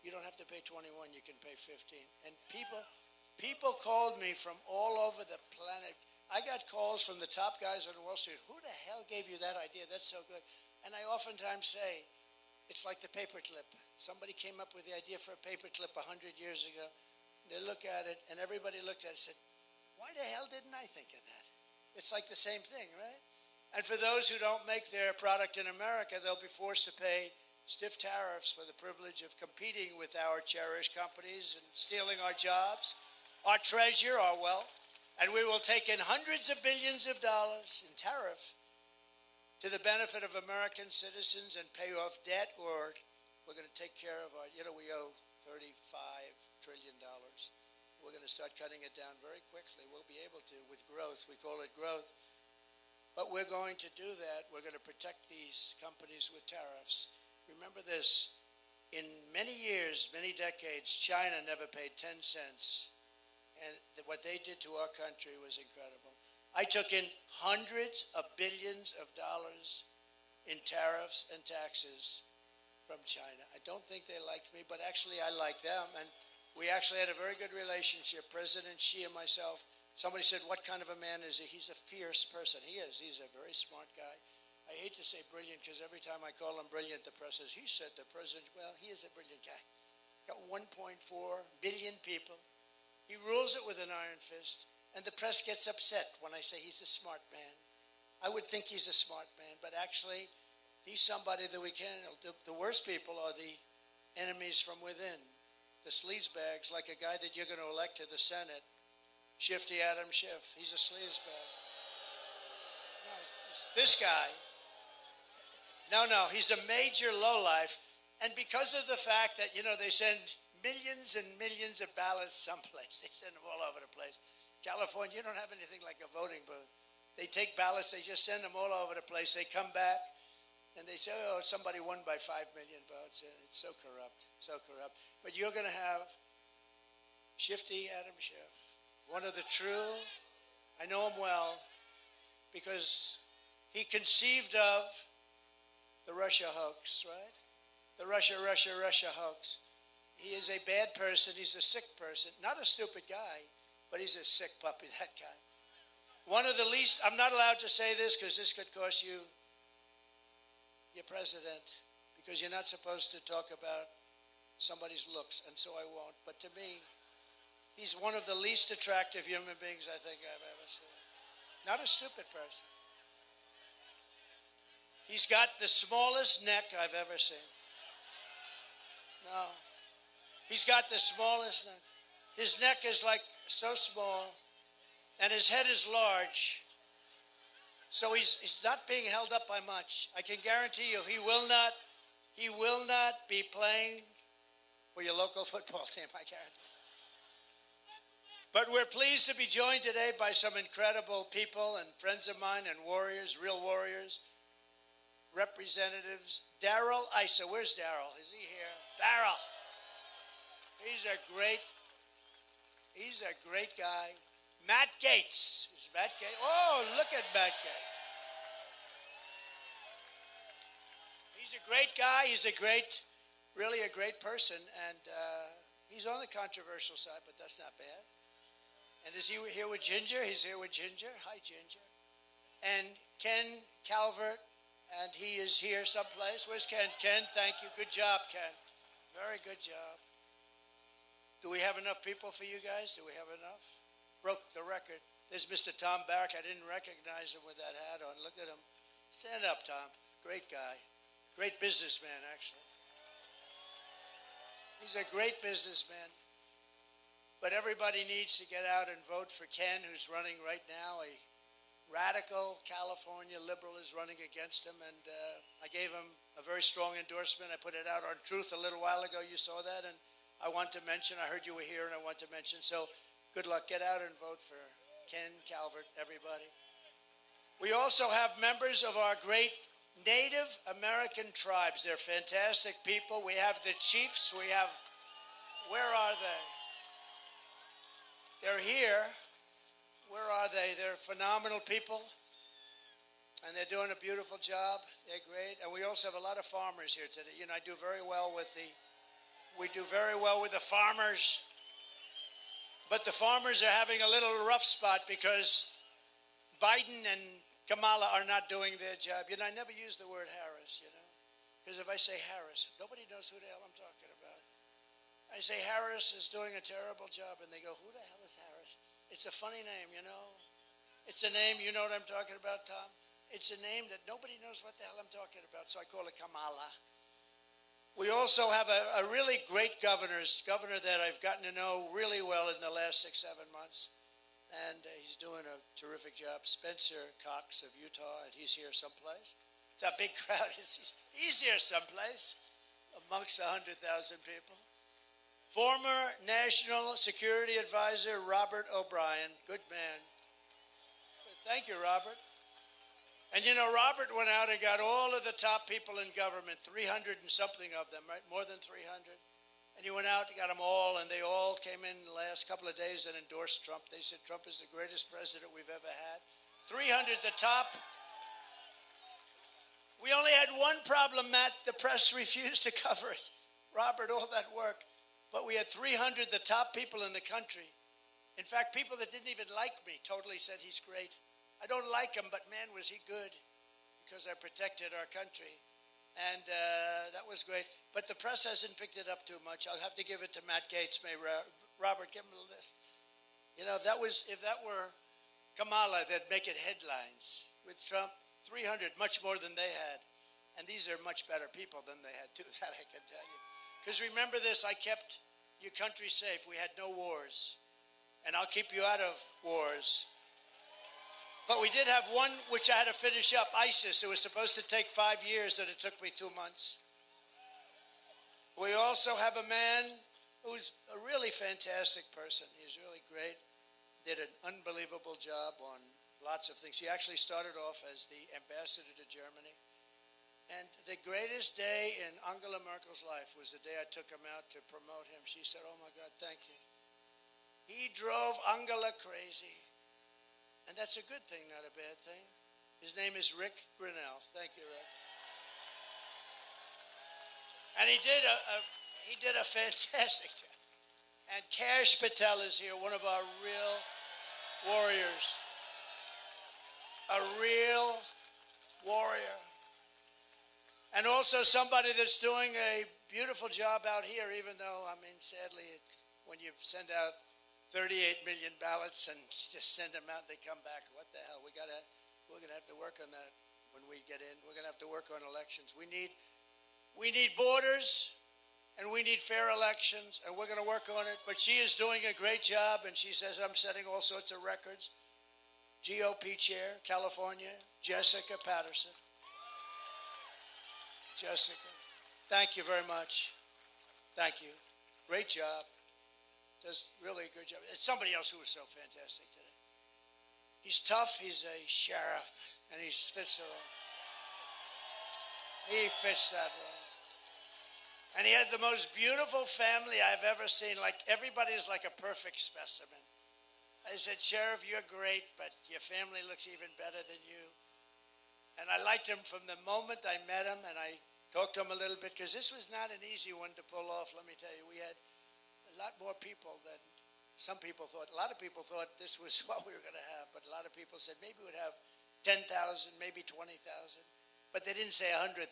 you don't have to pay 21, you can pay 15. And people called me from all over the planet. I got calls from the top guys on Wall Street. Who the hell gave you that idea? That's so good. And I oftentimes say, it's like the paperclip. Somebody came up with the idea for a paperclip 100 years ago. They look at it, and everybody looked at it and said, why the hell didn't I think of that? It's like the same thing, right? And for those who don't make their product in America, they'll be forced to pay stiff tariffs for the privilege of competing with our cherished companies and stealing our jobs, our treasure, our wealth. And we will take in hundreds of billions of dollars in tariff to the benefit of American citizens and pay off debt, or we're going to take care of our, you know, we owe $35 trillion. We're going to start cutting it down very quickly. We'll be able to with growth. We call it growth. But we're going to do that. We're going to protect these companies with tariffs. Remember this, in many years, many decades, China never paid 10 cents. And what they did to our country was incredible. I took in hundreds of billions of dollars in tariffs and taxes from China. I don't think they liked me, but actually I liked them. And we actually had a very good relationship, President Xi and myself. Somebody said, what kind of a man is he? He's a fierce person. He is. He's a very smart guy. I hate to say brilliant because every time I call him brilliant, the press says, he said the president, well, he is a brilliant guy. Got 1.4 billion people. He rules it with an iron fist, and the press gets upset when I say he's a smart man. I would think he's a smart man, but actually, he's somebody that we can't. The worst people are the enemies from within, the sleazebags, like a guy that you're going to elect to the Senate, Shifty Adam Schiff. He's a sleazebag. No, this guy, no, he's a major lowlife, and because of the fact that, you know, they send millions and millions of ballots someplace. They send them all over the place. California, you don't have anything like a voting booth. They take ballots, they just send them all over the place. They come back, and they say, oh, somebody won by 5 million votes. And it's so corrupt, so corrupt. But you're going to have Shifty Adam Schiff, one of the true, I know him well, because he conceived of the Russia hoax, right? The Russia hoax. He is a bad person. He's a sick person. Not a stupid guy, but he's a sick puppy, that guy. One of the least, I'm not allowed to say this because this could cost you your president, because you're not supposed to talk about somebody's looks, and so I won't. But to me, he's one of the least attractive human beings I think I've ever seen. Not a stupid person. He's got the smallest neck I've ever seen. No. He's got the smallest neck. His neck is like so small, and his head is large. So he's not being held up by much. I can guarantee you he will not be playing for your local football team, I guarantee. But we're pleased to be joined today by some incredible people and friends of mine and warriors, real warriors, representatives. Darrell Issa, where's Darrell? Is he here? Darrell. He's a great He's a great guy. Matt Gaetz. Is Matt Gaetz? Oh, look at Matt Gaetz. He's a great guy. He's really a great person. And he's on the controversial side, but that's not bad. And is he here with Ginger? He's here with Ginger. Hi, Ginger. And Ken Calver, and he is here someplace. Where's Ken? Ken, thank you. Good job, Ken. Very good job. Do we have enough people for you guys? Do we have enough? Broke the record. There's Mr. Tom Barrack. I didn't recognize him with that hat on. Look at him. Stand up, Tom. Great guy. Great businessman, actually. He's a great businessman. But everybody needs to get out and vote for Ken, who's running right now. A radical California liberal is running against him, and I gave him a very strong endorsement. I put it out on Truth a little while ago. You saw that, and I want to mention, I heard you were here, and I want to mention, so good luck. Get out and vote for Ken Calvert, everybody. We also have members of our great Native American tribes. They're fantastic people. We have the chiefs. We have, where are they? They're here. Where are they? They're phenomenal people, and they're doing a beautiful job. They're great, and we also have a lot of farmers here today. You know, we do very well with the farmers, but the farmers are having a little rough spot because Biden and Kamala are not doing their job. You know, I never use the word Harris, you know, because if I say Harris, nobody knows who the hell I'm talking about. I say Harris is doing a terrible job, and they go, who the hell is Harris? It's a funny name, you know. It's a name, you know what I'm talking about, Tom? It's a name that nobody knows what the hell I'm talking about, so I call it Kamala. We also have a really great governor that I've gotten to know really well in the last 6-7 months, and he's doing a terrific job. Spencer Cox of Utah, and he's here someplace. It's a big crowd. He's here someplace amongst 100,000 people. Former National Security Advisor Robert O'Brien, good man. Thank you, Robert. And you know, Robert went out and got all of the top people in government, 300 and something of them, right? More than 300. And he went out and got them all, and they all came in the last couple of days and endorsed Trump. They said Trump is the greatest president we've ever had. 300, the top. We only had one problem, Matt. The press refused to cover it. Robert, all that work. But we had 300, the top people in the country. In fact, people that didn't even like me totally said he's great. I don't like him, but man, was he good, because I protected our country. And that was great. But the press hasn't picked it up too much. I'll have to give it to Matt Gaetz. Robert, give him the list. You know, if that were Kamala, they'd make it headlines. With Trump, 300, much more than they had. And these are much better people than they had, too, that I can tell you. Because remember this, I kept your country safe. We had no wars. And I'll keep you out of wars. But we did have one which I had to finish up, ISIS. It was supposed to take 5 years, and it took me 2 months. We also have a man who's a really fantastic person. He's really great. Did an unbelievable job on lots of things. He actually started off as the ambassador to Germany. And the greatest day in Angela Merkel's life was the day I took him out to promote him. She said, oh my God, thank you. He drove Angela crazy. And that's a good thing, not a bad thing. His name is Rick Renell. Thank you, Rick. And he did a fantastic job. And Patel is here, one of our real warriors. A real warrior. And also somebody that's doing a beautiful job out here, even though, I mean, sadly, when you send out 38 million ballots and just send them out, they come back. What the hell? We're going to have to work on that when we get in. We're going to have to work on elections. We need borders, and we need fair elections, and we're going to work on it. But she is doing a great job, and she says I'm setting all sorts of records. GOP chair, California, Jessica Patterson. Jessica, thank you very much. Thank you. Great job. Does really a good job. It's somebody else who was so fantastic today. He's tough. He's a sheriff, and he fits the role. He fits that role. And he had the most beautiful family I've ever seen. Like, everybody's like a perfect specimen. I said, Sheriff, you're great, but your family looks even better than you. And I liked him from the moment I met him, and I talked to him a little bit, because this was not an easy one to pull off, let me tell you. We had a lot more people than some people thought. A lot of people thought this was what we were going to have, but a lot of people said maybe we'd have 10,000, maybe 20,000, but they didn't say 100,000.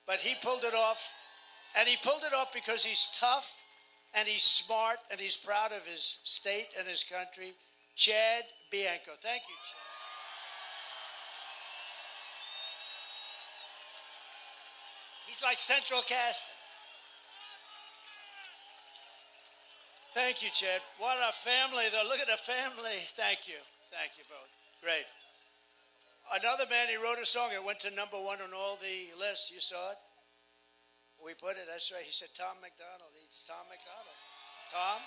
But he pulled it off, and he pulled it off because he's tough, and he's smart, and he's proud of his state and his country. Chad Bianco. Thank you, Chad. He's like central casting. Thank you, Chad. What a family, though. Look at the family. Thank you. Thank you both. Great. Another man, he wrote a song. It went to #1 on all the lists. You saw it? We put it, that's right. He said, Tom McDonald. It's Tom McDonald. Tom?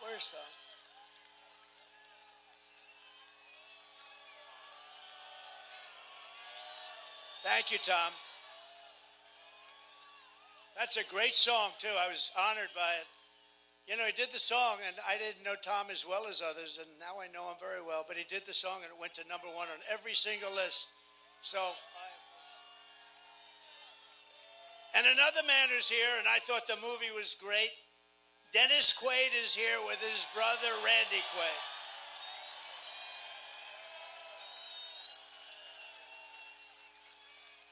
Where's Tom? Thank you, Tom. That's a great song, too. I was honored by it. You know, he did the song, and I didn't know Tom as well as others, and now I know him very well, but he did the song, and it went to #1 on every single list. So, and another man who's here, and I thought the movie was great. Dennis Quaid is here with his brother, Randy Quaid.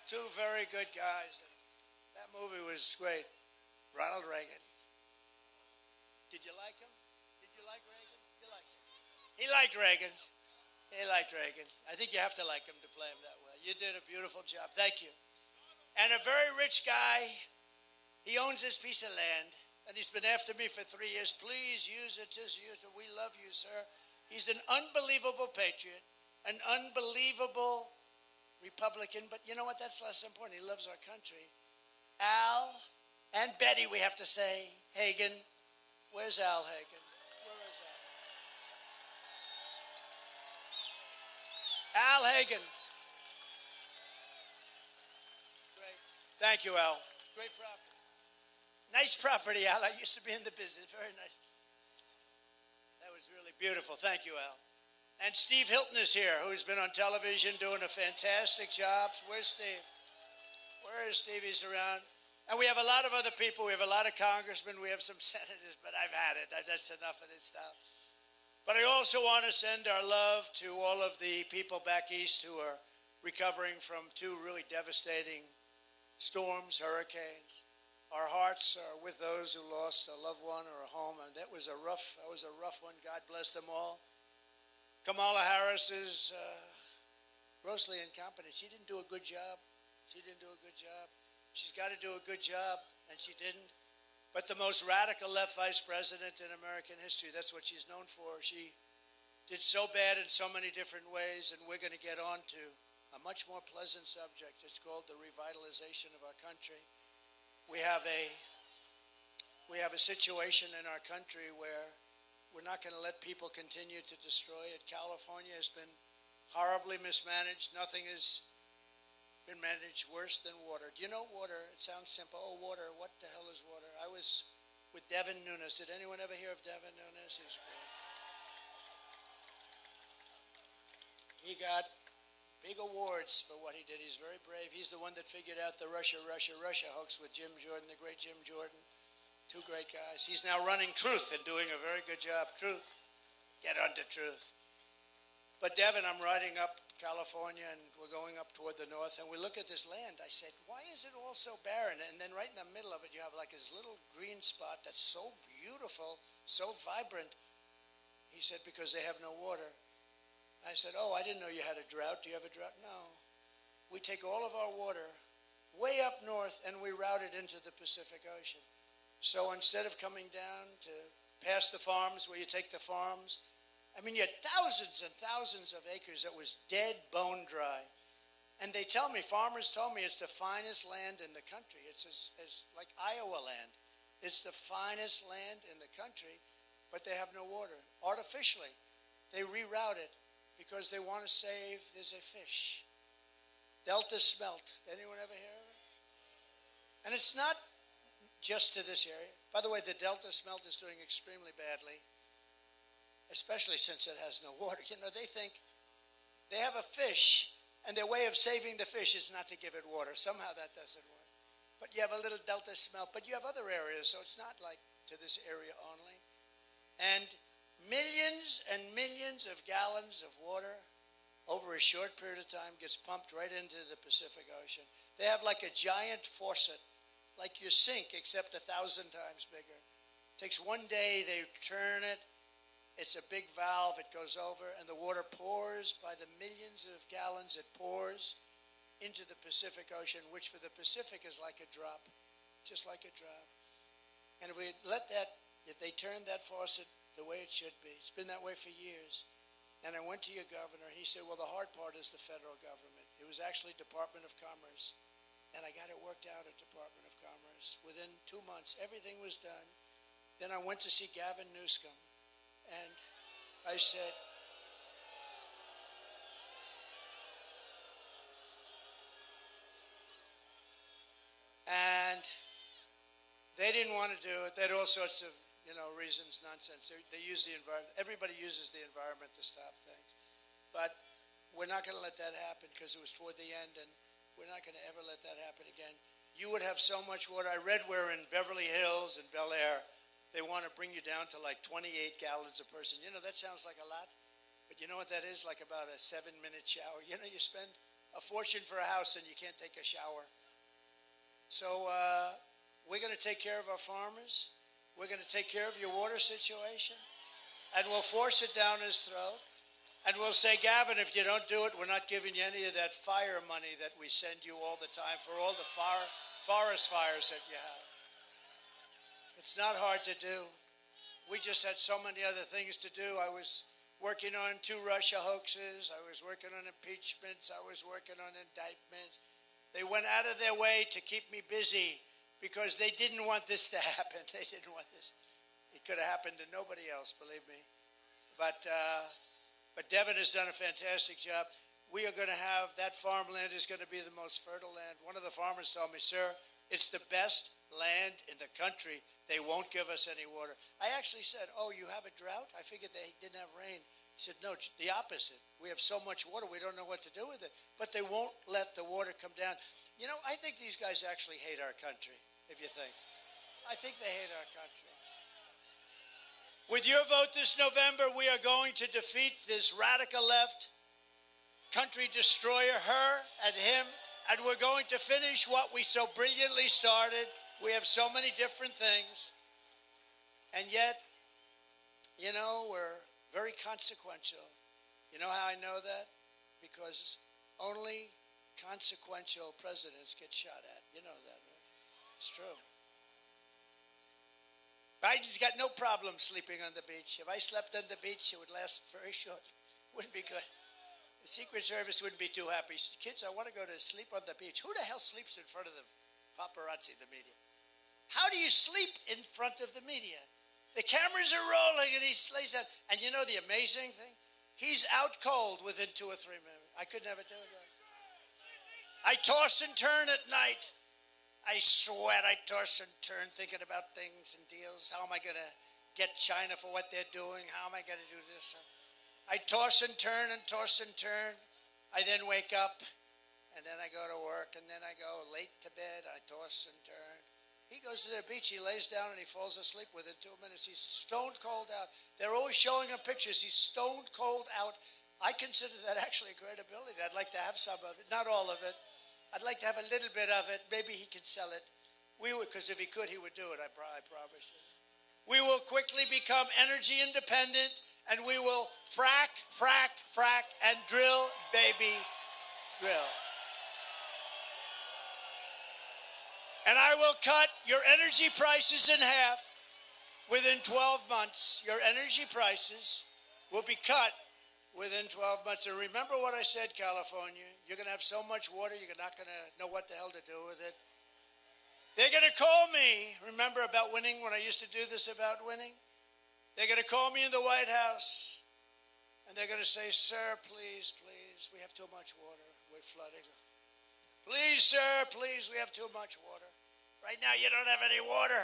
Two very good guys. That movie was great. Ronald Reagan. Did you like him? Did you like Reagan? You liked him. He liked Reagan. He liked Reagan. I think you have to like him to play him that way. You did a beautiful job. Thank you. And a very rich guy. He owns this piece of land, and he's been after me for 3 years. Please use it. Just use it. We love you, sir. He's an unbelievable patriot, an unbelievable Republican. But you know what? That's less important. He loves our country. Al and Betty, we have to say, Hagen. Where's Al Hagen? Where is Al? Al Hagen. Great. Thank you, Al. Great property. Nice property, Al. I used to be in the business. Very nice. That was really beautiful. Thank you, Al. And Steve Hilton is here, who's been on television doing a fantastic job. Where's Steve? Where is Steve? He's around. And we have a lot of other people. We have a lot of congressmen. We have some senators, but I've had it. That's enough of this stuff. But I also want to send our love to all of the people back east who are recovering from 2 really devastating storms, hurricanes. Our hearts are with those who lost a loved one or a home, and that was a rough one. God bless them all. Kamala Harris is grossly incompetent. She didn't do a good job. She's got to do a good job, and she didn't. But the most radical left vice president in American history, that's what she's known for. She did so bad in so many different ways, and we're going to get on to a much more pleasant subject. It's called the revitalization of our country. We have a situation in our country where we're not going to let people continue to destroy it. California has been horribly mismanaged. Nothing has been managed worse than water. Do you know water? It sounds simple. Oh, water. What the hell is water? I was with Devin Nunes. Did anyone ever hear of Devin Nunes? He's great. He got big awards for what he did. He's very brave. He's the one that figured out the Russia hoax with Jim Jordan, the great Jim Jordan. 2 great guys. He's now running Truth and doing a very good job. Truth. Get onto Truth. But Devin, I'm riding up California, and we're going up toward the north, and we look at this land. I said, why is it all so barren? And then right in the middle of it, you have like this little green spot that's so beautiful, so vibrant. He said, because they have no water. I said, oh, I didn't know you had a drought. Do you have a drought? No. We take all of our water way up north, and we route it into the Pacific Ocean. So instead of coming down to past the farms where you take the farms, I mean, you had thousands and thousands of acres that was dead, bone dry. And they tell me, farmers told me, it's the finest land in the country. It's as like Iowa land. It's the finest land in the country, but they have no water. Artificially, they reroute it because they want to save, there's a fish. Delta smelt. Anyone ever hear of it? And it's not just to this area. By the way, the Delta smelt is doing extremely badly, especially since it has no water. You know, they think they have a fish, and their way of saving the fish is not to give it water. Somehow that doesn't work. But you have a little Delta smelt, but you have other areas, so it's not like to this area only. And millions and millions of gallons of water over a short period of time gets pumped right into the Pacific Ocean. They have like a giant faucet, like your sink, except 1,000 times bigger. It takes one day, they turn it, it's a big valve, it goes over, and the water pours by the millions of gallons it pours into the Pacific Ocean, which for the Pacific is like a drop, just like a drop. And if we let that, if they turn that faucet the way it should be, it's been that way for years. And I went to your governor, he said, well, the hard part is the federal government. It was actually Department of Commerce. And I got it worked out at Department of Commerce. Within 2 months, everything was done. Then I went to see Gavin Newsom, and I said, and they didn't want to do it. They had all sorts of, reasons, nonsense. They use the environment. Everybody uses the environment to stop things. But we're not going to let that happen because it was toward the end, and we're not going to ever let that happen again. You would have so much water. I read where in Beverly Hills and Bel Air, they want to bring you down to like 28 gallons a person. That sounds like a lot, but you know what that is? Like about a 7-minute shower. You spend a fortune for a house and you can't take a shower. So we're going to take care of our farmers. We're going to take care of your water situation, and we'll force it down his throat. And we'll say, Gavin, if you don't do it, we're not giving you any of that fire money that we send you all the time for all the forest fires that you have. It's not hard to do. We just had so many other things to do. I was working on 2 Russia hoaxes. I was working on impeachments. I was working on indictments. They went out of their way to keep me busy because they didn't want this to happen. They didn't want this. It could have happened to nobody else, believe me. But Devin has done a fantastic job. We are going to have, that farmland is going to be the most fertile land. One of the farmers told me, sir, it's the best land in the country. They won't give us any water. I actually said, oh, you have a drought? I figured they didn't have rain. He said, no, the opposite. We have so much water, we don't know what to do with it. But they won't let the water come down. I think these guys actually hate our country, if you think. I think they hate our country. With your vote this November, we are going to defeat this radical left country destroyer, her and him, and we're going to finish what we so brilliantly started. We have so many different things, and yet, we're very consequential. You know how I know that? Because only consequential presidents get shot at. You know that, right? It's true. Biden's got no problem sleeping on the beach. If I slept on the beach, it would last very short. Wouldn't be good. The Secret Service wouldn't be too happy. Kids, I want to go to sleep on the beach. Who the hell sleeps in front of the paparazzi, the media? How do you sleep in front of the media? The cameras are rolling and he lays down. And you know the amazing thing? He's out cold within 2 or 3 minutes. I could never do that. I toss and turn at night. I sweat, I toss and turn thinking about things and deals. How am I going to get China for what they're doing? How am I going to do this? I toss and turn and toss and turn. I then wake up, and then I go to work, and then I go late to bed. I toss and turn. He goes to the beach, he lays down, and he falls asleep within 2 minutes. He's stone cold out. They're always showing him pictures. He's stone cold out. I consider that actually a great ability. I'd like to have some of it, not all of it. I'd like to have a little bit of it. Maybe he could sell it. We would, because if he could, he would do it. I promise you. We will quickly become energy independent, and we will frack, and drill, baby, drill. And I will cut your energy prices in half within 12 months. Your energy prices will be cut within 12 months. And remember what I said, California. You're going to have so much water, you're not going to know what the hell to do with it. They're going to call me. Remember about winning, when I used to do this about winning? They're going to call me in the White House, and they're going to say, sir, please, we have too much water. We're flooding. Please, sir, please, we have too much water. Right now you don't have any water.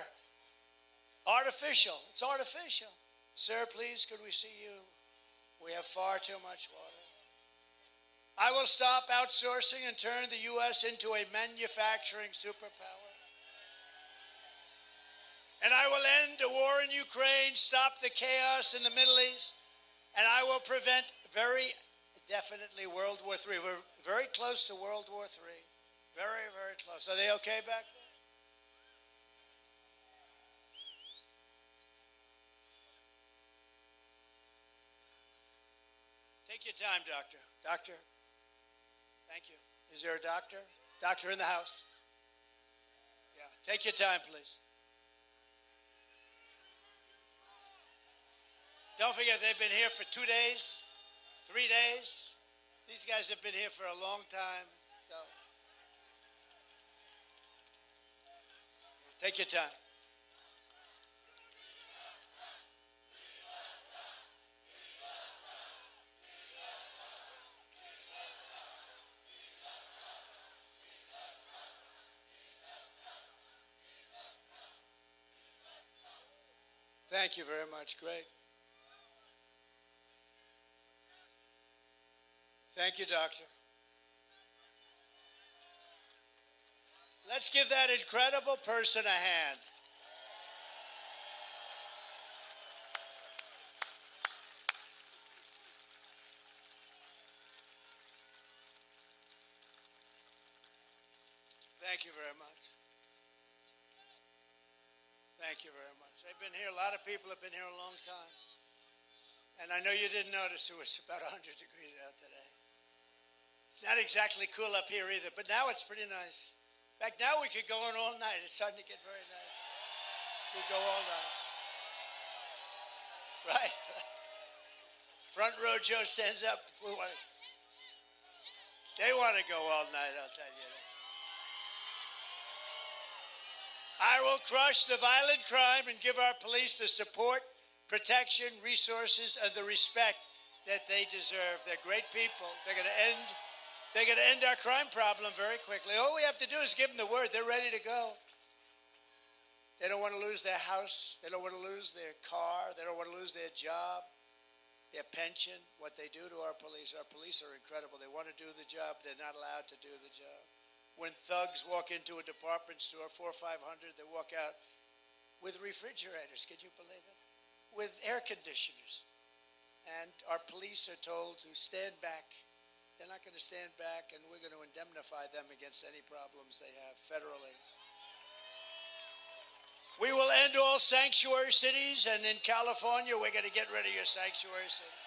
Artificial. It's artificial. Sir, please, could we see you? We have far too much water. I will stop outsourcing and turn the U.S. into a manufacturing superpower. And I will end the war in Ukraine, stop the chaos in the Middle East, and I will prevent very definitely World War III. We're very close to World War III. Very, very close. Are they okay back there? Take your time, doctor. Doctor? Thank you. Is there a doctor? Doctor in the house? Yeah. Take your time, please. Don't forget, they've been here for 2 days, 3 days. These guys have been here for a long time, so take your time. Thank you very much. Great. Thank you, doctor. Let's give that incredible person a hand. Thank you very much. Thank you very much. They've been here, a lot of people have been here a long time. And I know you didn't notice it was about 100 degrees out today. It's not exactly cool up here either, but now it's pretty nice. In fact, now we could go on all night. It's starting to get very nice. We go all night. Right? Front row Joe stands up. They want to go all night, I'll tell you that. I will crush the violent crime and give our police the support, protection, resources, and the respect that they deserve. They're great people. They're going to end our crime problem very quickly. All we have to do is give them the word. They're ready to go. They don't want to lose their house. They don't want to lose their car. They don't want to lose their job, their pension, what they do to our police. Our police are incredible. They want to do the job. They're not allowed to do the job. When thugs walk into a department store, 400 or 500, they walk out with refrigerators. Could you believe it? With air conditioners. And our police are told to stand back. They're not going to stand back, and we're going to indemnify them against any problems they have federally. We will end all sanctuary cities, and in California, we're going to get rid of your sanctuary cities.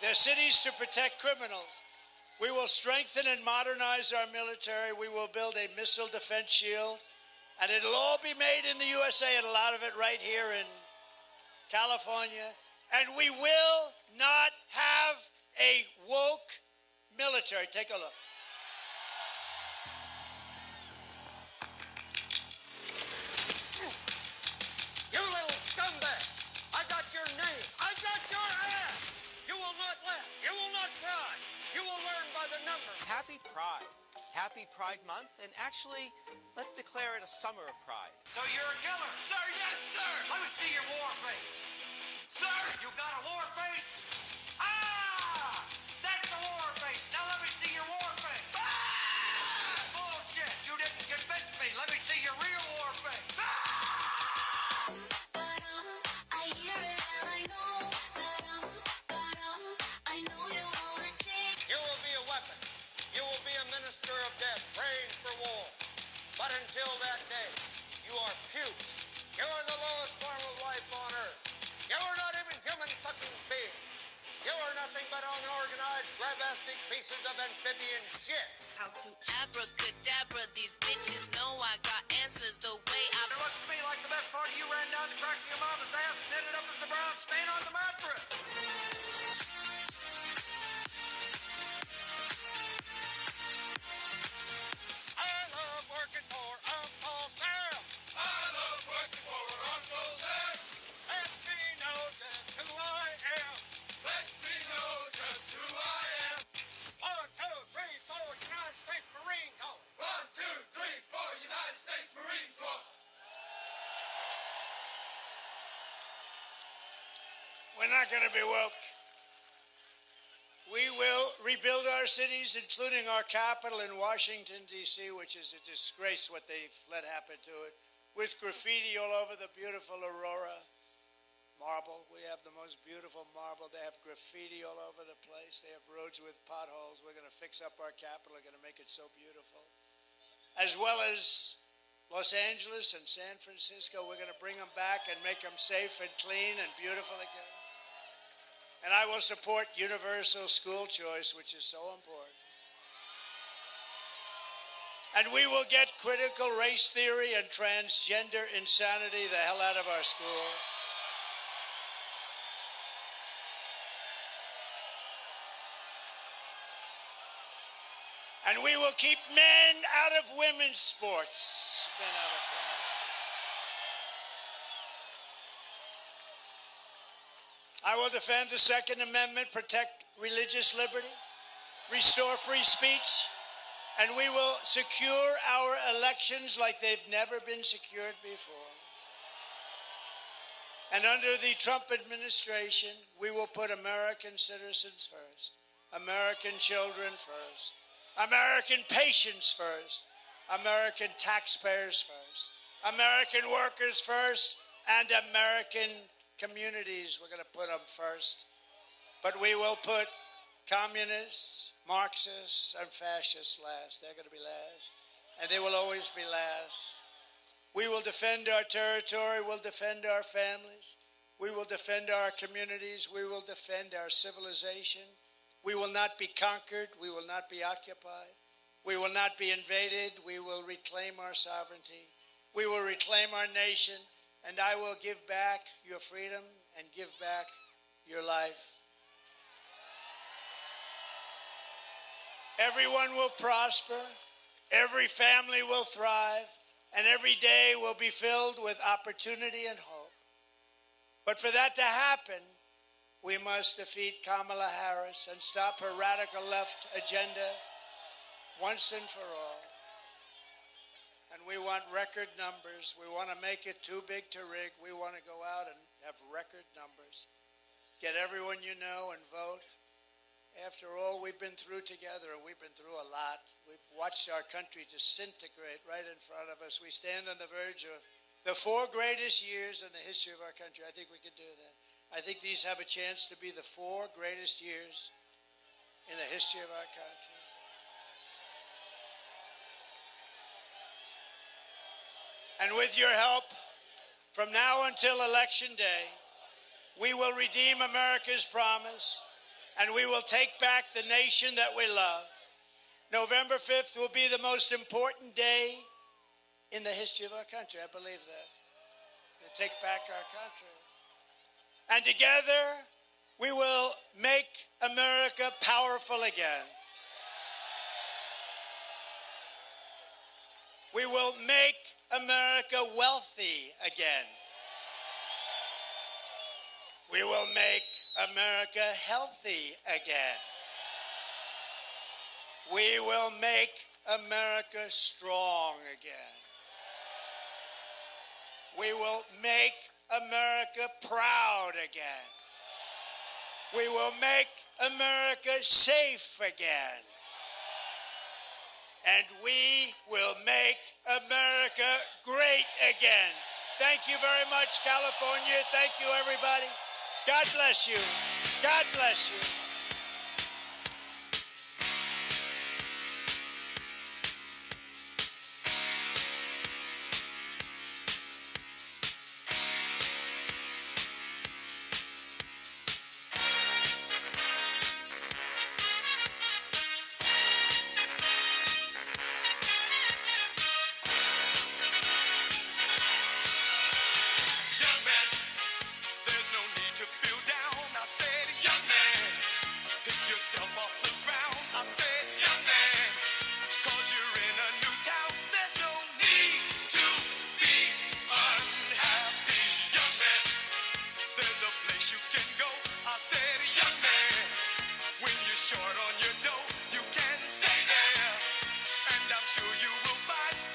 They're cities to protect criminals. We will strengthen and modernize our military. We will build a missile defense shield, and it'll all be made in the USA, and a lot of it right here in California. And we will not have a woke military. Take a look. You little scumbag! I got your name. I got your ass! You will not laugh. You will not cry. You will learn by the numbers. Happy Pride. Happy Pride Month. And actually, let's declare it a summer of pride. So you're a killer? Sir, yes, sir! Let me see your war face. Sir, you got a war face? Ah! That's a war face. Now let me see your war face. Ah! Bullshit. You didn't convince me. Let me see your real war face. Ah! I hear it and I know that I know you wanna take. You will be a weapon. You will be a minister of death, praying for war. But until that day, you are pukes. You are the lowest form of life on earth. You are not even human fucking beings. You are nothing but unorganized, grabastic pieces of amphibian shit. How to abracadabra, these bitches know I got answers the way I. It looks to me like the best part of you ran down the crack of your mama's ass and ended up as the brown stain on the mattress. I love working for Uncle Sam. I love working for Uncle Sam. Lets me know just who I am. Lets me know just who I am. 1, 2, 3, 4, United States not going to be woke. We will rebuild our cities, including our capital in Washington, D.C., which is a disgrace what they've let happen to it, with graffiti all over the beautiful Aurora marble. We have the most beautiful marble. They have graffiti all over the place. They have roads with potholes. We're going to fix up our capital. We're going to make it so beautiful. As well as Los Angeles and San Francisco, we're going to bring them back and make them safe and clean and beautiful again. And I will support universal school choice, which is so important. And we will get critical race theory and transgender insanity the hell out of our school. And we will keep men out of women's sports. Men out of women's sports. I will defend the Second Amendment, protect religious liberty, restore free speech, and we will secure our elections like they've never been secured before. And under the Trump administration, we will put American citizens first, American children first, American patients first, American taxpayers first, American workers first, and American communities. We're going to put them first. But we will put communists, Marxists, and fascists last. They're going to be last. And they will always be last. We will defend our territory. We'll defend our families. We will defend our communities. We will defend our civilization. We will not be conquered. We will not be occupied. We will not be invaded. We will reclaim our sovereignty. We will reclaim our nation. And I will give back your freedom and give back your life. Everyone will prosper. Every family will thrive. And every day will be filled with opportunity and hope. But for that to happen, we must defeat Kamala Harris and stop her radical left agenda once and for all. And we want record numbers. We want to make it too big to rig. We want to go out and have record numbers. Get everyone you know and vote. After all we've been through together, and we've been through a lot. We've watched our country disintegrate right in front of us. We stand on the verge of the 4 greatest years in the history of our country. I think we can do that. I think these have a chance to be the 4 greatest years in the history of our country. And with your help, from now until Election Day, we will redeem America's promise, and we will take back the nation that we love. November 5th will be the most important day in the history of our country. I believe that. We'll take back our country. And together, we will make America powerful again. We will make America wealthy again. We will make America healthy again. We will make America strong again. We will make America proud again. We will make America safe again. And we will make America great again. Thank you very much, California. Thank you, everybody. God bless you. God bless you. Short on your dough, you can stay there, and I'm sure you will find